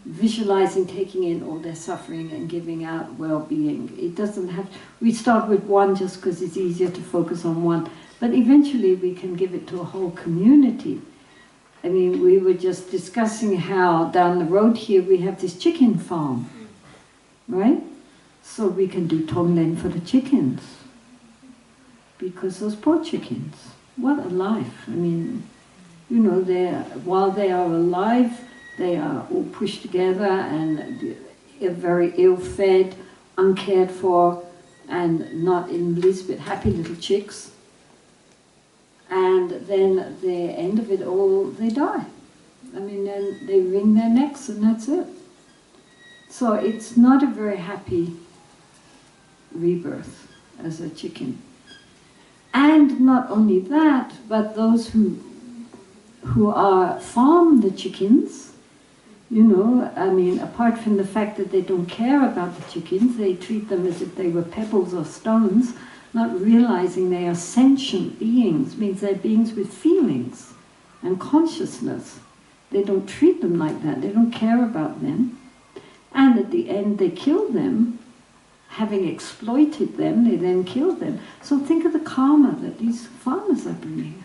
visualizing, taking in all their suffering and giving out well-being. It doesn't have, we start with one just because it's easier to focus on one, but eventually we can give it to a whole community. I mean, we were just discussing how down the road here we have this chicken farm, right? So we can do Tonglen for the chickens, because those poor chickens, what a life. I mean, while they are alive, they are all pushed together and very ill-fed, uncared for, and not in the least bit happy little chicks. And then at the end of it all, they die. I mean, then they wring their necks and that's it. So it's not a very happy rebirth as a chicken. And not only that, but those who farm the chickens, I mean, apart from the fact that they don't care about the chickens, they treat them as if they were pebbles or stones, not realizing they are sentient beings, means they're beings with feelings and consciousness. They don't treat them like that, they don't care about them. And at the end they kill them, having exploited them, they then kill them. So think of the karma that these farmers are bringing.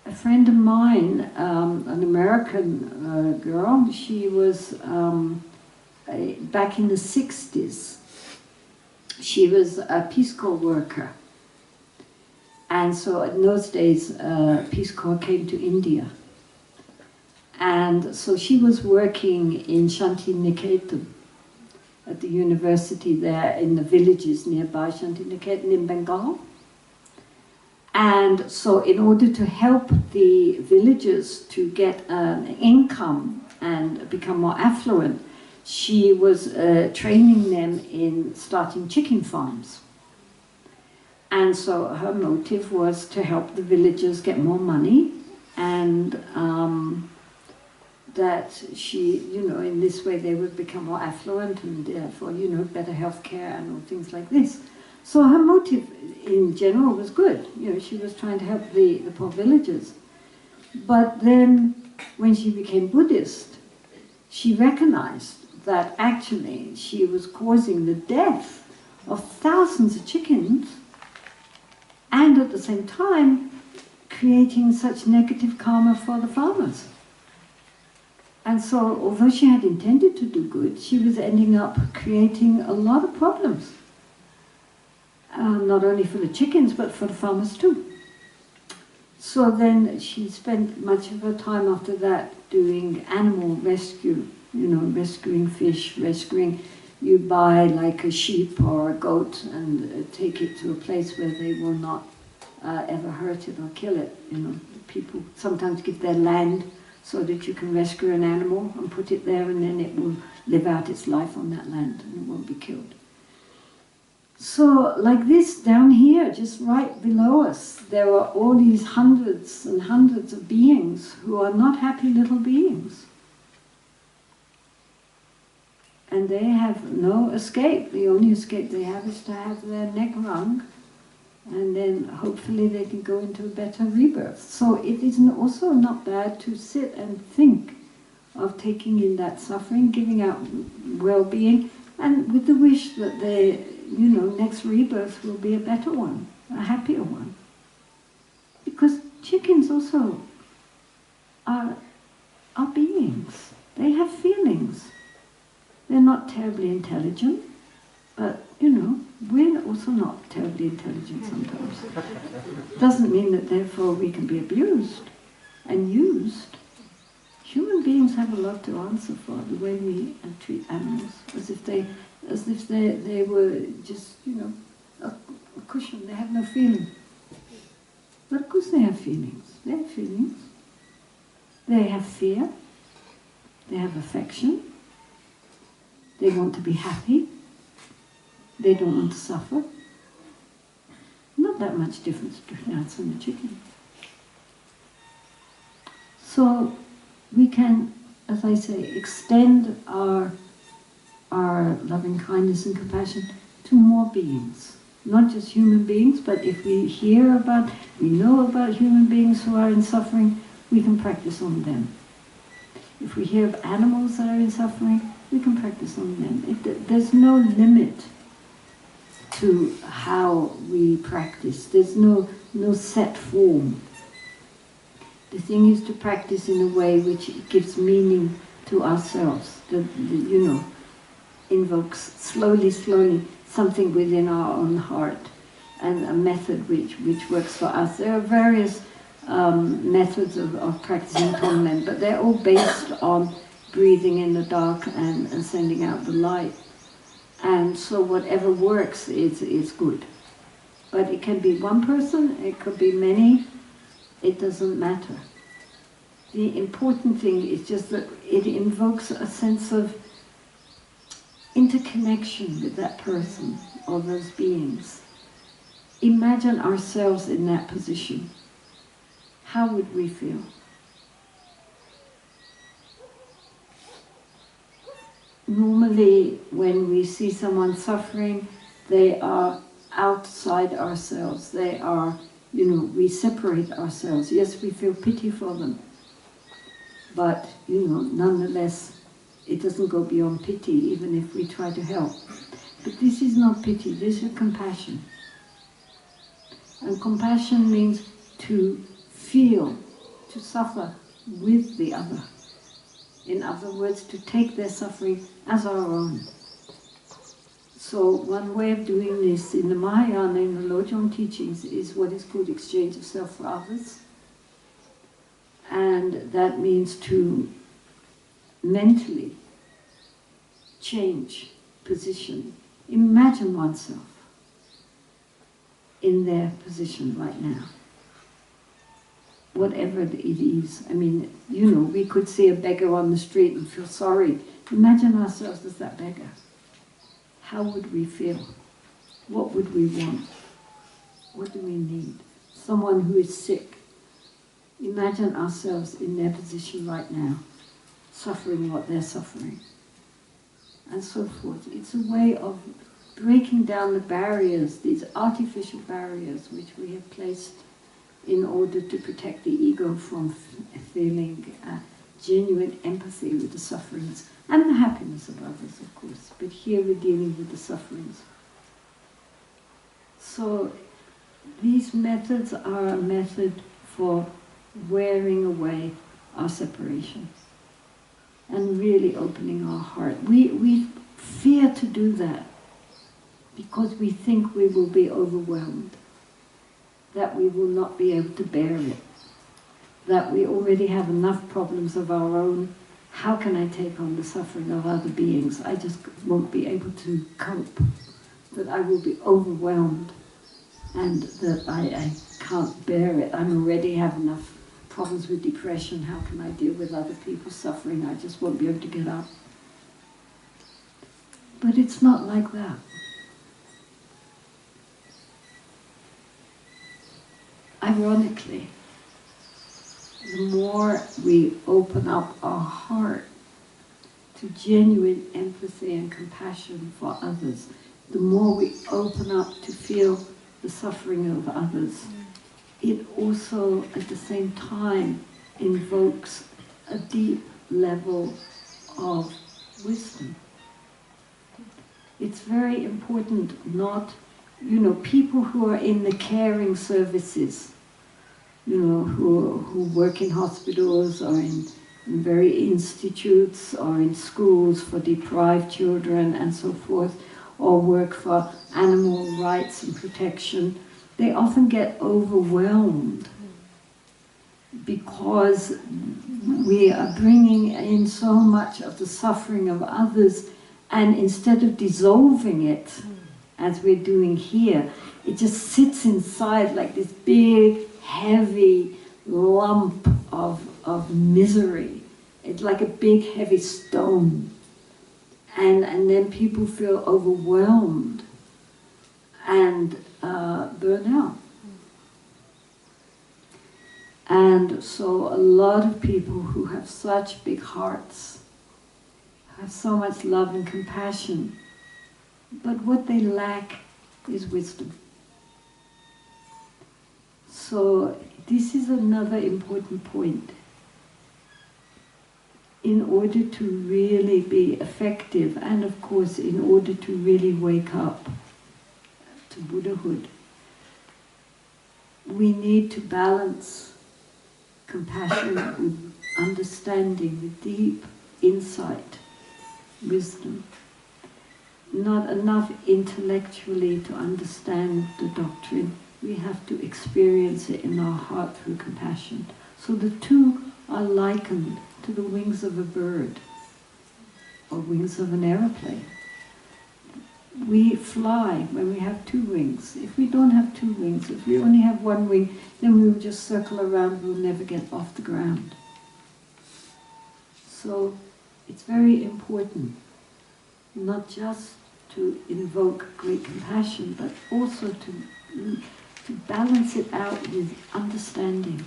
A friend of mine, an American girl, she was back in the 60s. She was a Peace Corps worker. And so in those days, Peace Corps came to India. And so she was working in Shantiniketan at the university there in the villages nearby Shantiniketan in Bengal. And so in order to help the villagers to get an income and become more affluent, she was training them in starting chicken farms. And so her motive was to help the villagers get more money, and that she, in this way they would become more affluent and therefore, better health care and all things like this. So her motive in general was good. She was trying to help the poor villagers. But then when she became Buddhist, she recognized that actually she was causing the death of thousands of chickens, and at the same time creating such negative karma for the farmers. And so, although she had intended to do good, she was ending up creating a lot of problems. Not only for the chickens, but for the farmers too. So then she spent much of her time after that doing animal rescue, rescuing fish, you buy like a sheep or a goat and take it to a place where they will not ever hurt it or kill it. People sometimes give their land so that you can rescue an animal and put it there, and then it will live out its life on that land and it won't be killed. So like this down here, just right below us, there are all these hundreds and hundreds of beings who are not happy little beings. And they have no escape. The only escape they have is to have their neck wrung, and then hopefully they can go into a better rebirth. So it is also not bad to sit and think of taking in that suffering, giving out well-being, and with the wish that their next rebirth will be a better one, a happier one. Because chickens also are beings. They have feelings. They're not terribly intelligent, but we're also not terribly intelligent sometimes. Doesn't mean that therefore we can be abused and used. Human beings have a lot to answer for the way we treat animals, as if they were just a cushion. They have no feeling. But of course they have feelings. They have feelings. They have fear. They have affection. They want to be happy. They don't want to suffer. Not that much difference between us and the chicken. So we can, as I say, extend our loving kindness and compassion to more beings. Not just human beings, but if we know about human beings who are in suffering, we can practice on them. If we hear of animals that are in suffering, we can practice on them. There's no limit to how we practice. There's no set form. The thing is to practice in a way which gives meaning to ourselves. Invokes slowly something within our own heart, and a method which works for us. There are various methods of practicing Tonglen, but they're all based on breathing in the dark and sending out the light. And so whatever works is good. But it can be one person, it could be many, it doesn't matter. The important thing is just that it invokes a sense of interconnection with that person or those beings. Imagine ourselves in that position. How would we feel? Normally, when we see someone suffering, they are outside ourselves. They are, we separate ourselves. Yes, we feel pity for them. But, nonetheless, it doesn't go beyond pity, even if we try to help. But this is not pity, this is compassion. And compassion means to feel, to suffer with the other. In other words, to take their suffering as our own. So one way of doing this in the Mahayana, in the Lojong teachings, is what is called exchange of self for others. And that means to mentally change position. Imagine oneself in their position right now. Whatever it is. I mean, we could see a beggar on the street and feel sorry. Imagine ourselves as that beggar. How would we feel? What would we want? What do we need? Someone who is sick. Imagine ourselves in their position right now, suffering what they're suffering, and so forth. It's a way of breaking down the barriers, these artificial barriers which we have placed in order to protect the ego from feeling genuine empathy with the sufferings and the happiness of others, of course. But here we're dealing with the sufferings. So these methods are a method for wearing away our separations and really opening our heart. We fear to do that because we think we will be overwhelmed, that we will not be able to bear it, that we already have enough problems of our own. How can I take on the suffering of other beings? I just won't be able to cope, that I will be overwhelmed and that I can't bear it. I already have enough problems with depression. How can I deal with other people's suffering? I just won't be able to get up. But it's not like that. Ironically, the more we open up our heart to genuine empathy and compassion for others, the more we open up to feel the suffering of others, it also at the same time invokes a deep level of wisdom. It's very important not, people who are in the caring services, who work in hospitals or in very institutes or in schools for deprived children and so forth, or work for animal rights and protection, they often get overwhelmed because we are bringing in so much of the suffering of others, and instead of dissolving it, as we're doing here, it just sits inside like this big, heavy lump of misery. It's like a big, heavy stone. And then people feel overwhelmed and burn out. And so a lot of people who have such big hearts, have so much love and compassion, but what they lack is wisdom. So this is another important point. In order to really be effective, and of course in order to really wake up to Buddhahood, we need to balance compassion with understanding, with deep insight, wisdom. Not enough intellectually to understand the doctrine. We have to experience it in our heart through compassion. So the two are likened to the wings of a bird or wings of an aeroplane. We fly when we have two wings. If we don't have two wings, if we only have one wing, then we will just circle around, we'll never get off the ground. So it's very important not just to invoke great compassion, but also to balance it out with understanding.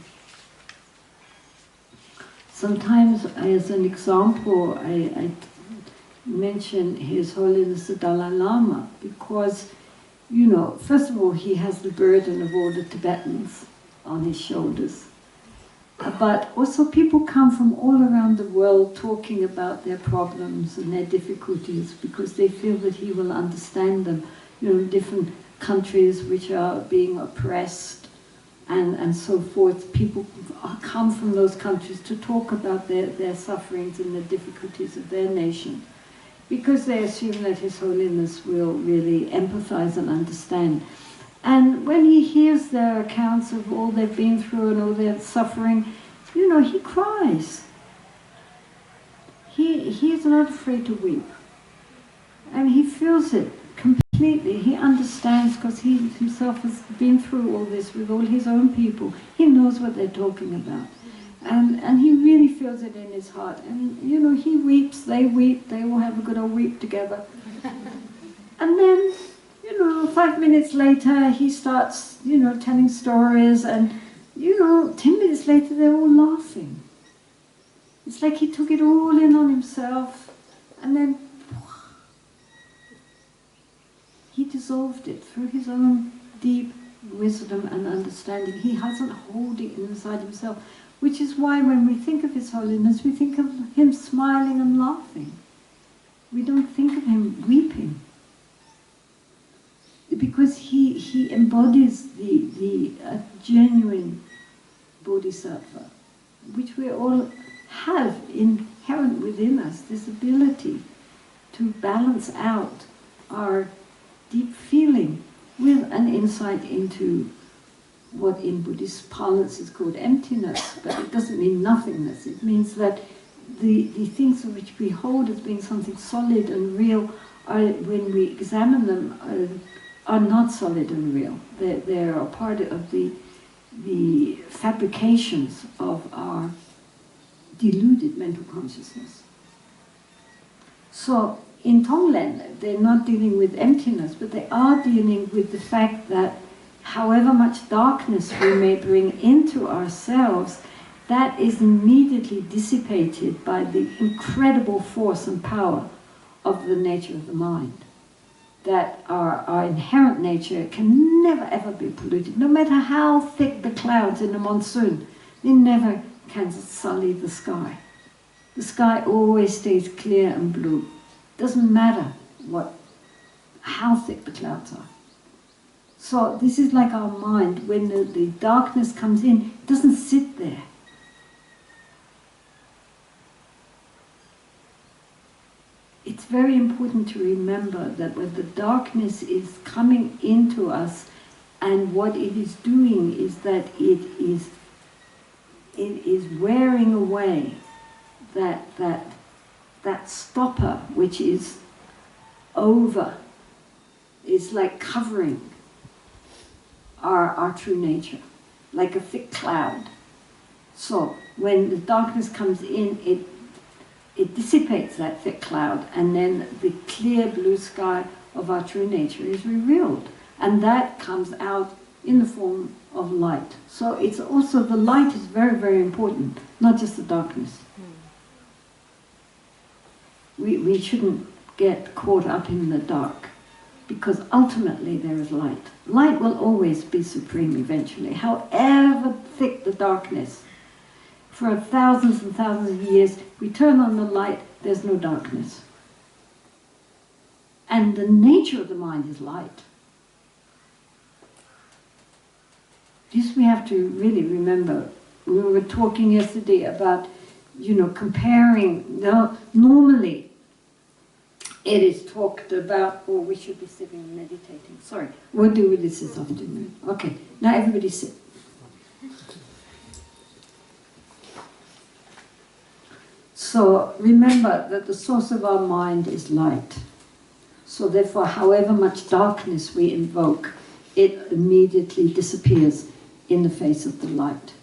Sometimes, as an example, I mention His Holiness the Dalai Lama because, first of all, he has the burden of all the Tibetans on his shoulders. But also people come from all around the world talking about their problems and their difficulties because they feel that he will understand them. Different countries which are being oppressed and so forth. People come from those countries to talk about their sufferings and the difficulties of their nation because they assume that His Holiness will really empathize and understand. And when he hears their accounts of all they've been through and all their suffering, he cries. He is not afraid to weep. And he feels it completely. He understands because he himself has been through all this with all his own people. He knows what they're talking about. And he really feels it in his heart. And, he weeps, they weep, they all have a good old weep together. And then 5 minutes later, he starts, telling stories, and, 10 minutes later, they're all laughing. It's like he took it all in on himself, and then he dissolved it through his own deep wisdom and understanding. He hasn't holding it inside himself, which is why when we think of His Holiness, we think of him smiling and laughing. We don't think of him weeping. Because he embodies the genuine bodhisattva, which we all have inherent within us, this ability to balance out our deep feeling with an insight into what in Buddhist parlance is called emptiness, but it doesn't mean nothingness. It means that the things which we hold as being something solid and real, when we examine them, are not solid and real. They are a part of the fabrications of our deluded mental consciousness. So in Tonglen, they're not dealing with emptiness, but they are dealing with the fact that however much darkness we may bring into ourselves, that is immediately dissipated by the incredible force and power of the nature of the mind. That our inherent nature can never ever be polluted. No matter how thick the clouds in a monsoon, they never can sully the sky. The sky always stays clear and blue. Doesn't matter how thick the clouds are. So this is like our mind. When the darkness comes in, it doesn't sit there. It's very important to remember that when the darkness is coming into us, and what it is doing is that it is wearing away that stopper which is over. It's like covering our true nature, like a thick cloud. So when the darkness comes in, it dissipates that thick cloud, and then the clear blue sky of our true nature is revealed. And that comes out in the form of light. So it's also, the light is very, very important, not just the darkness. We shouldn't get caught up in the dark, because ultimately there is light. Light will always be supreme eventually, however thick the darkness. For thousands and thousands of years, we turn on the light, there's no darkness. And the nature of the mind is light. This we have to really remember. We were talking yesterday about, comparing. Normally, it is talked about, we should be sitting and meditating. Sorry, we'll do this afternoon. Okay, now everybody sit. So remember that the source of our mind is light. So therefore, however much darkness we invoke, it immediately disappears in the face of the light.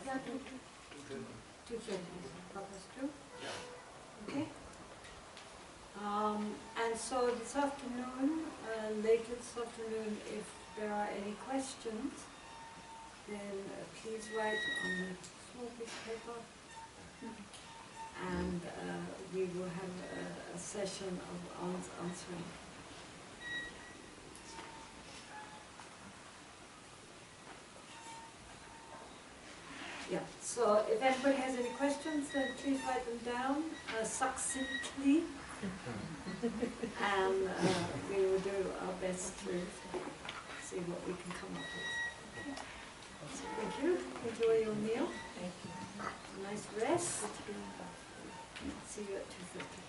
Yeah, 2:30. Purpose 2? Okay. And so this afternoon, later this afternoon, if there are any questions, then please write on the small piece of paper, and we will have a session of answering. Yeah, so if anybody has any questions, then please write them down succinctly, and we will do our best to see what we can come up with. So thank you. Enjoy your meal. Thank you. Nice rest. See you at 2:30.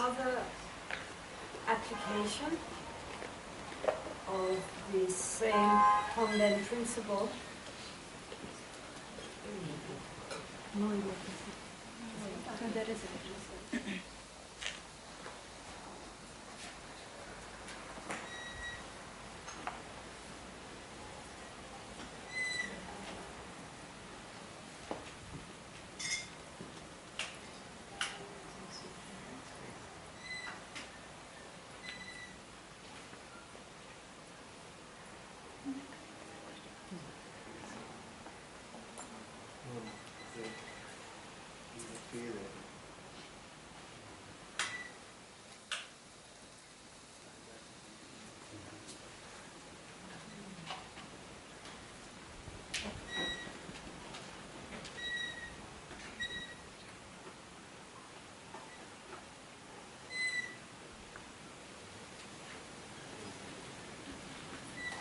another application of the same Tonglen principle.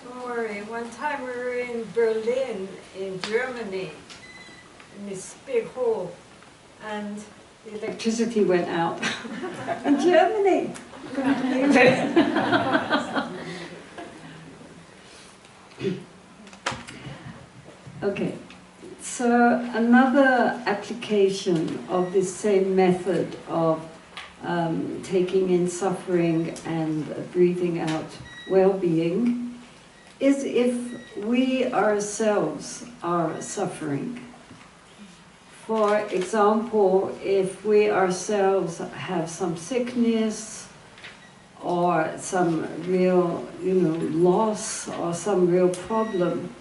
Don't worry, one time we were in Berlin, in Germany, in this big hall, and the electricity went out. In Germany! Couldn't believe it. Okay, so another application of this same method of taking in suffering and breathing out well-being is if we ourselves are suffering. For example, if we ourselves have some sickness or some real, loss or some real problem,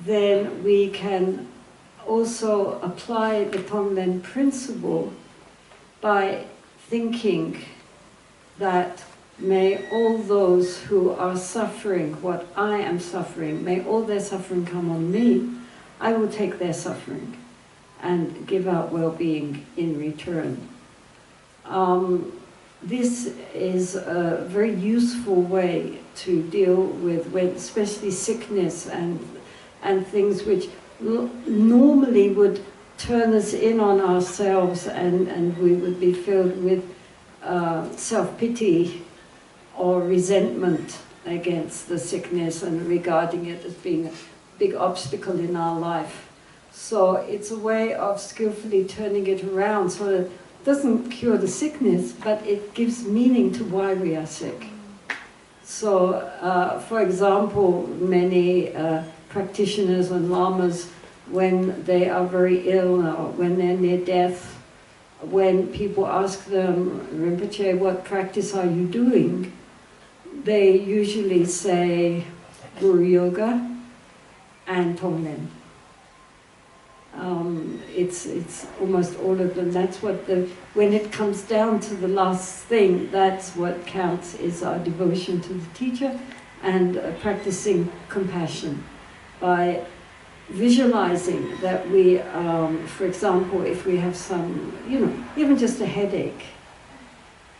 then we can also apply the Tonglen principle by thinking that may all those who are suffering what I am suffering, may all their suffering come on me. I will take their suffering and give out well-being in return. This is a very useful way to deal with, especially sickness and things which normally would turn us in on ourselves, and we would be filled with self-pity or resentment against the sickness and regarding it as being a big obstacle in our life. So it's a way of skillfully turning it around so that it doesn't cure the sickness, but it gives meaning to why we are sick. So, for example, many practitioners and lamas, when they are very ill or when they're near death, when people ask them, Rinpoche, what practice are you doing? They usually say Guru Yoga and Tonglen. It's almost all of them. That's what when it comes down to the last thing, that's what counts, is our devotion to the teacher and practicing compassion by visualizing that we, for example, if we have some, even just a headache,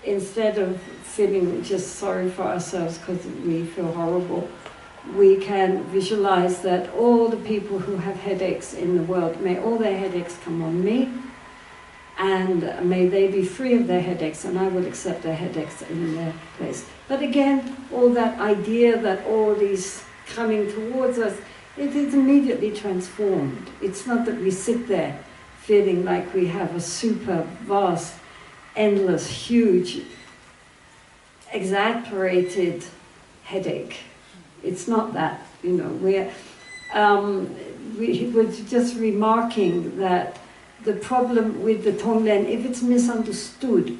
instead of feeling just sorry for ourselves because we feel horrible, we can visualize that all the people who have headaches in the world, may all their headaches come on me, and may they be free of their headaches, and I will accept their headaches in their place. But again, all that idea that all these coming towards us, it is immediately transformed. It's not that we sit there feeling like we have a super vast, endless, huge, exasperated headache. It's not that, we're just remarking that the problem with the Tonglen, if it's misunderstood,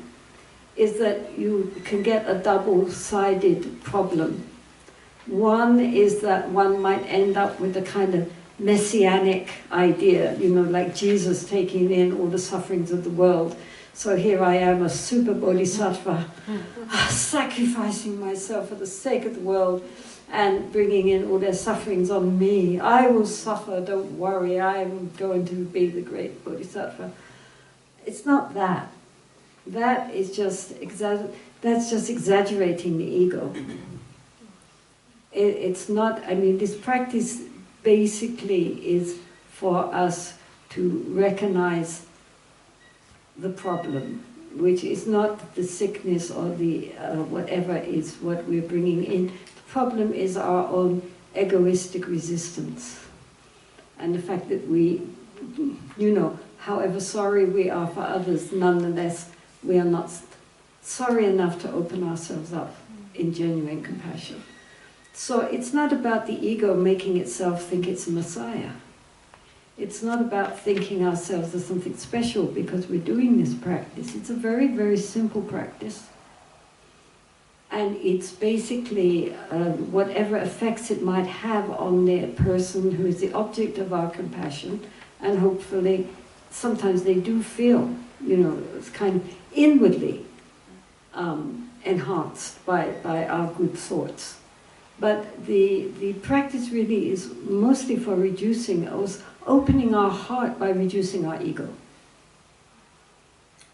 is that you can get a double-sided problem. One is that one might end up with a kind of messianic idea, like Jesus taking in all the sufferings of the world. So here I am, a super bodhisattva, sacrificing myself for the sake of the world and bringing in all their sufferings on me. I will suffer, don't worry, I'm going to be the great bodhisattva. It's not that. That is just exaggerating the ego. It's not, this practice basically is for us to recognize the problem which is not the sickness or the whatever is what we're bringing in. The problem is our own egoistic resistance. And the fact that we, you know, however sorry we are for others, nonetheless, we are not sorry enough to open ourselves up in genuine compassion. So it's not about the ego making itself think it's a messiah. It's not about thinking ourselves as something special because we're doing this practice. It's a very, very simple practice. And it's basically whatever effects it might have on the person who is the object of our compassion, and hopefully sometimes they do feel, you know, it's kind of inwardly enhanced by our good thoughts. But the practice really is mostly for reducing, opening our heart by reducing our ego.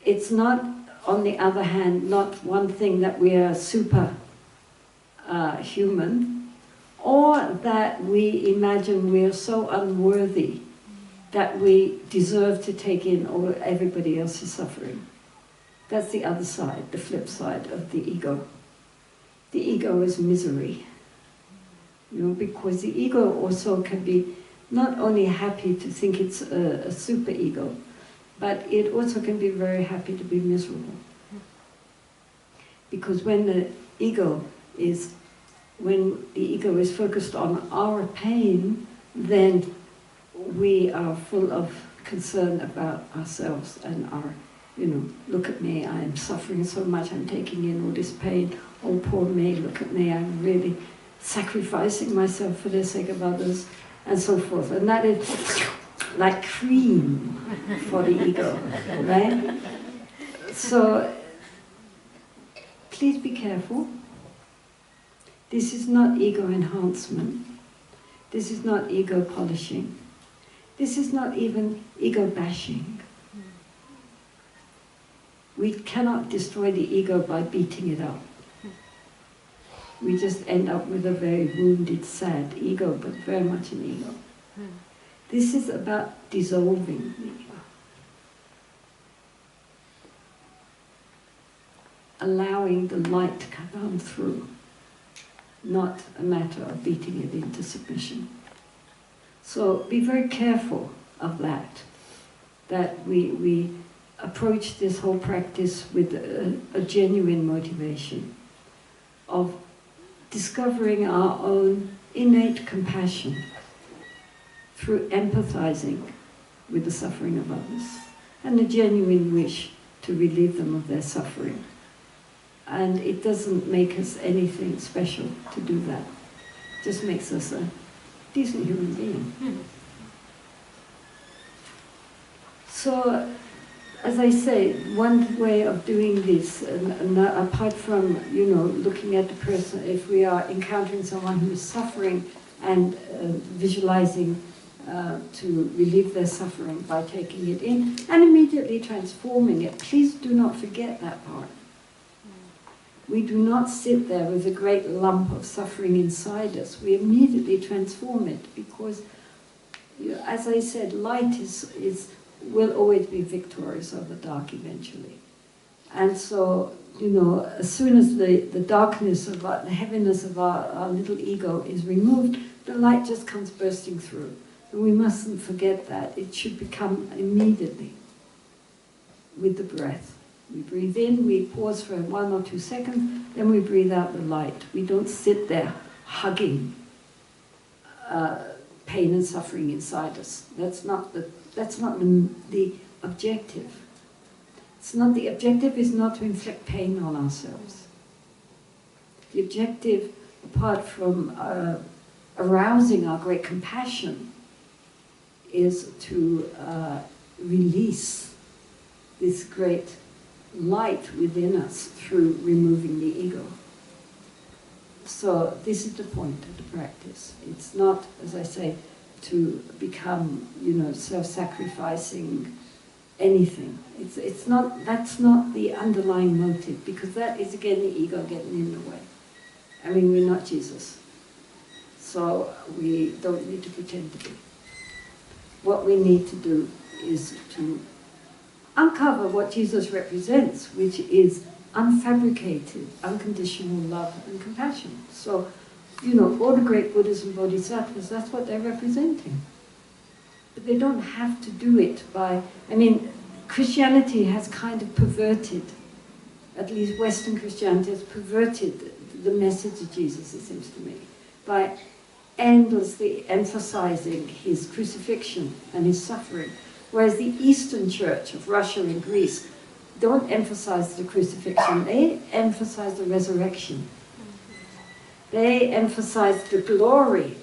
It's not, on the other hand, not one thing that we are super human, or that we imagine we are so unworthy that we deserve to take in all everybody else's suffering. That's the other side, the flip side of the ego. The ego is misery. You know, because the ego also can be not only happy to think it's a super ego, but it also can be very happy to be miserable. Because when the ego is focused on our pain, then we are full of concern about ourselves and our, you know, look at me, I am suffering so much, I'm taking in all this pain, oh poor me, look at me, I'm really sacrificing myself for the sake of others, and so forth. And that is like cream for the ego, right? So please be careful. This is not ego enhancement. This is not ego polishing. This is not even ego bashing. We cannot destroy the ego by beating it up. We just end up with a very wounded, sad ego, but very much an ego. This is about dissolving the ego. Allowing the light to come through, not a matter of beating it into submission. So be very careful of that we approach this whole practice with a genuine motivation of discovering our own innate compassion through empathizing with the suffering of others and a genuine wish to relieve them of their suffering. And it doesn't make us anything special to do that. It just makes us a decent human being. So, as I say, one way of doing this, apart from, you know, looking at the person, if we are encountering someone who is suffering and visualizing to relieve their suffering by taking it in and immediately transforming it, please do not forget that part. We do not sit there with a great lump of suffering inside us. We immediately transform it because, you know, as I said, light will always be victorious over dark eventually. And so, you know, as soon as the darkness of the heaviness of our little ego is removed, the light just comes bursting through. And we mustn't forget that. It should become immediately with the breath. We breathe in, we pause for 1 or 2 seconds, then we breathe out the light. We don't sit there hugging pain and suffering inside us. That's not the objective. The objective is not to inflict pain on ourselves. The objective, apart from arousing our great compassion, is to release this great light within us through removing the ego. So this is the point of the practice. It's not, as I say, to become, you know, self-sacrificing anything. It's not. That's not the underlying motive, because that is again the ego getting in the way. I mean, we're not Jesus, so we don't need to pretend to be. What we need to do is to uncover what Jesus represents, which is unfabricated, unconditional love and compassion. So, you know, all the great Buddhas and Bodhisattvas, that's what they're representing. But they don't have to do it by, I mean, Christianity has kind of perverted, at least Western Christianity has perverted the message of Jesus, it seems to me, by endlessly emphasizing his crucifixion and his suffering. Whereas the Eastern Church of Russia and Greece don't emphasize the crucifixion, they emphasize the resurrection. They emphasize the glory.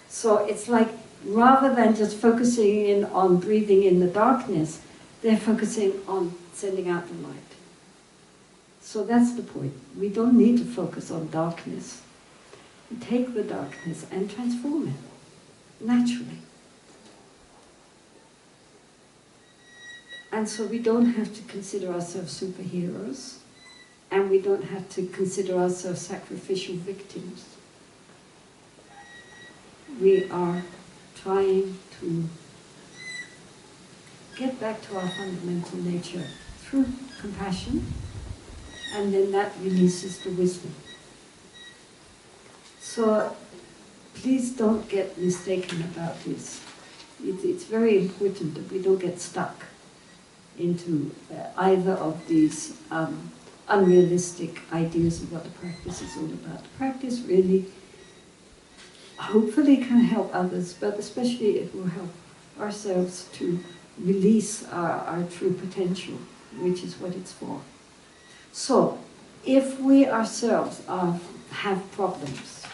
So it's like, rather than just focusing in on breathing in the darkness, they're focusing on sending out the light. So that's the point. We don't need to focus on darkness. We take the darkness and transform it, naturally. And so we don't have to consider ourselves superheroes, and we don't have to consider ourselves sacrificial victims. We are trying to get back to our fundamental nature through compassion, and then that releases the wisdom. So please don't get mistaken about this. It's very important that we don't get stuck into either of these unrealistic ideas of what the practice is all about. The practice really, hopefully, can help others, but especially it will help ourselves to release our true potential, which is what it's for. So, if we ourselves have problems,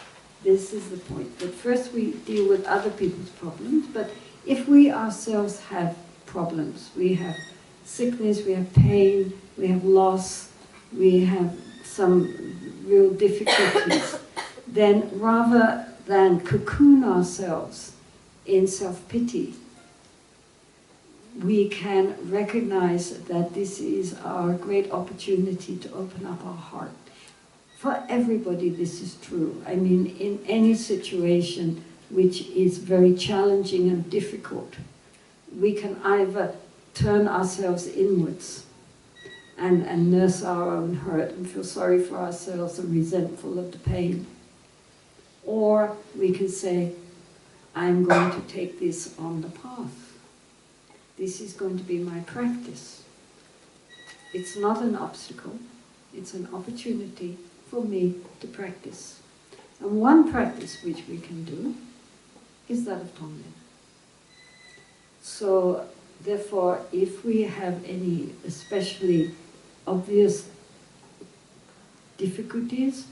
this is the point, that first we deal with other people's problems, but if we ourselves have problems, we have sickness, we have pain, we have loss, we have some real difficulties, then rather than cocoon ourselves in self-pity, we can recognize that this is our great opportunity to open up our heart. For everybody this is true. I mean, in any situation which is very challenging and difficult, we can either turn ourselves inwards and nurse our own hurt and feel sorry for ourselves and resentful of the pain. Or we can say, I'm going to take this on the path. This is going to be my practice. It's not an obstacle, it's an opportunity for me to practice. And one practice which we can do is that of Tonglen. So, therefore, if we have any especially obvious difficulties,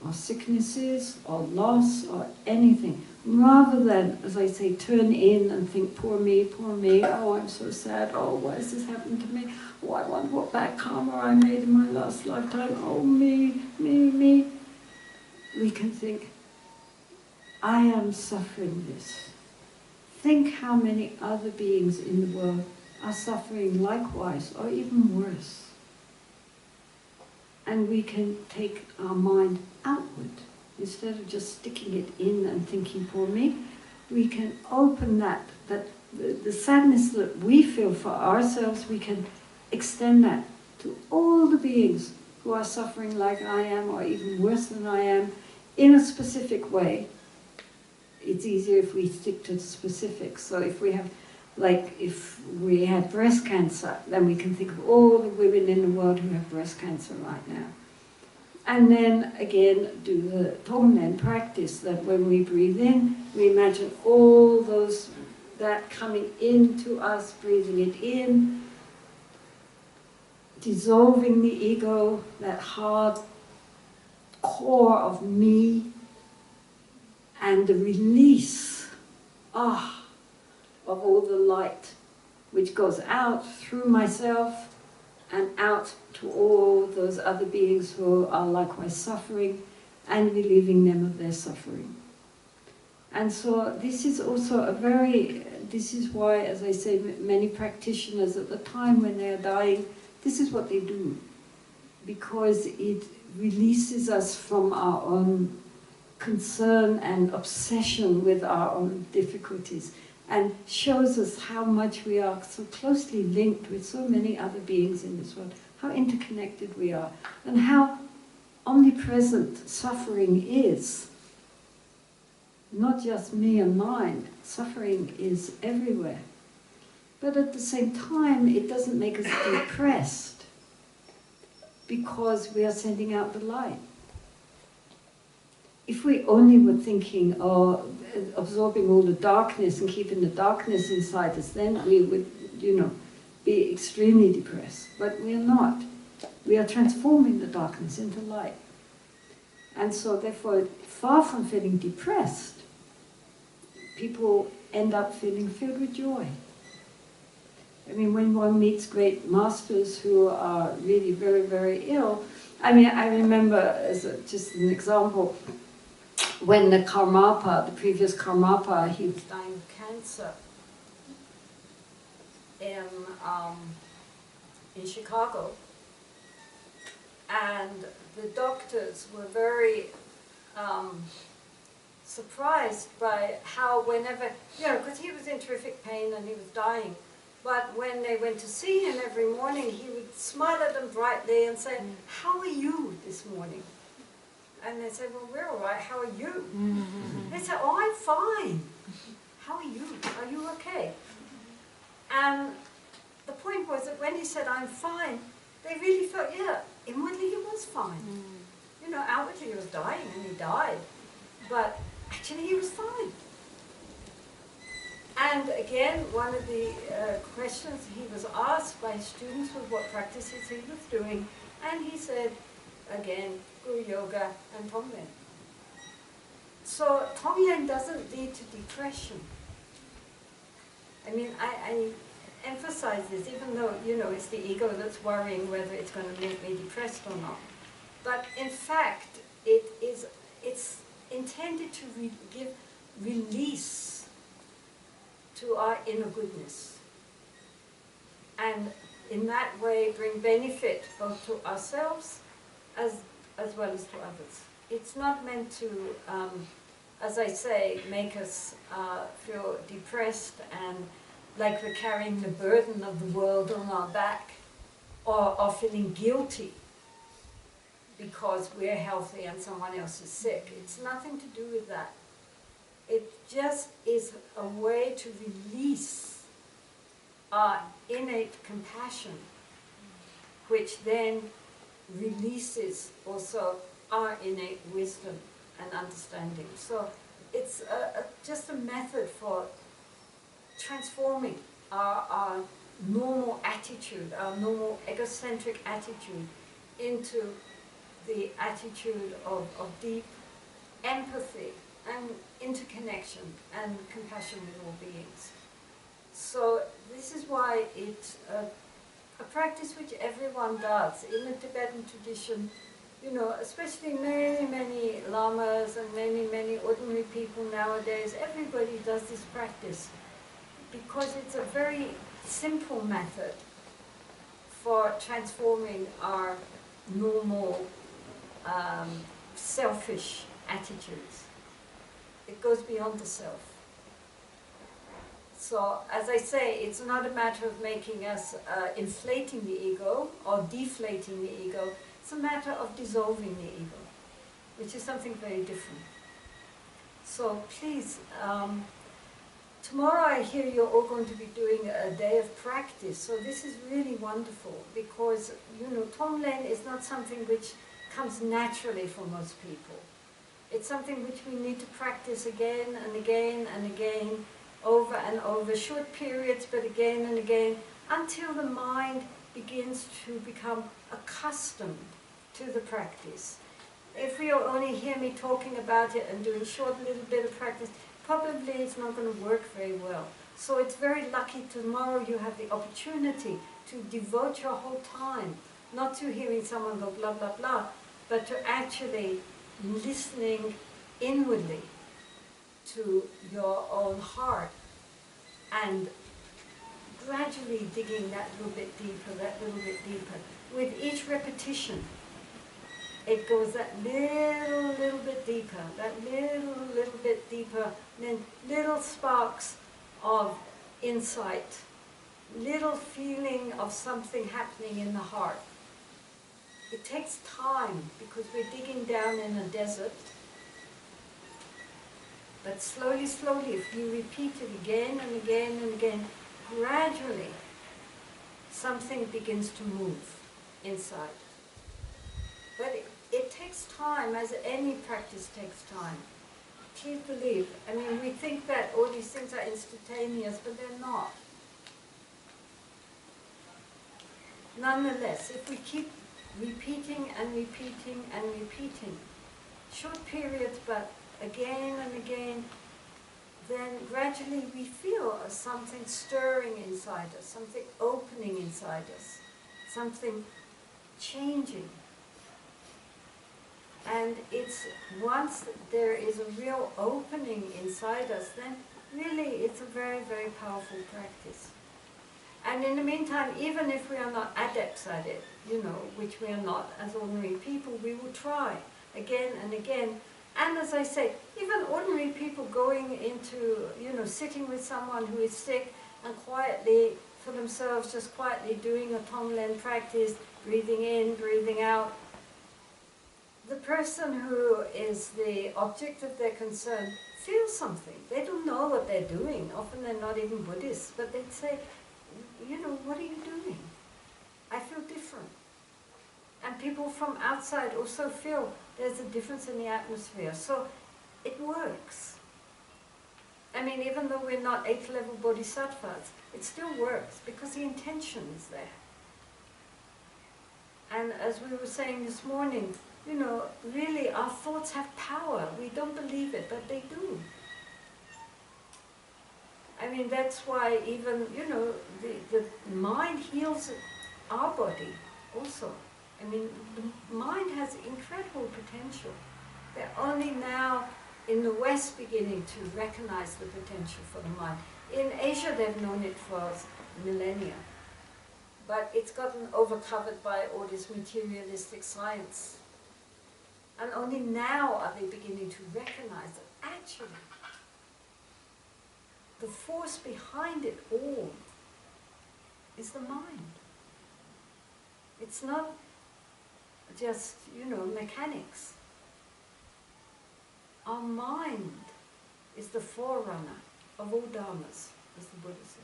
or sicknesses, or loss, or anything, rather than, as I say, turn in and think, poor me, oh, I'm so sad, oh, why has this happened to me? Oh, I wonder what bad karma I made in my last lifetime, oh, me. We can think, I am suffering this. Think how many other beings in the world are suffering likewise, or even worse. And we can take our mind outward. Instead of just sticking it in and thinking, poor me, we can open that the sadness that we feel for ourselves, we can extend that to all the beings who are suffering like I am, or even worse than I am, in a specific way. It's easier if we stick to the specifics. So if we have, like, if we had breast cancer, then we can think of all the women in the world who have breast cancer right now. And then, again, do the Tonglen practice, that when we breathe in, we imagine all those, that coming into us, breathing it in, dissolving the ego, that hard core of me, and the release, of all the light, which goes out through myself and out to all those other beings who are likewise suffering, and relieving them of their suffering. And so this is also this is why, as I say, many practitioners at the time when they are dying, this is what they do, because it releases us from our own concern and obsession with our own difficulties. and shows us how much we are so closely linked with so many other beings in this world, how interconnected we are, and how omnipresent suffering is. Not just me and mine, suffering is everywhere. But at the same time, it doesn't make us depressed because we are sending out the light. If we only were thinking, oh, absorbing all the darkness and keeping the darkness inside us, then we would, be extremely depressed. But we are not. We are transforming the darkness into light. And so therefore, far from feeling depressed, people end up feeling filled with joy. I mean, when one meets great masters who are really very, very ill, I mean, I remember, as just an example, when the Karmapa, the previous Karmapa, he was dying of cancer in Chicago. And the doctors were very surprised by how whenever, because he was in terrific pain and he was dying, but when they went to see him every morning, he would smile at them brightly and say, "How are you this morning?" And they said, "Well, we're all right, how are you?" They said, "Oh, I'm fine. How are you? Are you okay?" And the point was that when he said, "I'm fine," they really felt, yeah, inwardly he was fine. Outwardly he was dying and he died, but actually he was fine. And again, one of the questions he was asked by his students was what practices he was doing, and he said, again, Guru Yoga and Tonglen. So Tonglen doesn't lead to depression. I mean, I emphasize this, even though, it's the ego that's worrying whether it's going to make me depressed or not. But in fact, it's intended to give release to our inner goodness. And in that way, bring benefit both to ourselves as well as to others. It's not meant to, as I say, make us feel depressed and like we're carrying the burden of the world on our back, or feeling guilty because we're healthy and someone else is sick. It's nothing to do with that. It just is a way to release our innate compassion, which then releases also our innate wisdom and understanding. So it's just a method for transforming our normal attitude, our normal egocentric attitude, into the attitude of deep empathy and interconnection and compassion with all beings. So this is why it's a practice which everyone does. In the Tibetan tradition, especially many lamas and many ordinary people nowadays, everybody does this practice because it's a very simple method for transforming our normal selfish attitudes. It goes beyond the self. So, as I say, it's not a matter of making us inflating the ego or deflating the ego. It's a matter of dissolving the ego, which is something very different. So please, tomorrow I hear you're all going to be doing a day of practice. So this is really wonderful because, Tonglen is not something which comes naturally for most people. It's something which we need to practice again and again and again, over and over, short periods, but again and again, until the mind begins to become accustomed to the practice. If you only hear me talking about it and doing short little bit of practice, probably it's not going to work very well. So it's very lucky tomorrow you have the opportunity to devote your whole time, not to hearing someone go blah, blah, blah, but to actually listening inwardly to your own heart and gradually digging that little bit deeper. With each repetition, it goes that little bit deeper, that little bit deeper, and then little sparks of insight, little feeling of something happening in the heart. It takes time because we're digging down in a desert. But slowly, slowly, if you repeat it again and again and again, gradually something begins to move inside. But it takes time, as any practice takes time. Please believe. I mean, we think that all these things are instantaneous, but they're not. Nonetheless, if we keep repeating and repeating and repeating, short periods, but again and again, then gradually we feel something stirring inside us, something opening inside us, something changing. And it's once there is a real opening inside us, then really it's a very, very powerful practice. And in the meantime, even if we are not adepts at it, you know, which we are not as ordinary people, we will try again and again. And as I say, even ordinary people going into, you know, sitting with someone who is sick and quietly, for themselves, just quietly doing a Tonglen practice, breathing in, breathing out. The person who is the object of their concern feels something. They don't know what they're doing. Often they're not even Buddhists, but they'd say, you know, what are you doing? I feel different. And people from outside also feel there's a difference in the atmosphere. So it works. I mean, even though we're not 8th level bodhisattvas, it still works because the intention is there. And as we were saying this morning, you know, really our thoughts have power. We don't believe it, but they do. I mean, that's why even, you know, the mind heals our body also. I mean, the mind has incredible potential. They're only now in the West beginning to recognize the potential for the mind. In Asia, they've known it for millennia. But it's gotten overcovered by all this materialistic science. And only now are they beginning to recognize that actually the force behind it all is the mind. It's not just, you know, mechanics. Our mind is the forerunner of all dharmas, as the Buddha said.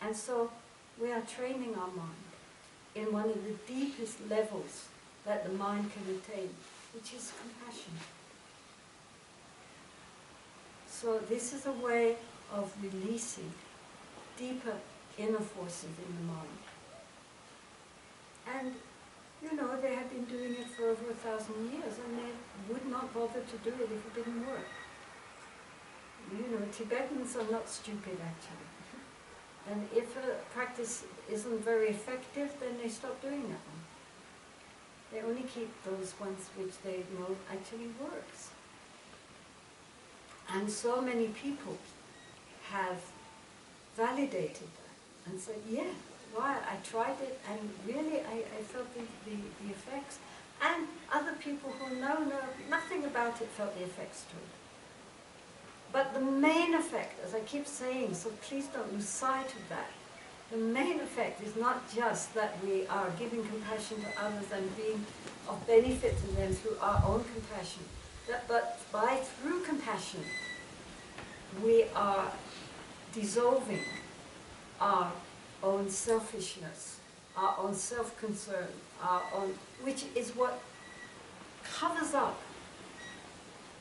And so we are training our mind in one of the deepest levels that the mind can attain, which is compassion. So this is a way of releasing deeper inner forces in the mind. And, you know, they have been doing it for over 1,000 years, and they would not bother to do it if it didn't work. You know, Tibetans are not stupid, actually. And if a practice isn't very effective, then they stop doing that one. They only keep those ones which they know actually works. And so many people have validated that and said, yeah, wow, I tried it and really I felt the effects. And other people who know nothing about it felt the effects too. But the main effect, as I keep saying, so please don't lose sight of that, the main effect is not just that we are giving compassion to others and being of benefit to them through our own compassion, but through compassion, we are dissolving our own selfishness, our own self-concern, which is what covers up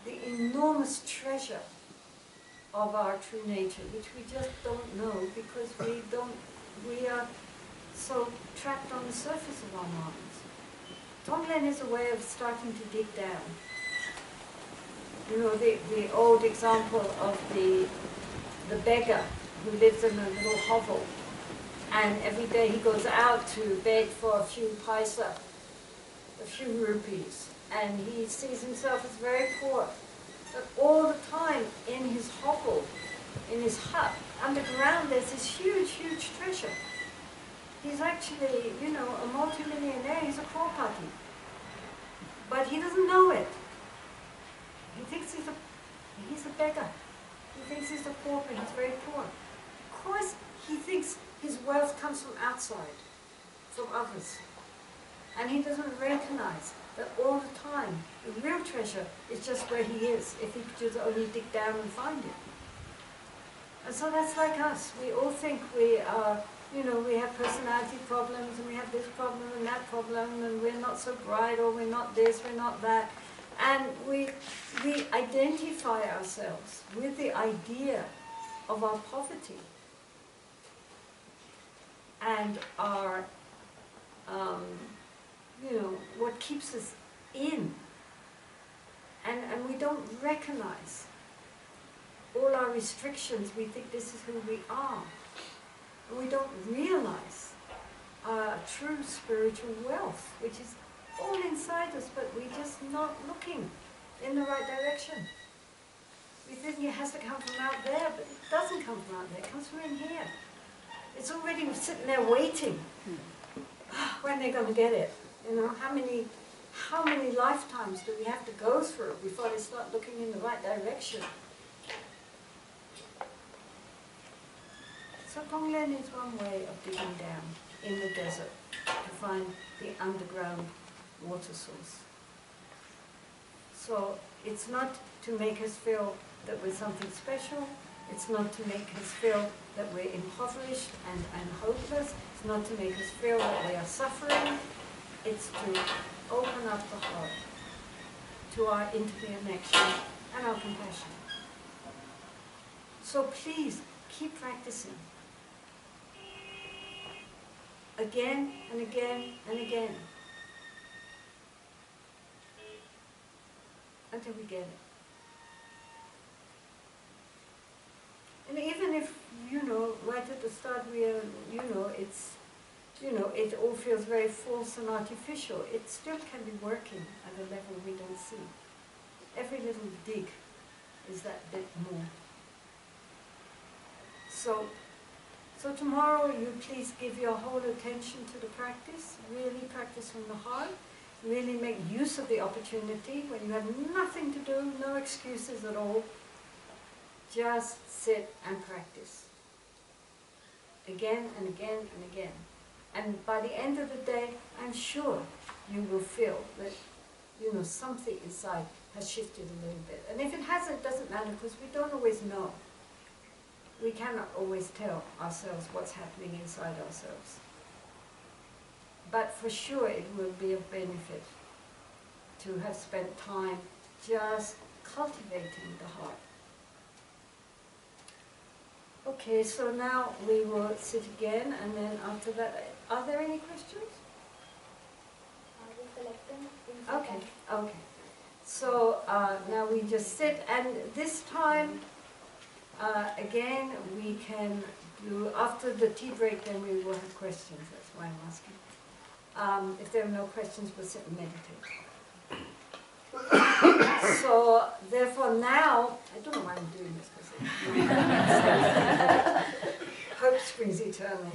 the enormous treasure of our true nature, which we just don't know because we are so trapped on the surface of our minds. Tonglen is a way of starting to dig down. You know, the old example of the beggar who lives in a little hovel, and every day he goes out to beg for a few paisa, a few rupees, and he sees himself as very poor. But all the time in his hovel, in his hut, underground there's this huge, huge treasure. He's actually, you know, a multimillionaire, he's a crorepati. But he doesn't know it. He thinks he's a He's a beggar. He thinks he's a pauper, he's very poor. Of course, he thinks his wealth comes from outside, from others. And he doesn't recognize that all the time, the real treasure is just where he is, if he could just only dig down and find it. And so that's like us. We all think we are, you know, we have personality problems, and we have this problem and that problem, and we're not so bright, or we're not this, we're not that. And we identify ourselves with the idea of our poverty and our, you know, what keeps us in. And we don't recognize all our restrictions. We think this is who we are. And we don't realize our true spiritual wealth, which is all inside us, but we're just not looking in the right direction. We think it has to come from out there, but it doesn't come from out there, it comes from in here. It's already sitting there waiting. When they're going to get it? You know, how many lifetimes do we have to go through before they start looking in the right direction? So Tonglen is one way of digging down in the desert to find the underground water source. So it's not to make us feel that we're something special. It's not to make us feel that we're impoverished and hopeless. It's not to make us feel that we are suffering. It's to open up the heart to our interconnection and our compassion. So please, keep practicing. Again and again and again. Until we get it. And even if, you know, right at the start we are, you know, it's, you know, it all feels very false and artificial, it still can be working at a level we don't see. Every little dig is that bit more. So tomorrow you please give your whole attention to the practice, really practice from the heart, really make use of the opportunity when you have nothing to do, no excuses at all. Just sit and practice. Again and again and again. And by the end of the day, I'm sure you will feel that, you know, something inside has shifted a little bit. And if it hasn't, it doesn't matter, because we don't always know. We cannot always tell ourselves what's happening inside ourselves. But for sure it will be of benefit to have spent time just cultivating the heart. Okay, so now we will sit again, and then after that, are there any questions? We collect them. Okay, okay. So now we just sit, and this time, again, we can do, after the tea break, then we will have questions. That's why I'm asking. If there are no questions, we'll sit and meditate. So, therefore now, I don't know why I'm doing this, because hope springs eternal.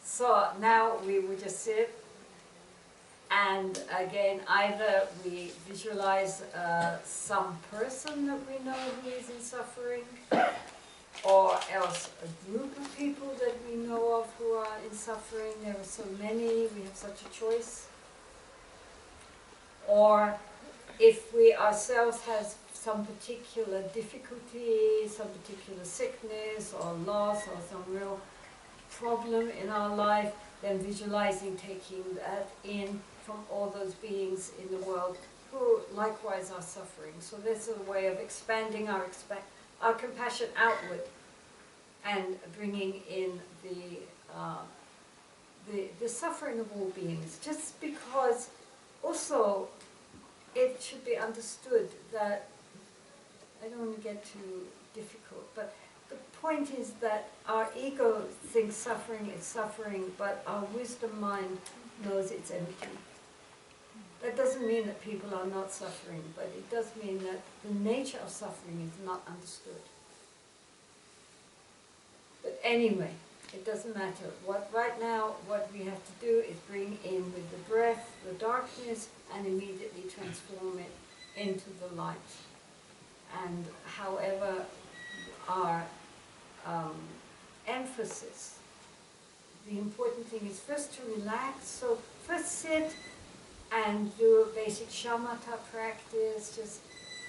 So now we will just sit, and again, either we visualize some person that we know who is in suffering, or else a group of people that we know of who are in suffering. There are so many, we have such a choice. Or if we ourselves have some particular difficulty, some particular sickness or loss or some real problem in our life, then visualizing taking that in from all those beings in the world who likewise are suffering. So this is a way of expanding our compassion outward and bringing in the suffering of all beings. Just because also it should be understood that, I don't want to get too difficult, but the point is that our ego thinks suffering is suffering, but our wisdom mind knows it's empty. That doesn't mean that people are not suffering, but it does mean that the nature of suffering is not understood. But anyway, it doesn't matter. Right now, what we have to do is bring in with the breath the darkness and immediately transform it into the light. And however our emphasis, the important thing is first to relax. So first sit and do a basic shamatha practice, just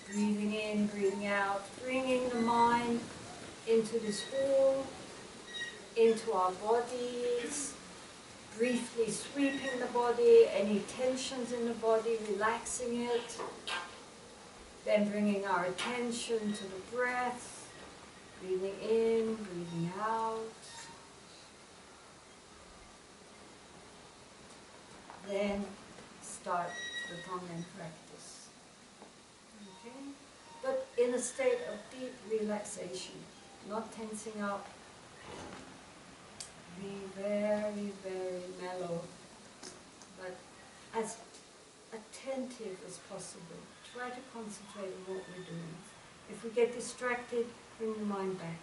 breathing in, breathing out, bringing the mind into this hall, into our bodies, briefly sweeping the body, any tensions in the body, relaxing it, then bringing our attention to the breath, breathing in, breathing out. Then start the Tonglen practice. Okay? But in a state of deep relaxation, not tensing up. Be very, very mellow, but as attentive as possible. Try to concentrate on what we're doing. If we get distracted, bring the mind back.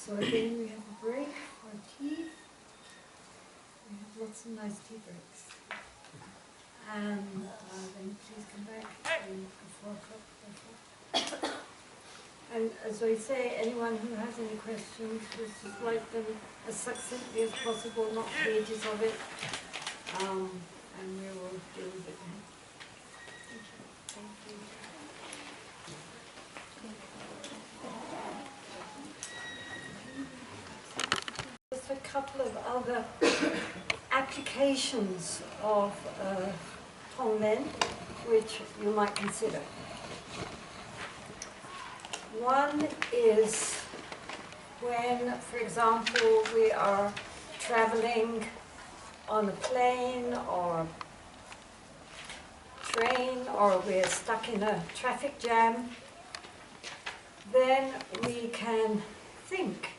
So again, we have a break for tea. We have lots of nice tea breaks. And then please come back before 4 o'clock. And as I say, anyone who has any questions, just write them as succinctly as possible, not pages of it, and we will deal with it then. Thank you. Just a couple of other applications of Tonglen, which you might consider. One is when, for example, we are traveling on a plane or train, or we're stuck in a traffic jam, then we can think,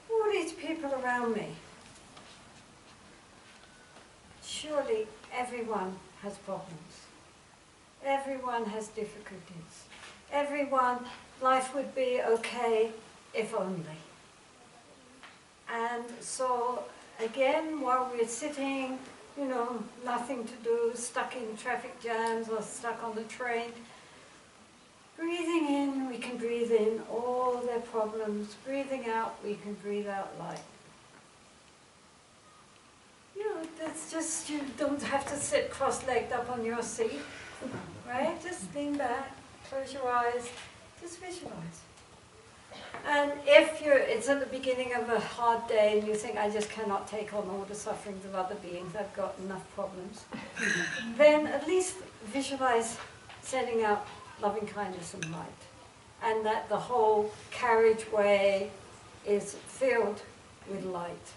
who are these people around me? Surely everyone has problems. Everyone has difficulties. Everyone, life would be okay if only. And so, again, while we're sitting, you know, nothing to do, stuck in traffic jams or stuck on the train, breathing in, we can breathe in all their problems. Breathing out, we can breathe out light. You know, that's just, you don't have to sit cross-legged up on your seat, right? Just lean back. Close your eyes, just visualize. And if it's at the beginning of a hard day and you think, I just cannot take on all the sufferings of other beings, I've got enough problems, then at least visualize sending out loving kindness and light. And that the whole carriageway is filled with light.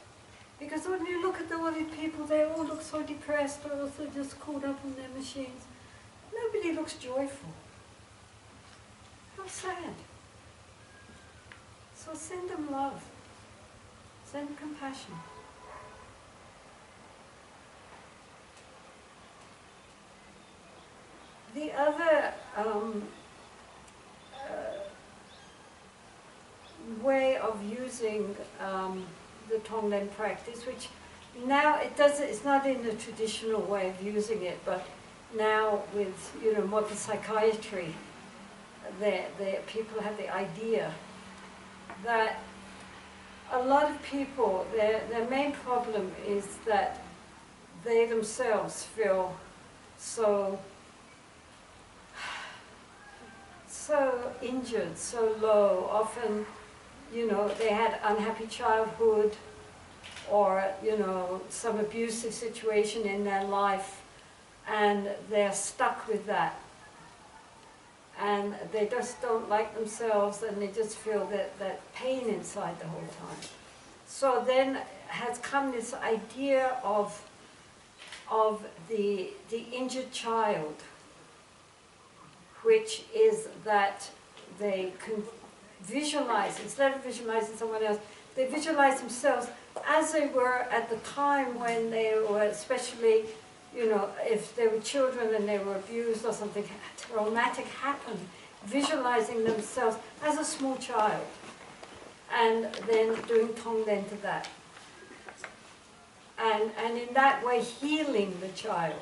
Because when you look at all these people, they all look so depressed, or also just caught up in their machines. Nobody looks joyful. How sad. So send them love. Send compassion. The other way of using the Tonglen practice, which now it's not in the traditional way of using it, but now with, you know, modern psychiatry, people have the idea that a lot of people, their main problem is that they themselves feel so injured, so low. Often, you know, they had unhappy childhood, or, you know, some abusive situation in their life, and they're stuck with that. And they just don't like themselves, and they just feel that pain inside the whole time. So then has come this idea of the injured child, which is that they can visualize, instead of visualizing someone else, they visualize themselves as they were at the time when they were, especially, you know, if they were children and they were abused or something traumatic happened, visualizing themselves as a small child, and then doing Tonglen to that. And in that way healing the child.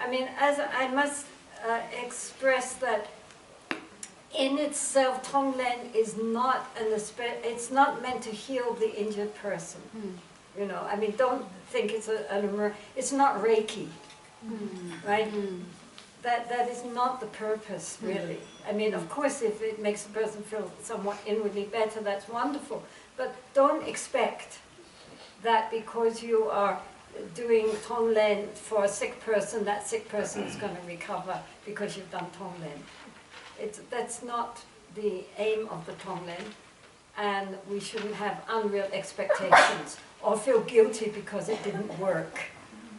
I mean, as I must express that in itself, Tonglen is not it's not meant to heal the injured person. You know, I mean, don't think it's it's not Reiki, right? That is not the purpose, really. I mean, of course, if it makes a person feel somewhat inwardly better, that's wonderful. But don't expect that because you are doing Tonglen for a sick person, that sick person is going to recover because you've done Tonglen. That's not the aim of the Tonglen, and we shouldn't have unreal expectations or feel guilty because it didn't work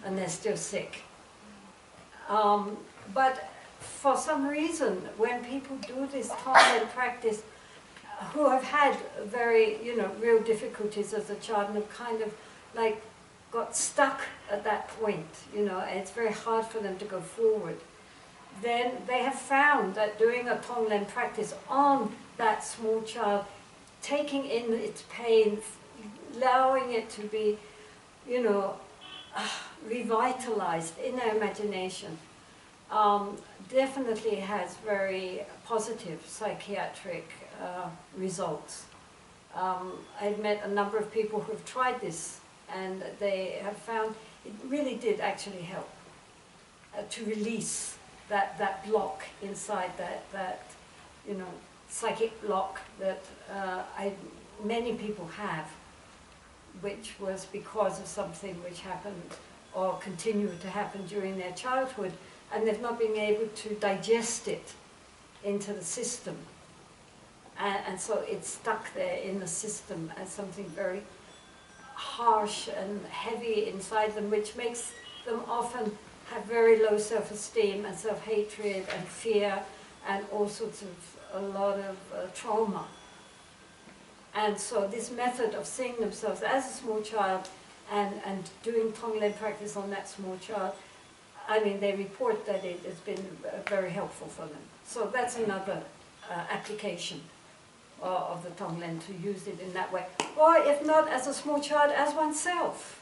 and they're still sick. But for some reason, when people do this Tonglen practice, who have had very, you know, real difficulties as a child and have kind of like got stuck at that point, you know, and it's very hard for them to go forward, then they have found that doing a Tonglen practice on that small child taking in its pain, allowing it to be, you know, revitalized in our imagination, definitely has very positive psychiatric results. I've met a number of people who have tried this, and they have found it really did actually help to release that block inside, that you know, psychic block that many people have, which was because of something which happened or continued to happen during their childhood, and they've not been able to digest it into the system. And so it's stuck there in the system as something very harsh and heavy inside them, which makes them often have very low self-esteem and self-hatred and fear and all sorts of, a lot of trauma. And so this method of seeing themselves as a small child and doing Tonglen practice on that small child, I mean, they report that it has been very helpful for them. So that's another application of the Tonglen, to use it in that way. Or if not as a small child, as oneself.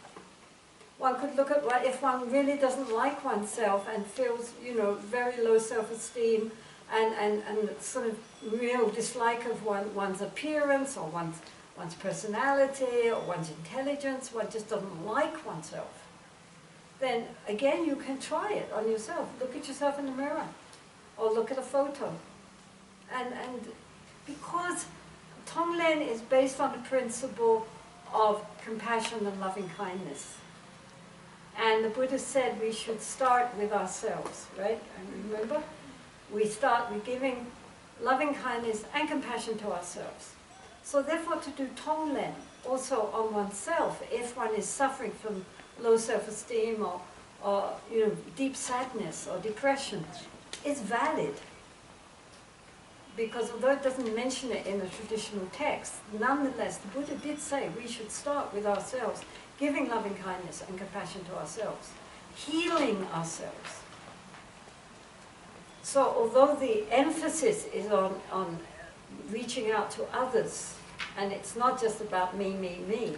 One could look at what if one really doesn't like oneself and feels, you know, very low self-esteem and sort of real dislike of one's appearance or one's personality or one's intelligence, one just doesn't like oneself. Then again, you can try it on yourself. Look at yourself in the mirror or look at a photo. And because Tonglen is based on the principle of compassion and loving kindness. And the Buddha said we should start with ourselves, right? And remember? We start with giving loving kindness and compassion to ourselves. So therefore to do Tonglen also on oneself, if one is suffering from low self-esteem or you know, deep sadness or depression, is valid. Because although it doesn't mention it in the traditional text, nonetheless the Buddha did say we should start with ourselves, giving loving kindness and compassion to ourselves, healing ourselves. So although the emphasis is on reaching out to others, and it's not just about me, me,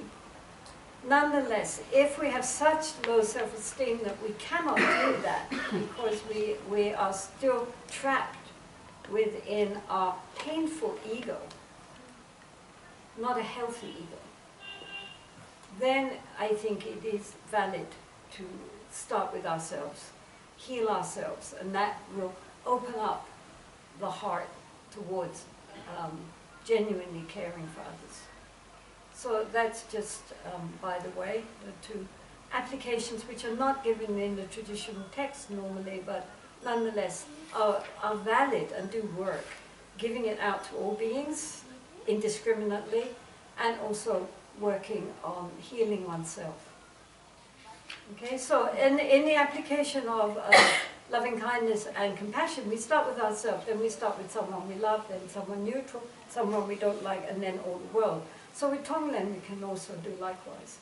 nonetheless, if we have such low self-esteem that we cannot do that because we are still trapped within our painful ego, not a healthy ego, then I think it is valid to start with ourselves, heal ourselves, and that will open up the heart towards genuinely caring for others. So that's just, by the way, the two applications which are not given in the traditional text normally, but nonetheless are valid and do work, giving it out to all beings indiscriminately, and also working on healing oneself. Okay, so in the application of loving kindness and compassion, we start with ourselves, then we start with someone we love, then someone neutral, someone we don't like, and then all the world. So with Tonglen we can also do likewise.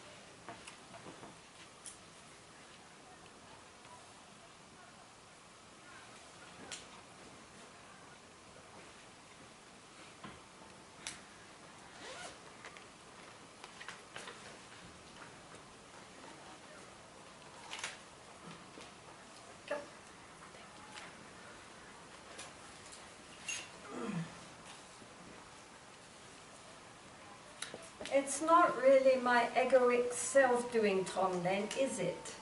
It's not really my egoic self doing Tonglen, is it?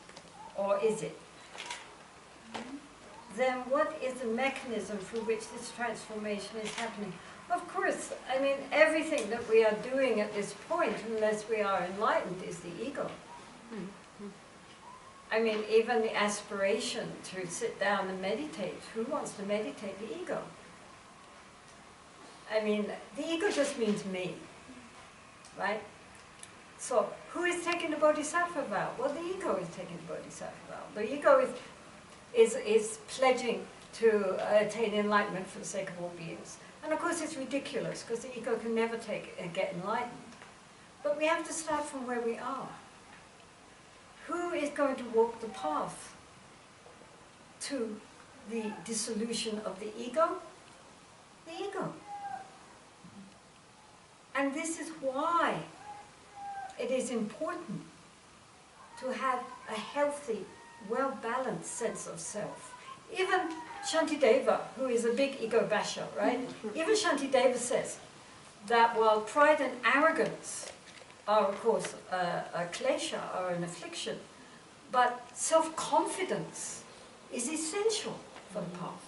Or is it? Then what is the mechanism through which this transformation is happening? Of course, I mean, everything that we are doing at this point, unless we are enlightened, is the ego. I mean, even the aspiration to sit down and meditate, who wants to meditate? The ego. I mean, the ego just means me. Right? So, who is taking the bodhisattva vow? Well, the ego is taking the bodhisattva vow. The ego is pledging to attain enlightenment for the sake of all beings. And of course it's ridiculous, because the ego can never get enlightened. But we have to start from where we are. Who is going to walk the path to the dissolution of the ego? The ego. And this is why it is important to have a healthy, well-balanced sense of self. Even Shantideva, who is a big ego basher, right? Even Shantideva says that while pride and arrogance are, of course, a klesha, are an affliction, but self-confidence is essential for the path.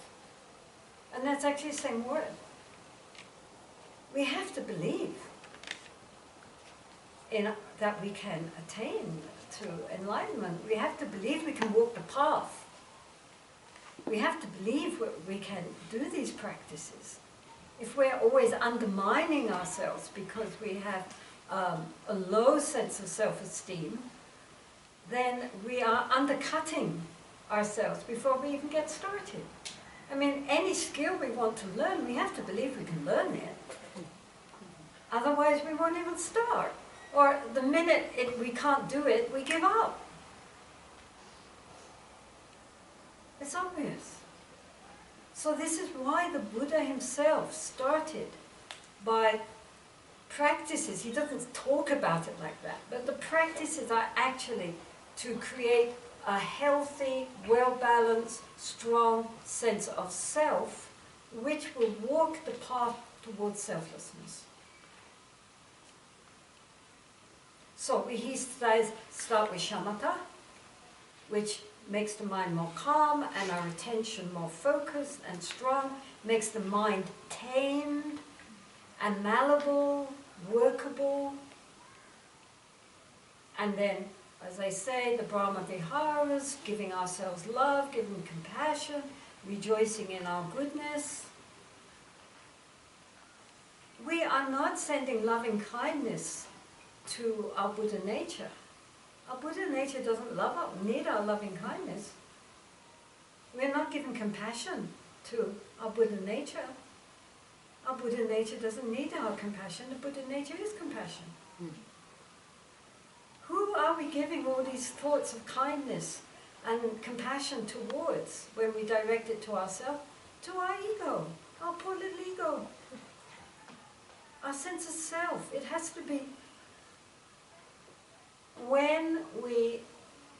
And that's actually the same word. We have to believe that we can attain to enlightenment. We have to believe we can walk the path. We have to believe we can do these practices. If we're always undermining ourselves because we have a low sense of self-esteem, then we are undercutting ourselves before we even get started. I mean, any skill we want to learn, we have to believe we can learn it. Otherwise, we won't even start. Or the minute we can't do it, we give up. It's obvious. So this is why the Buddha himself started by practices. He doesn't talk about it like that, but the practices are actually to create a healthy, well-balanced, strong sense of self, which will walk the path towards selflessness. So he says, start with shamatha, which makes the mind more calm and our attention more focused and strong, makes the mind tamed and malleable, workable. And then, as I say, the Brahma Viharas, giving ourselves love, giving compassion, rejoicing in our goodness. We are not sending loving kindness to our Buddha nature. Our Buddha nature doesn't need our loving kindness. We're not giving compassion to our Buddha nature. Our Buddha nature doesn't need our compassion. The Buddha nature is compassion. Who are we giving all these thoughts of kindness and compassion towards when we direct it to ourselves? To our ego, our poor little ego. Our sense of self. It has to be when we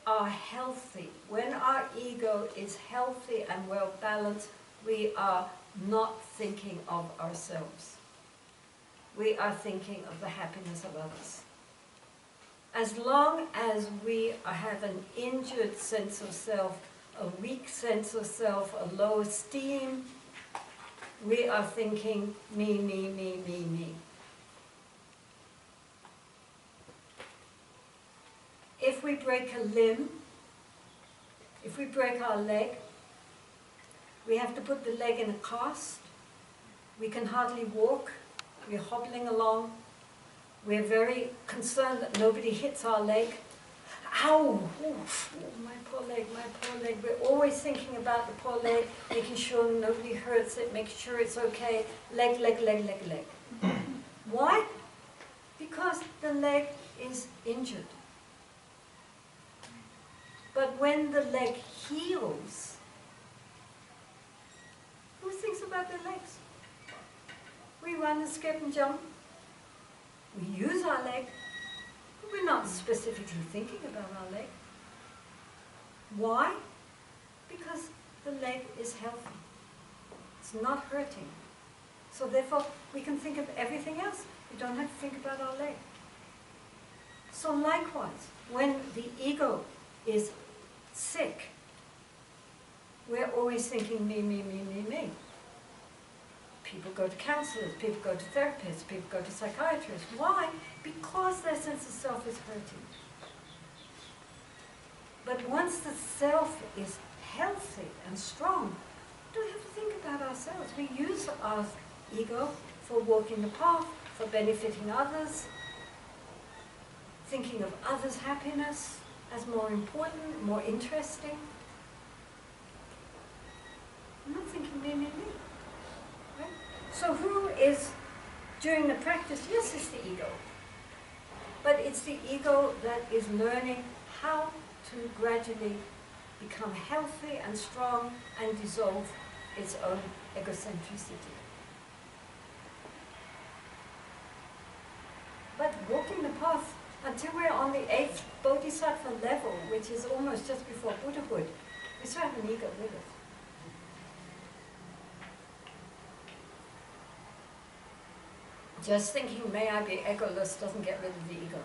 are healthy, when our ego is healthy and well balanced, we are not thinking of ourselves. We are thinking of the happiness of others. As long as we have an injured sense of self, a weak sense of self, a low esteem, we are thinking me, me, me, me, me. If we break a limb, if we break our leg, we have to put the leg in a cast. We can hardly walk. We're hobbling along. We're very concerned that nobody hits our leg. Ow! Oof, my poor leg, my poor leg. We're always thinking about the poor leg, making sure nobody hurts it, making sure it's okay. Leg, leg, leg, leg, leg. Why? Because the leg is injured. But when the leg heals, who thinks about their legs? We run and skip and jump. We use our leg, but we're not specifically thinking about our leg. Why? Because the leg is healthy. It's not hurting. So therefore, we can think of everything else. We don't have to think about our leg. So likewise, when the ego is sick, we're always thinking me, me, me, me, me. People go to counselors, people go to therapists, people go to psychiatrists. Why? Because their sense of self is hurting. But once the self is healthy and strong, we don't have to think about ourselves. We use our ego for walking the path, for benefiting others, thinking of others' happiness as more important, more interesting. I'm not thinking me, me, me. Right? So who is, during the practice, yes, it's the ego. But it's the ego that is learning how to gradually become healthy and strong and dissolve its own egocentricity. But walking the path until we're on the 8th bodhisattva level, which is almost just before Buddhahood, we still have an ego with us. Just thinking, may I be egoless, doesn't get rid of the ego,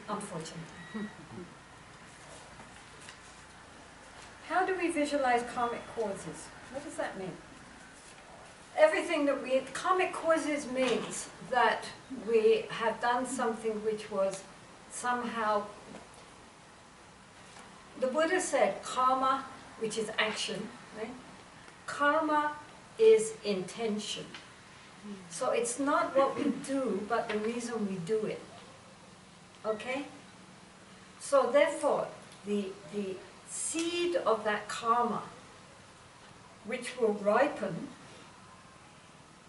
unfortunately. How do we visualize karmic causes? What does that mean? Everything that karmic causes means that we have done something which was somehow, the Buddha said karma, which is action, right? Karma is intention. So it's not what we do, but the reason we do it. Okay? So therefore, the seed of that karma, which will ripen,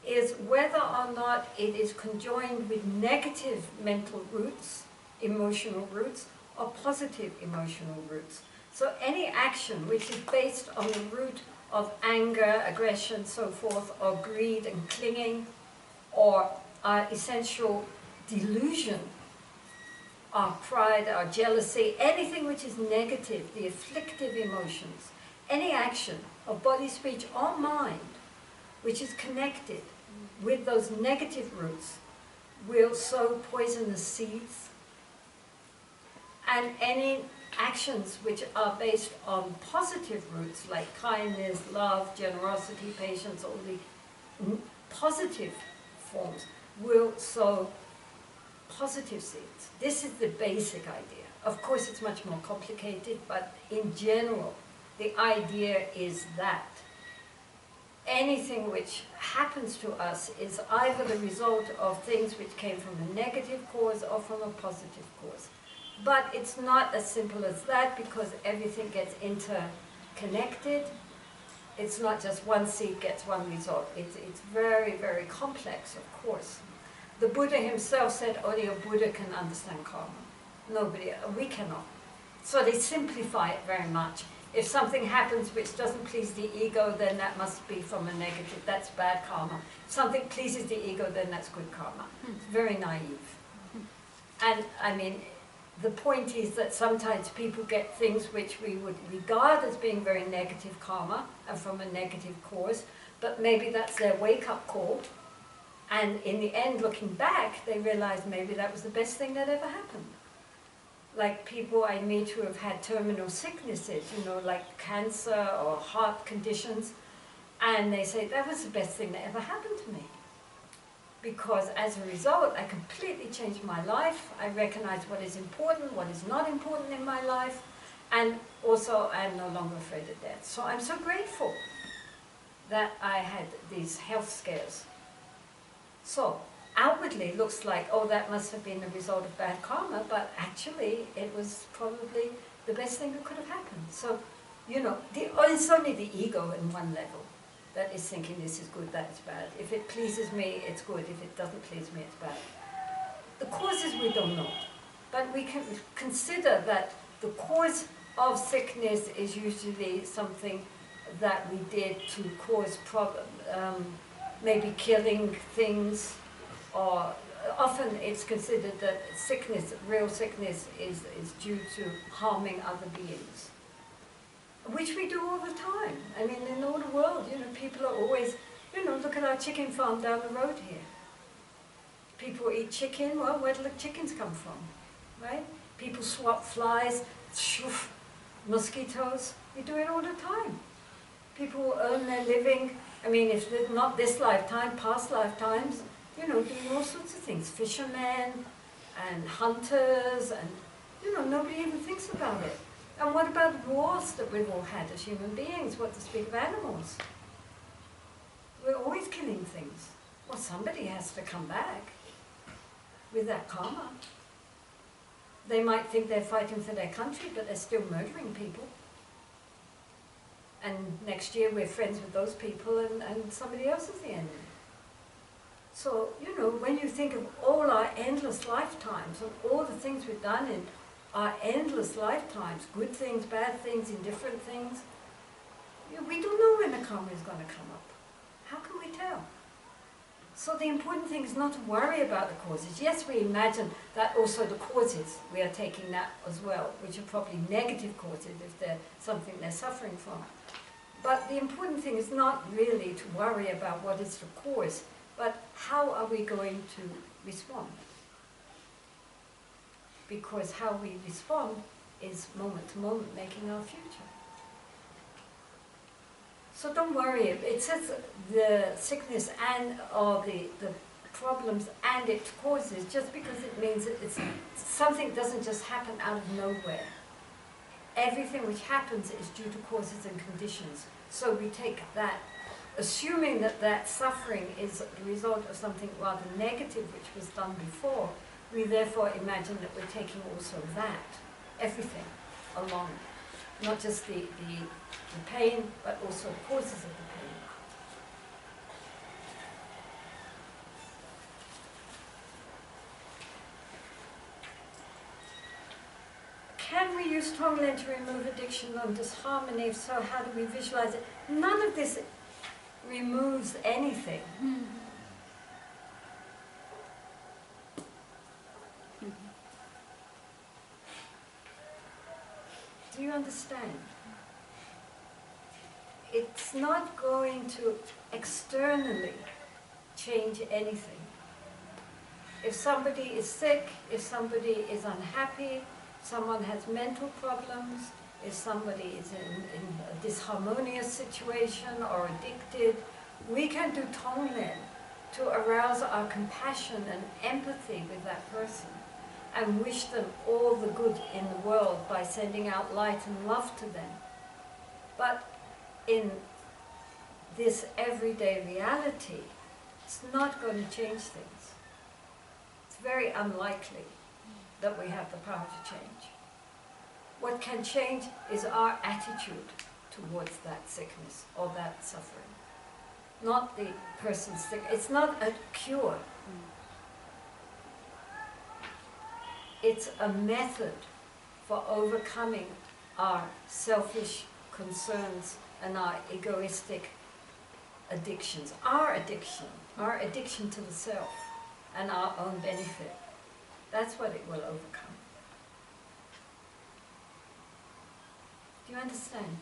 is whether or not it is conjoined with negative mental roots, emotional roots, or positive emotional roots. So any action which is based on the root of anger, aggression, so forth, or greed and clinging, or essential delusion, our pride, our jealousy, anything which is negative, the afflictive emotions, any action of body, speech, or mind which is connected with those negative roots will sow poisonous seeds. And any actions which are based on positive roots, like kindness, love, generosity, patience, all the positive forms, will sow positive seeds. This is the basic idea. Of course, it's much more complicated, but in general, the idea is that anything which happens to us is either the result of things which came from a negative cause or from a positive cause. But it's not as simple as that, because everything gets interconnected. It's not just one seed gets one result. It's very, very complex, of course. The Buddha himself said only a Buddha can understand karma. Nobody, we cannot. So they simplify it very much. If something happens which doesn't please the ego, then that must be from a negative. That's bad karma. If something pleases the ego, then that's good karma. It's very naive. And I mean, the point is that sometimes people get things which we would regard as being very negative karma and from a negative cause, but maybe that's their wake-up call. And in the end, looking back, they realize maybe that was the best thing that ever happened. Like people I meet who have had terminal sicknesses, you know, like cancer or heart conditions, and they say, that was the best thing that ever happened to me. Because as a result, I completely changed my life. I recognize what is important, what is not important in my life, and also I'm no longer afraid of death. So I'm so grateful that I had these health scares. So outwardly it looks like, oh, that must have been the result of bad karma, but actually it was probably the best thing that could have happened. So, you know, it's only the ego in one level that is thinking this is good, that is bad. If it pleases me, it's good. If it doesn't please me, it's bad. The causes we don't know, but we can consider that the cause of sickness is usually something that we did to cause maybe killing things, or often it's considered that sickness, real sickness, is due to harming other beings, which we do all the time. I mean, in all the world, you know, people are always, you know, look at our chicken farm down the road here. People eat chicken, well, where do the chickens come from, right? People swap flies, shoof, mosquitoes, we do it all the time. People earn their living, I mean, if not this lifetime, past lifetimes, you know, doing all sorts of things. Fishermen and hunters, and, you know, nobody even thinks about it. And what about wars that we've all had as human beings? What to speak of animals? We're always killing things. Well, somebody has to come back with that karma. They might think they're fighting for their country, but they're still murdering people. And next year we're friends with those people, and somebody else is the enemy. So, you know, when you think of all our endless lifetimes and all the things we've done in our endless lifetimes, good things, bad things, indifferent things, you know, we don't know when the karma is going to come up. How can we tell? So the important thing is not to worry about the causes. Yes, we imagine that also the causes, we are taking that as well, which are probably negative causes if they're something they're suffering from. But the important thing is not really to worry about what is the cause, but how are we going to respond? Because how we respond is moment to moment making our future. So don't worry, it says the sickness and or the problems and its causes, just because it means that it's something doesn't just happen out of nowhere. Everything which happens is due to causes and conditions. So we take that, assuming that that suffering is the result of something rather negative which was done before, we therefore imagine that we're taking also that, everything, along. Not just the pain, but also the causes of the pain. Can we use Tonglen to remove addiction and disharmony? If so, how do we visualize it? None of this removes anything. Do you understand? It's not going to externally change anything. If somebody is sick, if somebody is unhappy, someone has mental problems, if somebody is in a disharmonious situation or addicted, we can do Tonglen to arouse our compassion and empathy with that person and wish them all the good in the world by sending out light and love to them. But in this everyday reality, it's not going to change things. It's very unlikely that we have the power to change. What can change is our attitude towards that sickness or that suffering. Not the person's sick. It's not a cure. It's a method for overcoming our selfish concerns and our egoistic addictions. Our addiction to the self and our own benefit. That's what it will overcome. Do you understand?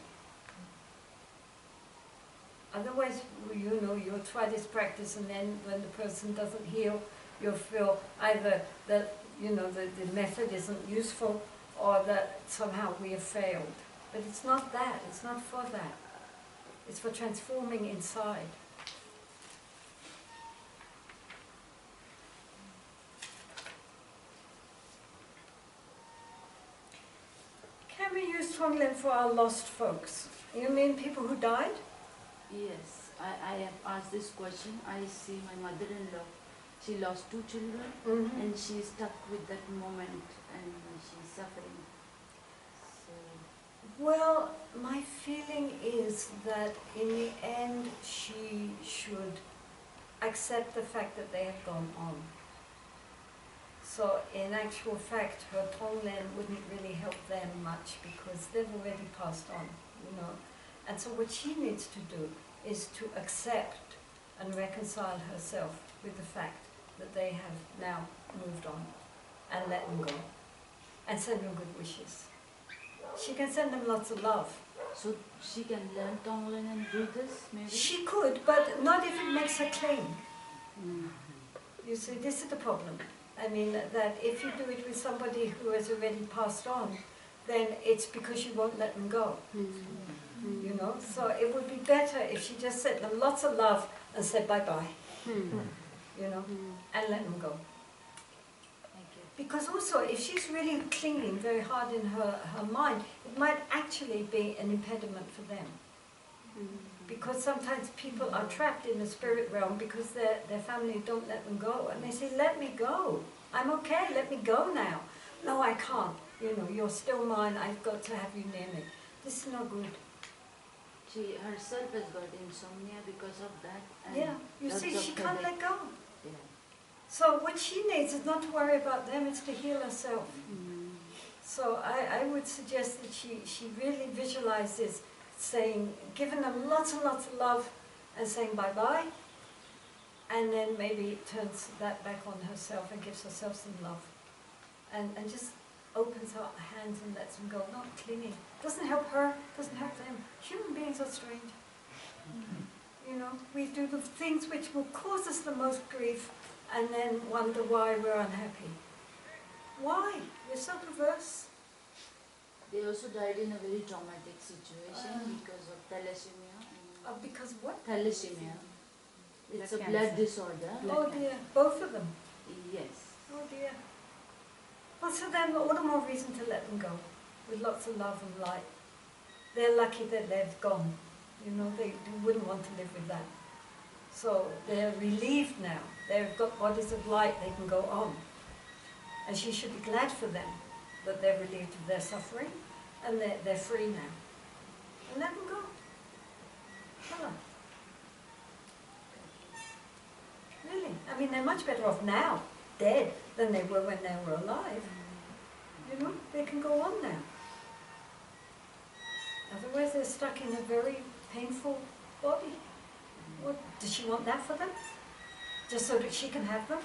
Otherwise, you know, you'll try this practice and then when the person doesn't heal, you'll feel either that, you know, the method isn't useful or that somehow we have failed. But it's not that, it's not for that. It's for transforming inside. Can we use Tonglen for our lost folks? You mean people who died? Yes, I have asked this question. I see my mother-in-law. She lost 2 children and she's stuck with that moment and she's suffering. So, well, my feeling is that in the end she should accept the fact that they have gone on. So in actual fact, her Tonglen wouldn't really help them much because they've already passed on, you know. And so what she needs to do is to accept and reconcile herself with the fact that they have now moved on and let them go and send them good wishes. She can send them lots of love. so she can learn Tonglen and do this, maybe? She could, but not if it makes her cling. You see, this is the problem. I mean, that if you do it with somebody who has already passed on, then it's because you won't let them go. You know, so it would be better if she just sent them lots of love and said bye-bye. You know, and let them go. Thank you. Because also, if she's really clinging very hard in her mind, it might actually be an impediment for them. Because sometimes people are trapped in the spirit realm because their family don't let them go. And they say, let me go. I'm okay, let me go now. No, I can't. You know, you're still mine. I've got to have you near me. This is not good. She herself has got insomnia because of that. And Yeah, you lots see, of she can't headache. let go. Yeah. So what she needs is not to worry about them, it's to heal herself. So I would suggest that she really visualizes saying, giving them lots and lots of love and saying bye-bye and then maybe turns that back on herself and gives herself some love. And just opens her hands and lets them go, not clinging. Doesn't help her, doesn't help them. Human beings are strange. You know, we do the things which will cause us the most grief and then wonder why we're unhappy. Why? We're so perverse. They also died in a very traumatic situation because of thalassemia. Because what? Thalassemia. It's a Blood blood cancer. disorder. Oh dear, both of them. Yes. Oh dear. Well, so then all the more reason to let them go with lots of love and light. They're lucky that they've gone. You know, they wouldn't want to live with that. So they're relieved now. They've got bodies of light, they can go on. And she should be glad for them that they're relieved of their suffering and they're free now. And let them go. Tell her. Really? I mean, they're much better off now, dead, than they were when they were alive. You know, they can go on now. Otherwise, they're stuck in a very painful body. What, does she want that for them? Just so that she can have them?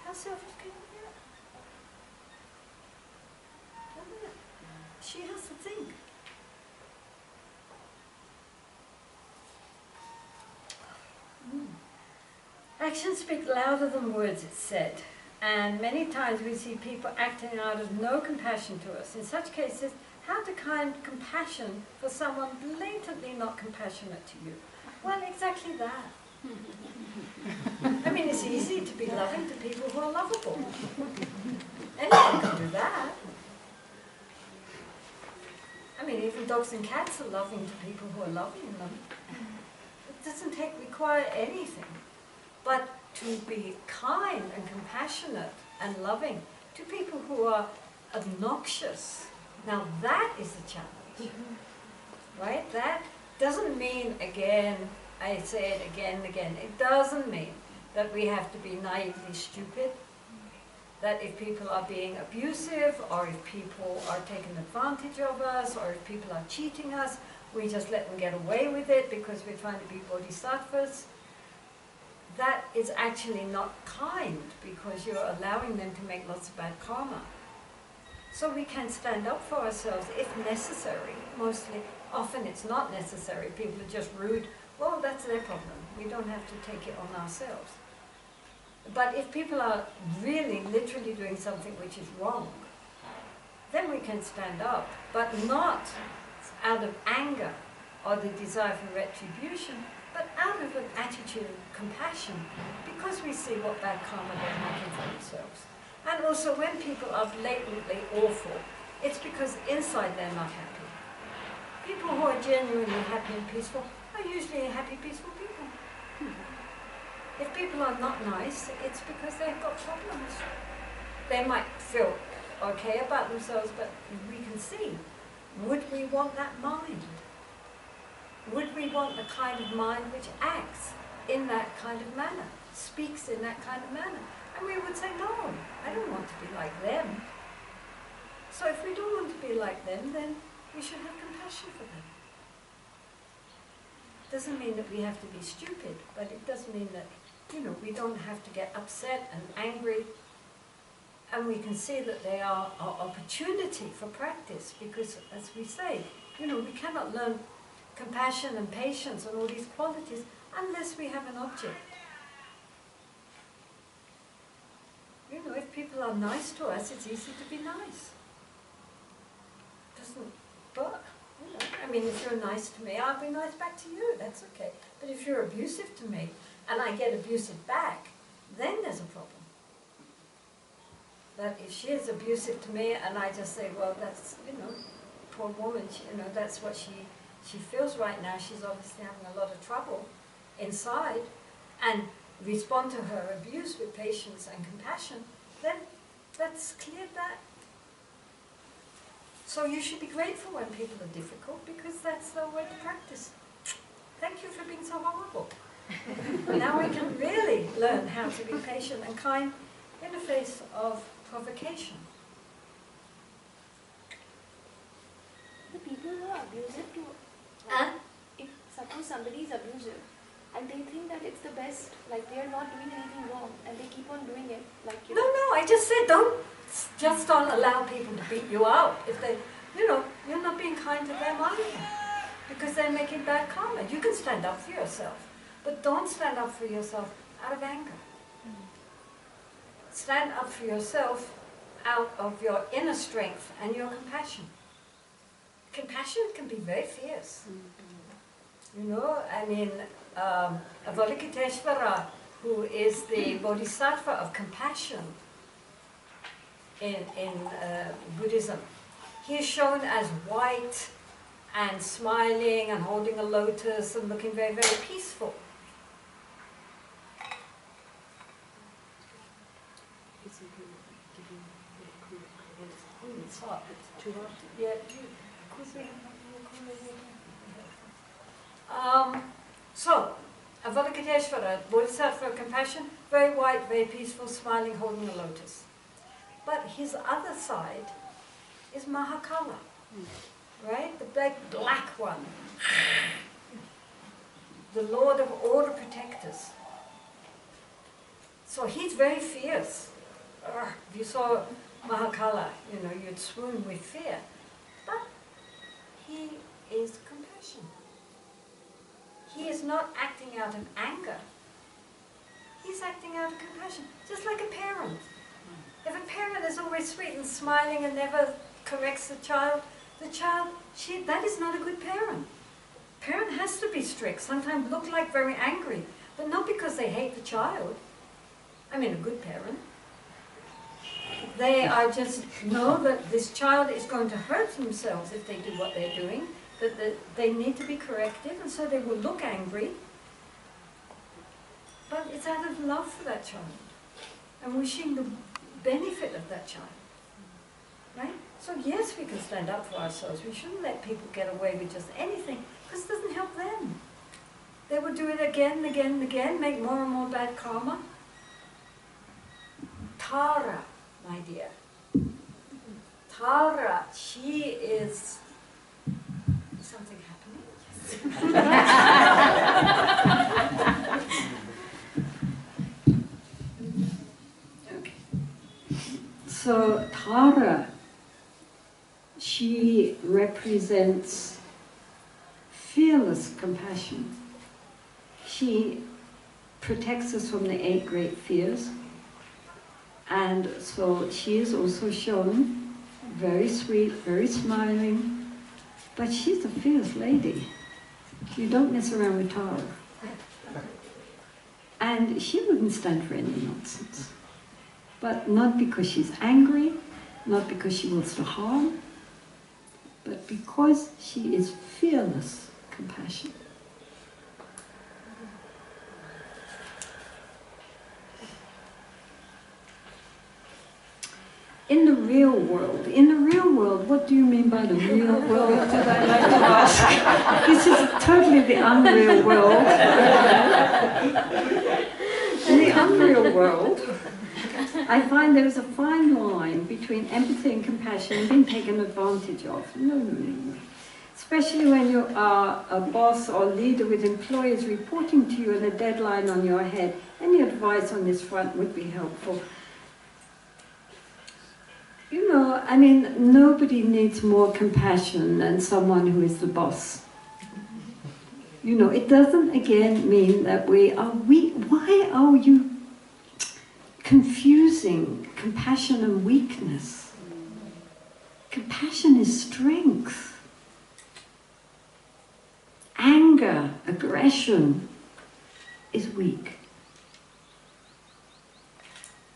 How selfish can you get? Isn't it? She has to think. Actions speak louder than words, it's said. And many times we see people acting out of no compassion to us. In such cases, how to kind compassion for someone blatantly not compassionate to you? Well, exactly that. I mean, it's easy to be loving to people who are lovable. Anyone can do that. I mean, even dogs and cats are loving to people who are loving them. It doesn't require anything. But to be kind and compassionate and loving to people who are obnoxious, now that is a challenge, right? That doesn't mean, again, I say it again and again, it doesn't mean that we have to be naively stupid, that if people are being abusive, or if people are taking advantage of us, or if people are cheating us, we just let them get away with it because we're trying to be bodhisattvas. That is actually not kind, because you're allowing them to make lots of bad karma. So we can stand up for ourselves if necessary. Mostly, often it's not necessary. People are just rude. Well, that's their problem. We don't have to take it on ourselves. But if people are really, literally doing something which is wrong, then we can stand up, but not out of anger or the desire for retribution, but out of an attitude of compassion, because we see what bad karma they're making for themselves. And also, when people are blatantly awful, it's because inside they're not happy. People who are genuinely happy and peaceful are usually happy, peaceful people. If people are not nice, it's because they've got problems. They might feel okay about themselves, but we can see, would we want that mind? Would we want the kind of mind which acts in that kind of manner, speaks in that kind of manner? And we would say, no, I don't want to be like them. So if we don't want to be like them, then we should have compassion for them. Doesn't mean that we have to be stupid, but it does mean that, you know, we don't have to get upset and angry. And we can see that they are our opportunity for practice, because, as we say, you know, we cannot learn compassion and patience and all these qualities unless we have an object. You know, if people are nice to us, it's easy to be nice. Doesn't, but, you know, I mean, if you're nice to me, I'll be nice back to you, that's okay. But if you're abusive to me, and I get abusive back, then there's a problem. That if she is abusive to me, and I just say, well, that's, you know, poor woman, she, you know, that's what she feels right now. She's obviously having a lot of trouble inside, and respond to her abuse with patience and compassion, then that's cleared that. So you should be grateful when people are difficult, because that's the way to practice. Thank you for being so horrible. Now we can really learn how to be patient and kind in the face of provocation. The people who are abusive to, And if suppose somebody is abusive and they think that it's the best, like they are not doing anything wrong, and they keep on doing it, like, you No, know. I just said don't allow people to beat you out. If they, you're not being kind to them either, because they're making bad karma. You can stand up for yourself, but don't stand up for yourself out of anger. Stand up for yourself out of your inner strength and your compassion. Compassion can be very fierce. Avalokiteshvara, who is the bodhisattva of compassion in Buddhism, he is shown as white and smiling and holding a lotus and looking very, very peaceful. It's hot. It's too hot. Yeah. So, Avalokiteshvara, Bodhisattva of compassion, very white, very peaceful, smiling, holding a lotus. But his other side is Mahakala, right? The big black one. The Lord of all the protectors. So he's very fierce. If you saw Mahakala, you'd swoon with fear. But he is compassion. He is not acting out of anger. He's acting out of compassion, just like a parent. If a parent is always sweet and smiling and never corrects the child, that is not a good parent. Parent has to be strict, sometimes look like very angry, but not because they hate the child. I mean, a good parent. They are just know that this child is going to hurt themselves if they do what they're doing, that they need to be corrected, and so they will look angry. But it's out of love for that child and wishing the benefit of that child. Right? So yes, we can stand up for ourselves. We shouldn't let people get away with just anything, because it doesn't help them. They will do it again and again and again, make more and more bad karma. Tara, my dear. Tara, she is... Something happening? Okay. So Tara, she represents fearless compassion. She protects us from the 8 great fears. And so she is also shown very sweet, very smiling, but she's a fierce lady. You don't mess around with Tara. And she wouldn't stand for any nonsense. But not because she's angry, not because she wants to harm, but because she is fearless compassion. In the real world, what do you mean by the real world? Did I like to ask? This is totally the unreal world. In the unreal world, I find there is a fine line between empathy and compassion and being taken advantage of. No. Especially when you are a boss or leader with employees reporting to you and a deadline on your head. Any advice on this front would be helpful. Nobody needs more compassion than someone who is the boss. It doesn't again mean that we are weak. Why are you confusing compassion and weakness? Compassion is strength. Anger, aggression is weak.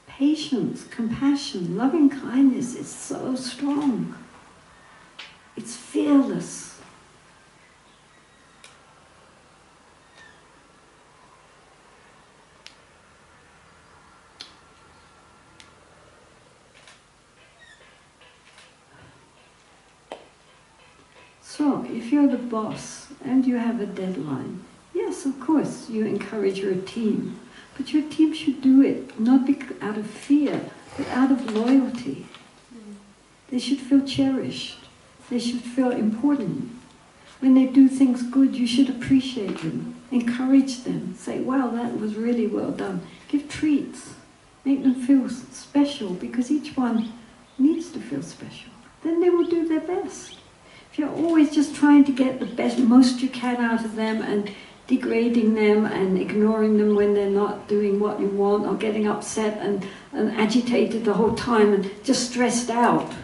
Patience, compassion, loving kindness is so strong. It's fearless. So, if you're the boss and you have a deadline, yes, of course, you encourage your team. But your team should do it not out of fear, but out of loyalty. They should feel cherished. They should feel important. When they do things good, you should appreciate them, encourage them, say, wow, that was really well done. Give treats, make them feel special, because each one needs to feel special. Then they will do their best. If you're always just trying to get the best, most you can out of them and degrading them and ignoring them when they're not doing what you want, or getting upset and agitated the whole time and just stressed out,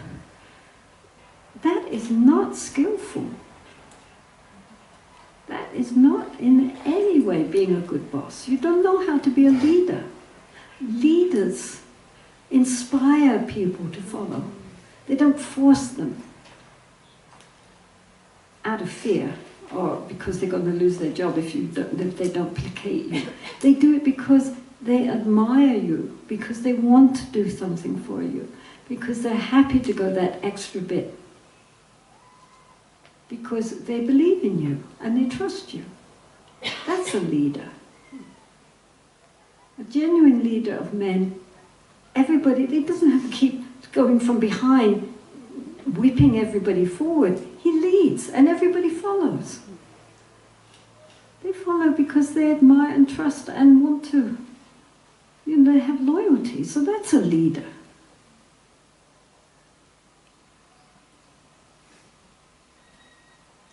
that is not skillful. That is not in any way being a good boss. You don't know how to be a leader. Leaders inspire people to follow. They don't force them out of fear or because they're going to lose their job if they don't placate you. They do it because they admire you, because they want to do something for you, because they're happy to go that extra bit, because they believe in you and they trust you. That's a leader. A genuine leader of men, everybody, he doesn't have to keep going from behind, whipping everybody forward. He leads and everybody follows. They follow because they admire and trust and want to, they have loyalty. So that's a leader.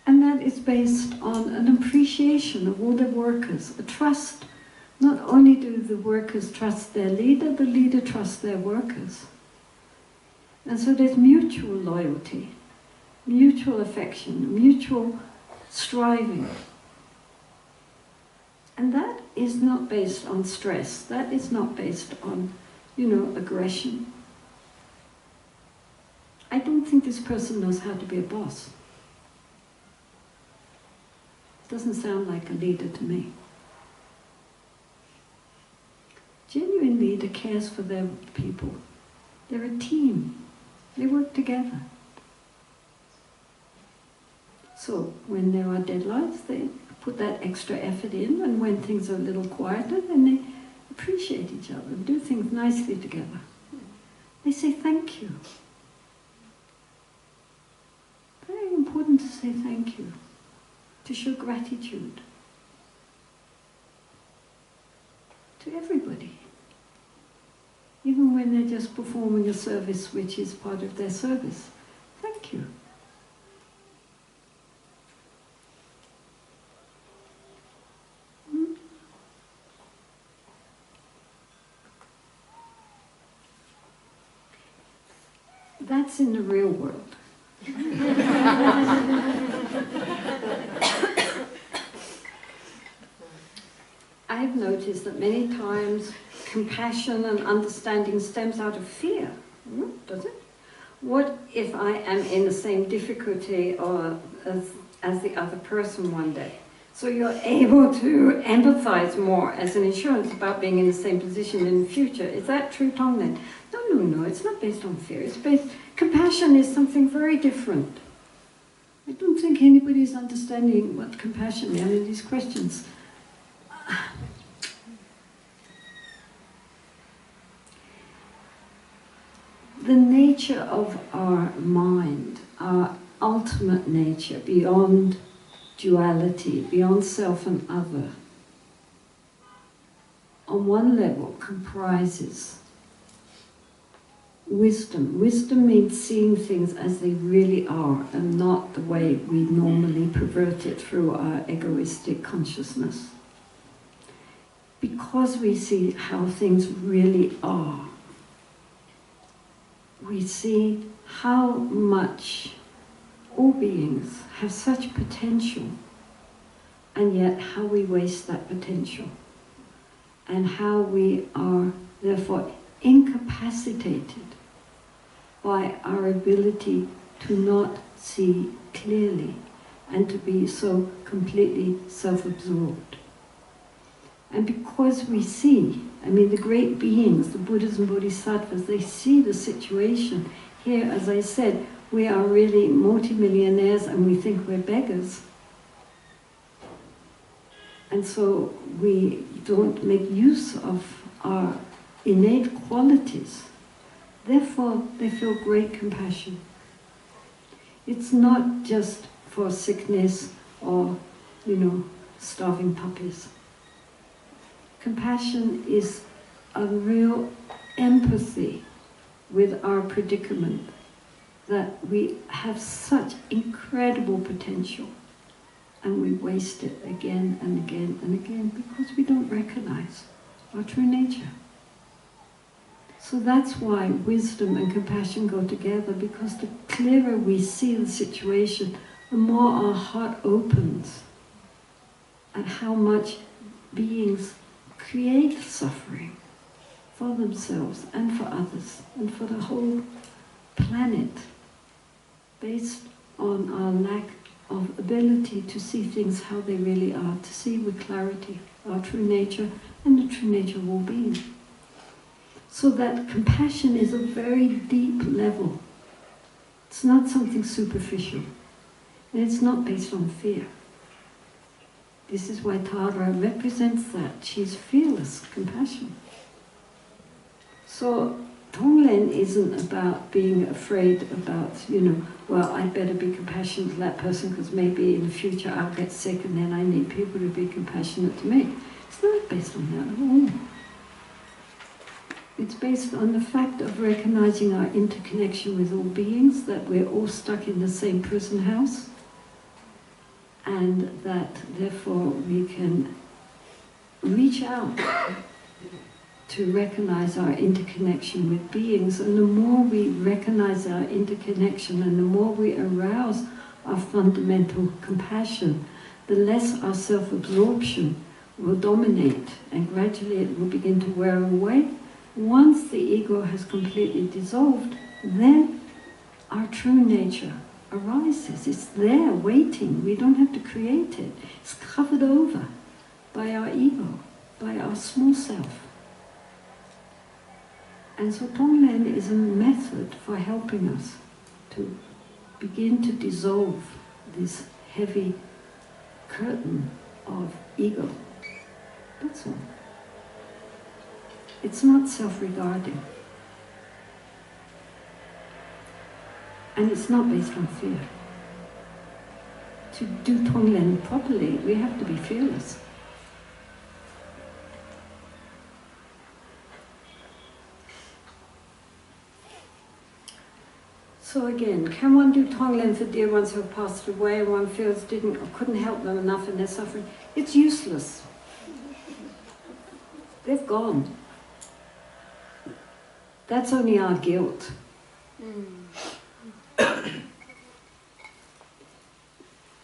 And that is based on an appreciation of all the workers, a trust. Not only do the workers trust their leader, the leader trusts their workers. And so there's mutual loyalty, mutual affection, mutual striving. And that is not based on stress. That is not based on, aggression. I don't think this person knows how to be a boss. Doesn't sound like a leader to me. Genuine leader cares for their people. They're a team. They work together. So when there are deadlines, they put that extra effort in, and when things are a little quieter, then they appreciate each other and do things nicely together. They say thank you. Very important to say thank you, to show gratitude to everybody. Even when they're just performing a service which is part of their service. Thank you. That's in the real world. I've noticed that many times compassion and understanding stems out of fear. Does it? What if I am in the same difficulty or as the other person one day? So you're able to empathize more as an insurance about being in the same position in the future. Is that true, Tonglen? No, it's not based on fear. It's based... Compassion is something very different. I don't think anybody's understanding what compassion is. I mean, these questions... The nature of our mind, our ultimate nature, beyond duality, beyond self and other, on one level comprises wisdom. Wisdom means seeing things as they really are and not the way we normally pervert it through our egoistic consciousness. Because we see how things really are, we see how much all beings have such potential, and yet how we waste that potential, and how we are therefore incapacitated by our ability to not see clearly and to be so completely self-absorbed. And because we see, I mean, the great beings, the Buddhas and Bodhisattvas, they see the situation. Here, as I said, we are really multimillionaires and we think we're beggars. And so we don't make use of our innate qualities. Therefore, they feel great compassion. It's not just for sickness or, starving puppies. Compassion is a real empathy with our predicament, that we have such incredible potential and we waste it again and again and again because we don't recognize our true nature. So that's why wisdom and compassion go together, because the clearer we see the situation, the more our heart opens at how much beings create suffering for themselves and for others and for the whole planet, based on our lack of ability to see things how they really are, to see with clarity our true nature and the true nature of all beings. So that compassion is a very deep level. It's not something superficial. And it's not based on fear. This is why Tara represents that. She's fearless compassion. So Tonglen isn't about being afraid about, well, I better be compassionate to that person because maybe in the future I'll get sick and then I need people to be compassionate to me. It's not based on that at all. It's based on the fact of recognizing our interconnection with all beings, that we're all stuck in the same prison house, and that therefore we can reach out to recognize our interconnection with beings. And the more we recognize our interconnection and the more we arouse our fundamental compassion, the less our self-absorption will dominate, and gradually it will begin to wear away. Once the ego has completely dissolved, then our true nature arises. It's there waiting. We don't have to create it. It's covered over by our ego, by our small self. And so Tonglen is a method for helping us to begin to dissolve this heavy curtain of ego. That's all. It's not self-regarding. And it's not based on fear. To do Tonglen properly, we have to be fearless. So again, can one do Tonglen for dear ones who have passed away and one feels didn't or couldn't help them enough in their suffering? It's useless. They've gone. That's only our guilt.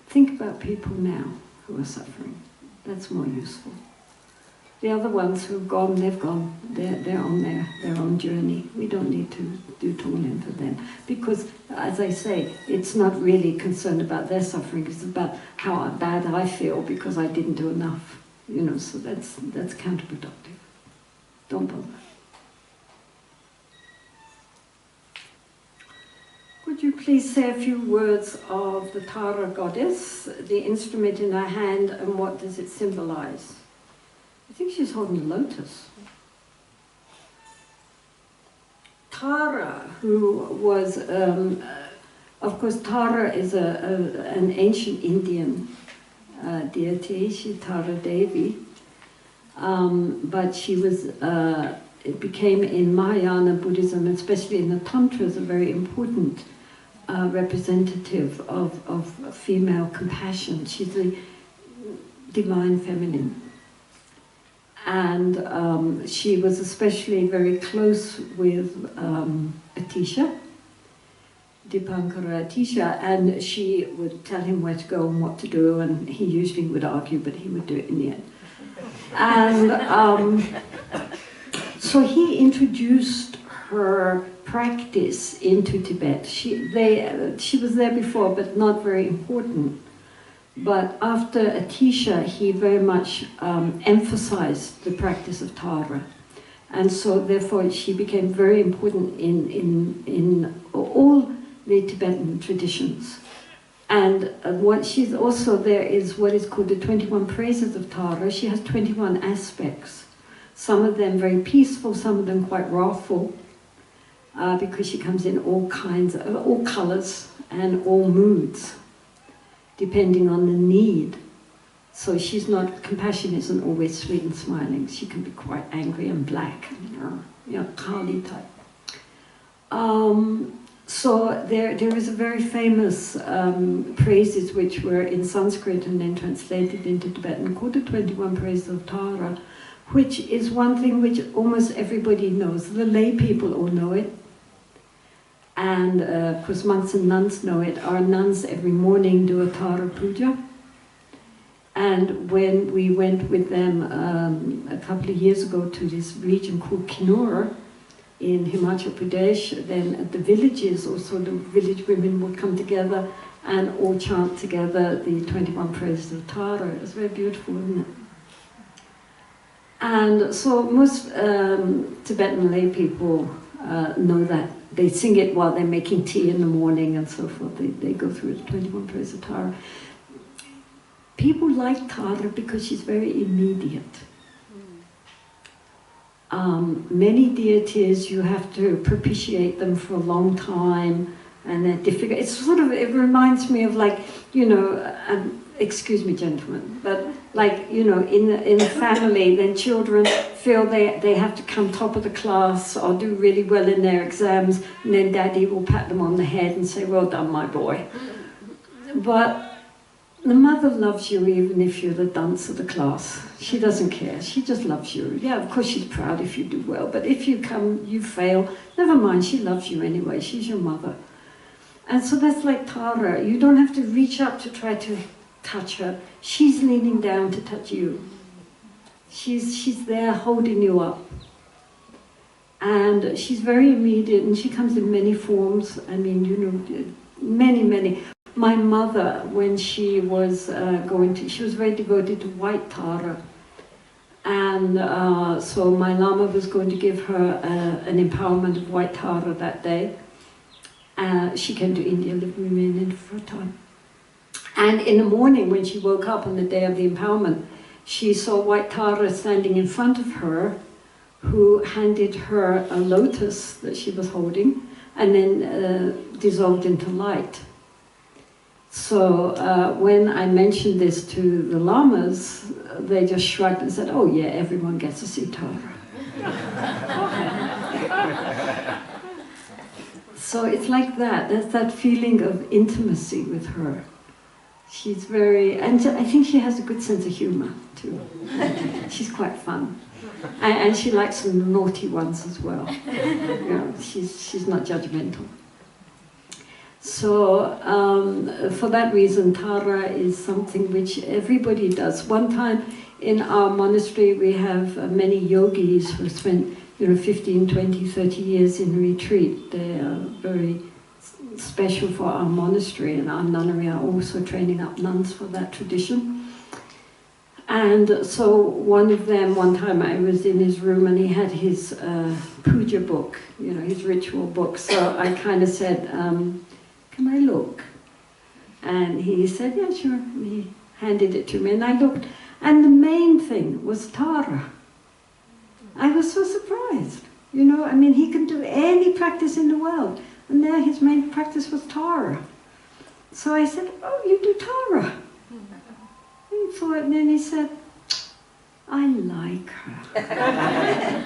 Think about people now who are suffering. That's more useful. The other ones who've gone, they've gone. They're on their own journey. We don't need to do Tonglen for them. Because, as I say, it's not really concerned about their suffering. It's about how bad I feel because I didn't do enough. So that's counterproductive. Don't bother. Would you please say a few words of the Tara goddess, the instrument in her hand, and what does it symbolize? I think she's holding a lotus. Tara, who was, of course, Tara is an ancient Indian deity, she's Tara Devi, but she was, it became in Mahayana Buddhism, especially in the Tantras, a very important representative of female compassion. She's the divine feminine. And she was especially very close with Atisha, Dipankara Atisha, and she would tell him where to go and what to do, and he usually would argue, but he would do it in the end. And so he introduced her practice into Tibet. She was there before, but not very important. But after Atisha, he very much emphasized the practice of Tara. And so therefore she became very important in all the Tibetan traditions. And what she's also there is what is called the 21 praises of Tara. She has 21 aspects. Some of them very peaceful, some of them quite wrathful, because she comes in all kinds, all colors and all moods. depending on the need. So she's not, compassion isn't always sweet and smiling. She can be quite angry and black, Kali type. So there is a very famous phrases which were in Sanskrit and then translated into Tibetan called the 21 Praises of Tara, which is one thing which almost everybody knows. The lay people all know it. And of course monks and nuns know it. Our nuns every morning do a Tara puja. And when we went with them a couple of years ago to this region called Kinnaur in Himachal Pradesh, then at the villages also the village women would come together and all chant together the 21 Praises of Tara. It was very beautiful, isn't it? And so most Tibetan lay people know that. They sing it while they're making tea in the morning and so forth. They go through the 21 Praises of Tara. People like Tara because she's very immediate. Many deities, you have to propitiate them for a long time, and they're difficult. It's sort of, it reminds me of like, excuse me gentlemen, but like, in the family, then children feel they have to come top of the class or do really well in their exams, and then daddy will pat them on the head and say, well done my boy. But the mother loves you even if you're the dunce of the class. She doesn't care, she just loves you. Yeah, of course she's proud if you do well, but if you fail, never mind, she loves you anyway, she's your mother. And so that's like Tara, you don't have to reach up to try to touch her. She's leaning down to touch you. She's there holding you up. And she's very immediate, and she comes in many forms. I mean, many. My mother, when she was she was very devoted to white Tara. And so my Lama was going to give her an empowerment of white Tara that day. She came to India, lived with me for a time. And in the morning, when she woke up on the day of the empowerment, she saw white Tara standing in front of her, who handed her a lotus that she was holding, and then dissolved into light. So when I mentioned this to the lamas, they just shrugged and said, oh yeah, everyone gets to see Tara. So it's like that, there's that feeling of intimacy with her. She's very, and I think she has a good sense of humor too. She's quite fun. And she likes some naughty ones as well. She's not judgmental. So for that reason, Tara is something which everybody does. One time in our monastery, we have many yogis who spent 15, 20, 30 years in retreat. They are very special for our monastery, and our nunnery are also training up nuns for that tradition. And so one of them, one time I was in his room and he had his puja book, his ritual book. So I kind of said, can I look? And he said, yeah, sure. And he handed it to me and I looked. And the main thing was Tara. I was so surprised. I mean, he can do any practice in the world. And there his main practice was Tara. So I said, oh, you do Tara? He thought, and then he said, I like her.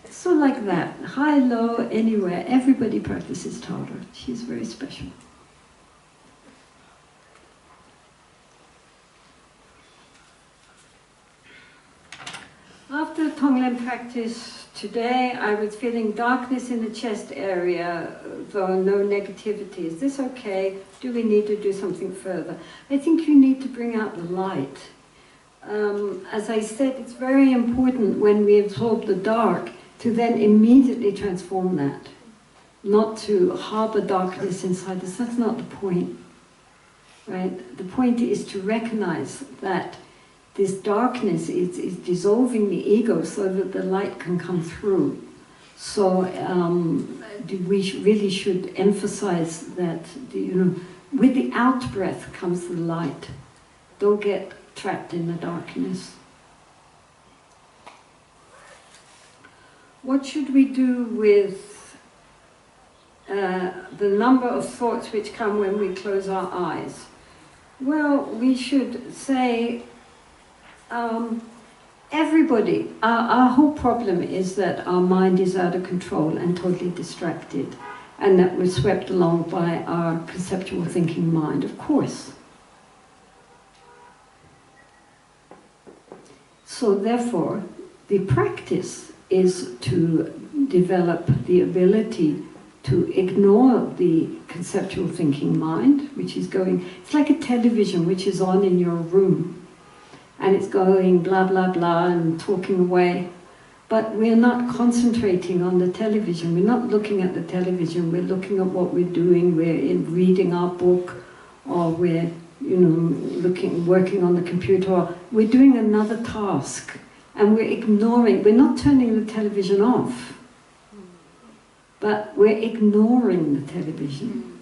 So like that, high, low, anywhere, everybody practices Tara. She's very special. After Tonglen practice today, I was feeling darkness in the chest area, though no negativity. Is this okay? Do we need to do something further? I think you need to bring out the light. As I said, it's very important when we absorb the dark to then immediately transform that, not to harbor darkness inside us. That's not the point, right? The point is to recognize that this darkness is dissolving the ego so that the light can come through. So we really should emphasize that, with the out-breath comes the light. Don't get trapped in the darkness. What should we do with the number of thoughts which come when we close our eyes. Well, we should say everybody, our whole problem is that our mind is out of control and totally distracted, and that we're swept along by our conceptual thinking mind, of course. So therefore, the practice is to develop the ability to ignore the conceptual thinking mind, which is going, it's like a television which is on in your room, and it's going blah blah blah and talking away, but we're not concentrating on the television, we're not looking at the television, we're looking at what we're doing, we're reading our book, or we're working on the computer, or we're doing another task, and we're ignoring, we're not turning the television off, but we're ignoring the television.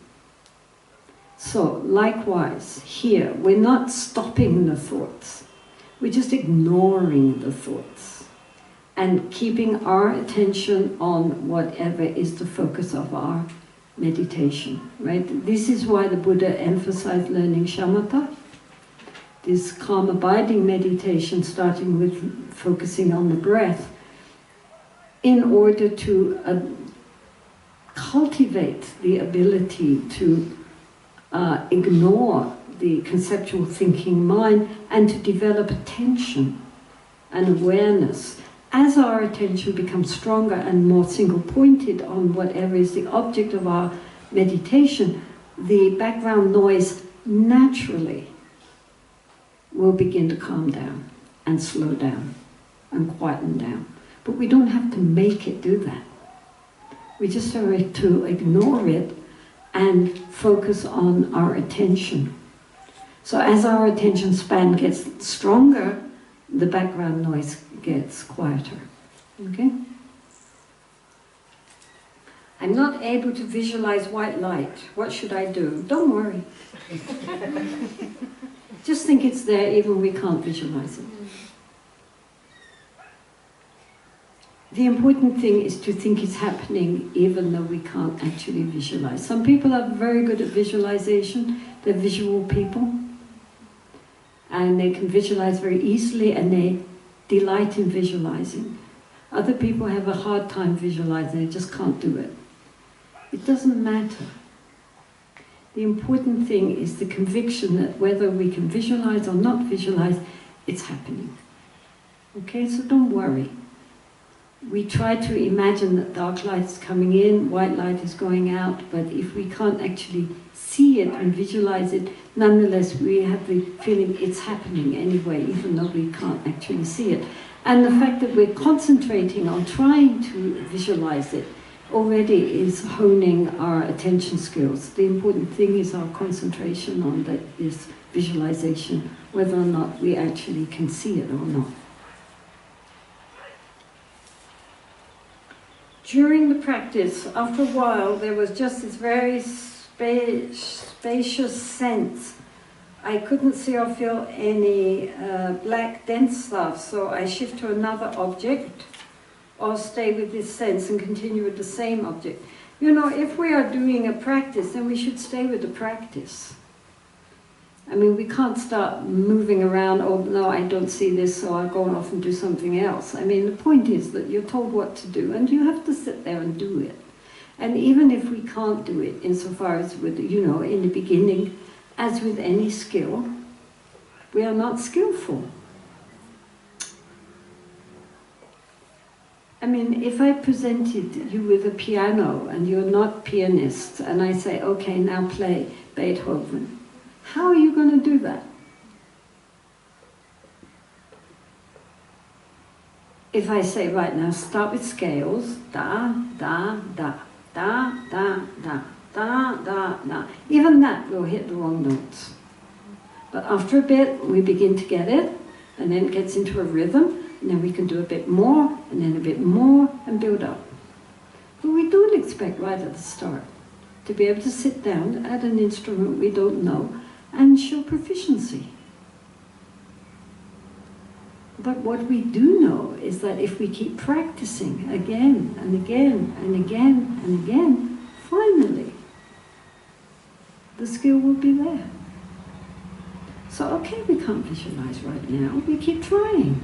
So, likewise, here, we're not stopping the thoughts, we're just ignoring the thoughts and keeping our attention on whatever is the focus of our meditation, right? This is why the Buddha emphasized learning shamatha, this calm abiding meditation, starting with focusing on the breath, in order to cultivate the ability to ignore the conceptual thinking mind and to develop attention and awareness. As our attention becomes stronger and more single-pointed on whatever is the object of our meditation, the background noise naturally will begin to calm down and slow down and quieten down. But we don't have to make it do that. We just have to ignore it and focus on our attention. So as our attention span gets stronger, the background noise gets quieter. Okay? I'm not able to visualize white light. What should I do? Don't worry. Just think it's there even we can't visualize it. The important thing is to think it's happening even though we can't actually visualize. Some people are very good at visualization. They're visual people. And they can visualize very easily and they delight in visualizing. Other people have a hard time visualizing, they just can't do it. It doesn't matter. The important thing is the conviction that whether we can visualize or not visualize, it's happening. Okay, so don't worry. We try to imagine that dark light is coming in, white light is going out, but if we can't actually see it and visualize it, nonetheless we have the feeling it's happening anyway, even though we can't actually see it. And the fact that we're concentrating on trying to visualize it already is honing our attention skills. The important thing is our concentration on this visualization, whether or not we actually can see it or not. During the practice, after a while, there was just this very spacious sense. I couldn't see or feel any black dense stuff, so I shift to another object or stay with this sense and continue with the same object. You know, if we are doing a practice, then we should stay with the practice. I mean, we can't start moving around, oh no, I don't see this, so I'll go off and do something else. I mean, the point is that you're told what to do, and you have to sit there and do it. And even if we can't do it, insofar as with, you know, in the beginning, as with any skill, we are not skillful. I mean, if I presented you with a piano and you're not pianist, and I say, okay, now play Beethoven, how are you going to do that? If I say, right now, start with scales, da, da, da, da, da, da, da, da, da, even that will hit the wrong notes. But after a bit, we begin to get it, and then it gets into a rhythm, and then we can do a bit more, and then a bit more, and build up. But we don't expect right at the start to be able to sit down at an instrument we don't know and show proficiency. But what we do know is that if we keep practicing again and again and again and again, finally finally, the skill will be there. So, okay, we can't visualize right now. We keep trying.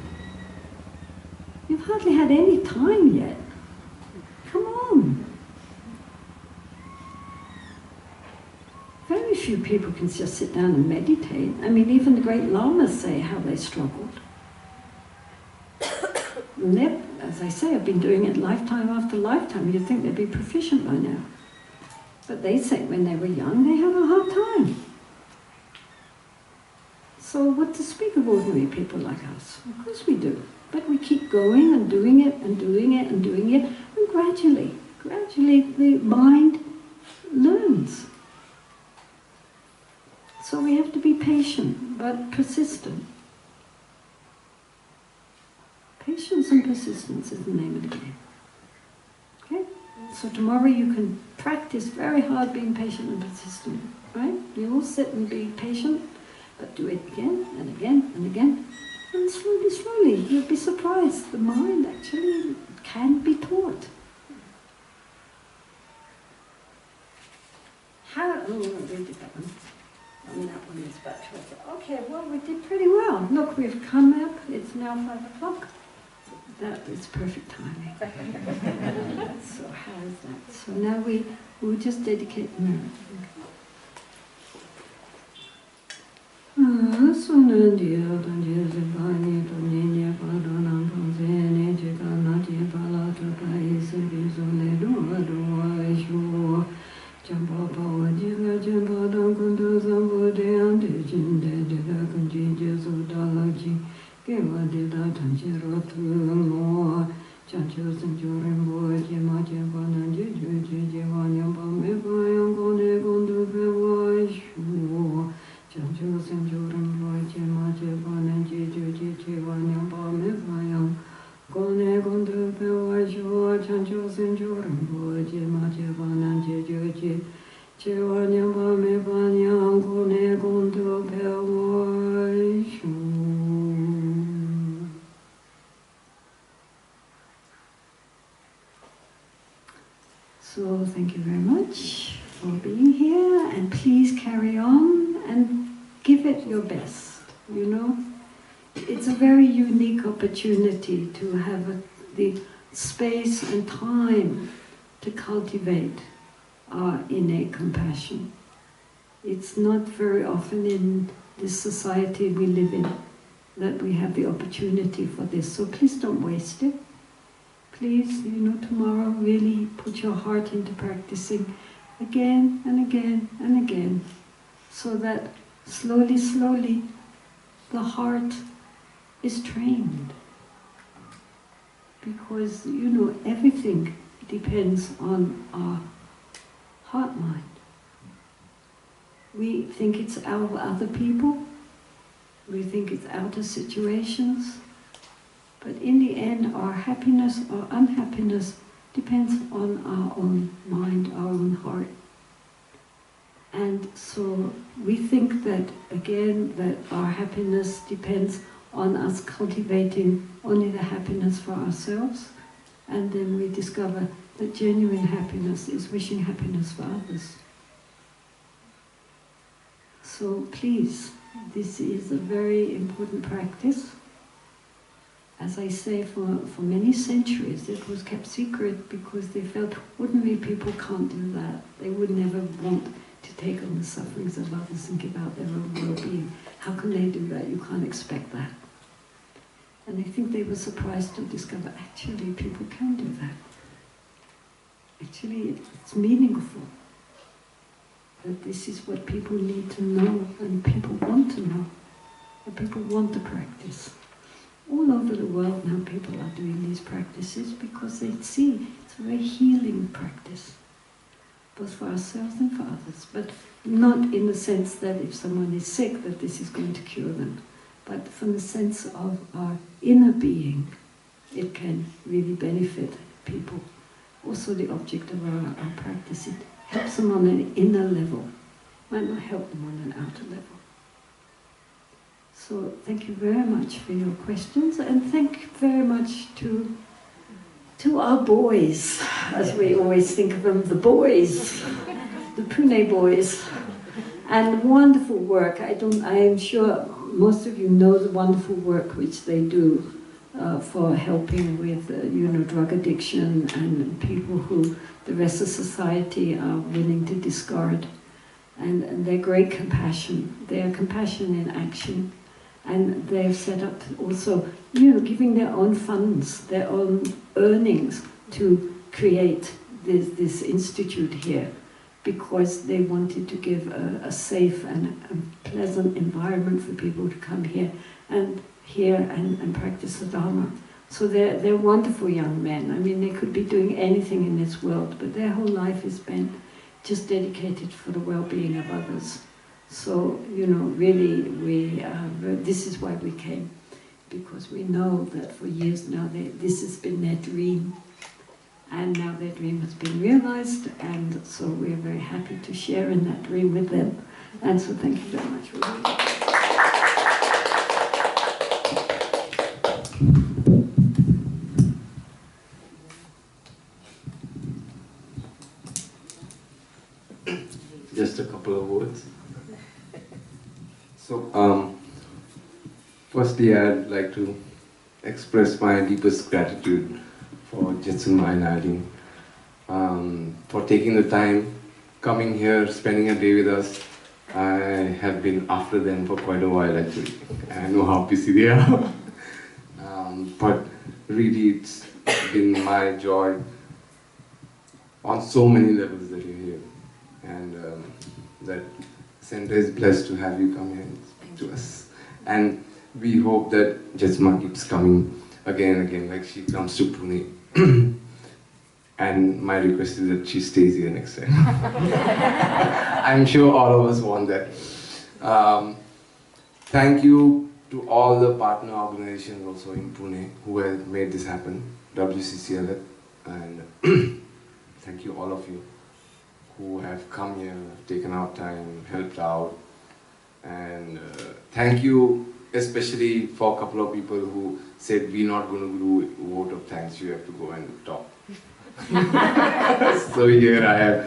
You've hardly had any time yet. Come on. Very few people can just sit down and meditate. I mean, even the great lamas say how they struggled. And as I say, I've been doing it lifetime after lifetime. You'd think they'd be proficient by now. But they say when they were young, they had a hard time. So what to speak of ordinary people like us? Of course we do. But we keep going and doing it and doing it and doing it. And gradually the mind learns. So we have to be patient, but persistent. Patience and persistence is the name of the game. Okay? So tomorrow you can practice very hard being patient and persistent. Right? You will sit and be patient, but do it again and again and again. And slowly, you'll be surprised. The mind actually can be taught. Oh, we did that one. And that one is back to it. Okay, well, we did pretty well. Look, we've come up. It's now 5 o'clock. That is perfect timing. So how is that? So now we will just dedicate the merit. So thank you very much for being here, and please carry on and give it your best, you know. It's a very unique opportunity to have the space and time to cultivate our innate compassion. It's not very often in this society we live in that we have the opportunity for this, so please don't waste it. Please, you know, tomorrow really put your heart into practicing again and again and again, so that slowly the heart is trained. Because, you know, everything depends on our heart-mind. We think it's out of other people, we think it's out of situations, but in the end, our happiness or unhappiness depends on our own mind, our own heart. And so we think that, again, that our happiness depends on us cultivating only the happiness for ourselves, and then we discover that genuine happiness is wishing happiness for others. So please, this is a very important practice. As I say, for many centuries it was kept secret because they felt ordinary people can't do that. They would never want to take on the sufferings of others and give out their own well-being. How can they do that? You can't expect that. And I think they were surprised to discover actually people can do that. Actually, it's meaningful. That this is what people need to know, and people want to know, and people want to practice. All over the world now people are doing these practices because they see it's a very healing practice, both for ourselves and for others, but not in the sense that if someone is sick that this is going to cure them, but from the sense of our inner being, it can really benefit people. Also the object of our practice, it helps them on an inner level, might not help them on an outer level. So thank you very much for your questions, and thank you very much to our boys. as we always think of them, the boys, the Pune boys. And wonderful work. I am sure most of you know the wonderful work which they do for helping with, drug addiction and people who the rest of society are willing to discard. And their great compassion. Their compassion in action. And they've set up also, giving their own funds, their own earnings to create this institute here, because they wanted to give a safe and a pleasant environment for people to come here and practice the Dharma. So they're wonderful young men. I mean, they could be doing anything in this world, but their whole life has been just dedicated for the well-being of others. So, really, this is why we came, because we know that for years now this has been their dream, and now their dream has been realized, and so we're very happy to share in that dream with them. And so thank you very much for being here. Just a couple of words. So, firstly, I'd like to express my deepest gratitude for Jetsunma and Eileen for taking the time, coming here, spending a day with us. I have been after them for quite a while actually. I know how busy they are. But really, it's been my joy on so many levels that you're here. And that center is blessed to have you come here and speak to us. And we hope that Jetsunma keeps coming again and again, like she comes to Pune. And my request is that she stays here next time. I'm sure all of us want that. Thank you to all the partner organizations also in Pune who have made this happen, WCCLF, and thank you all of you who have come here, taken out time, helped out, and thank you especially for a couple of people who said we're not going to do a vote of thanks, you have to go and talk. So here I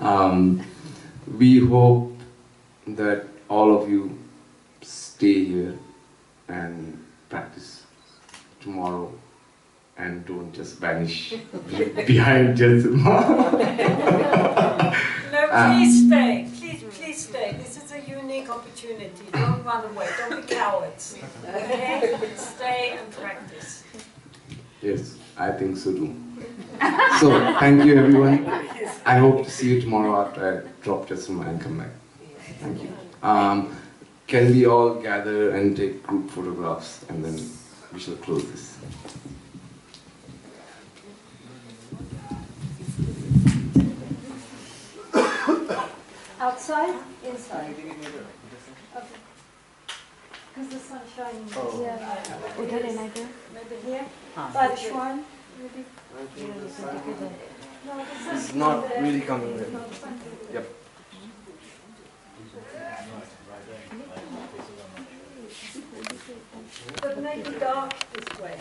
am. We hope that all of you stay here and practice tomorrow and don't just vanish behind Jetsunma. No, please stay. Please stay. This is a unique opportunity. Don't run away. Don't be cowards. Okay? Stay and practice. Yes, I think so too. So, thank you everyone. I hope to see you tomorrow after I drop Jetsunma and come back. Thank you. Can we all gather and take group photographs and then we shall close this. Outside? Inside? Okay. Because the sun's shining. Oh. Yeah. Maybe here? By the shrine? Maybe? No, It's not really coming there. Yep. But maybe dark this way.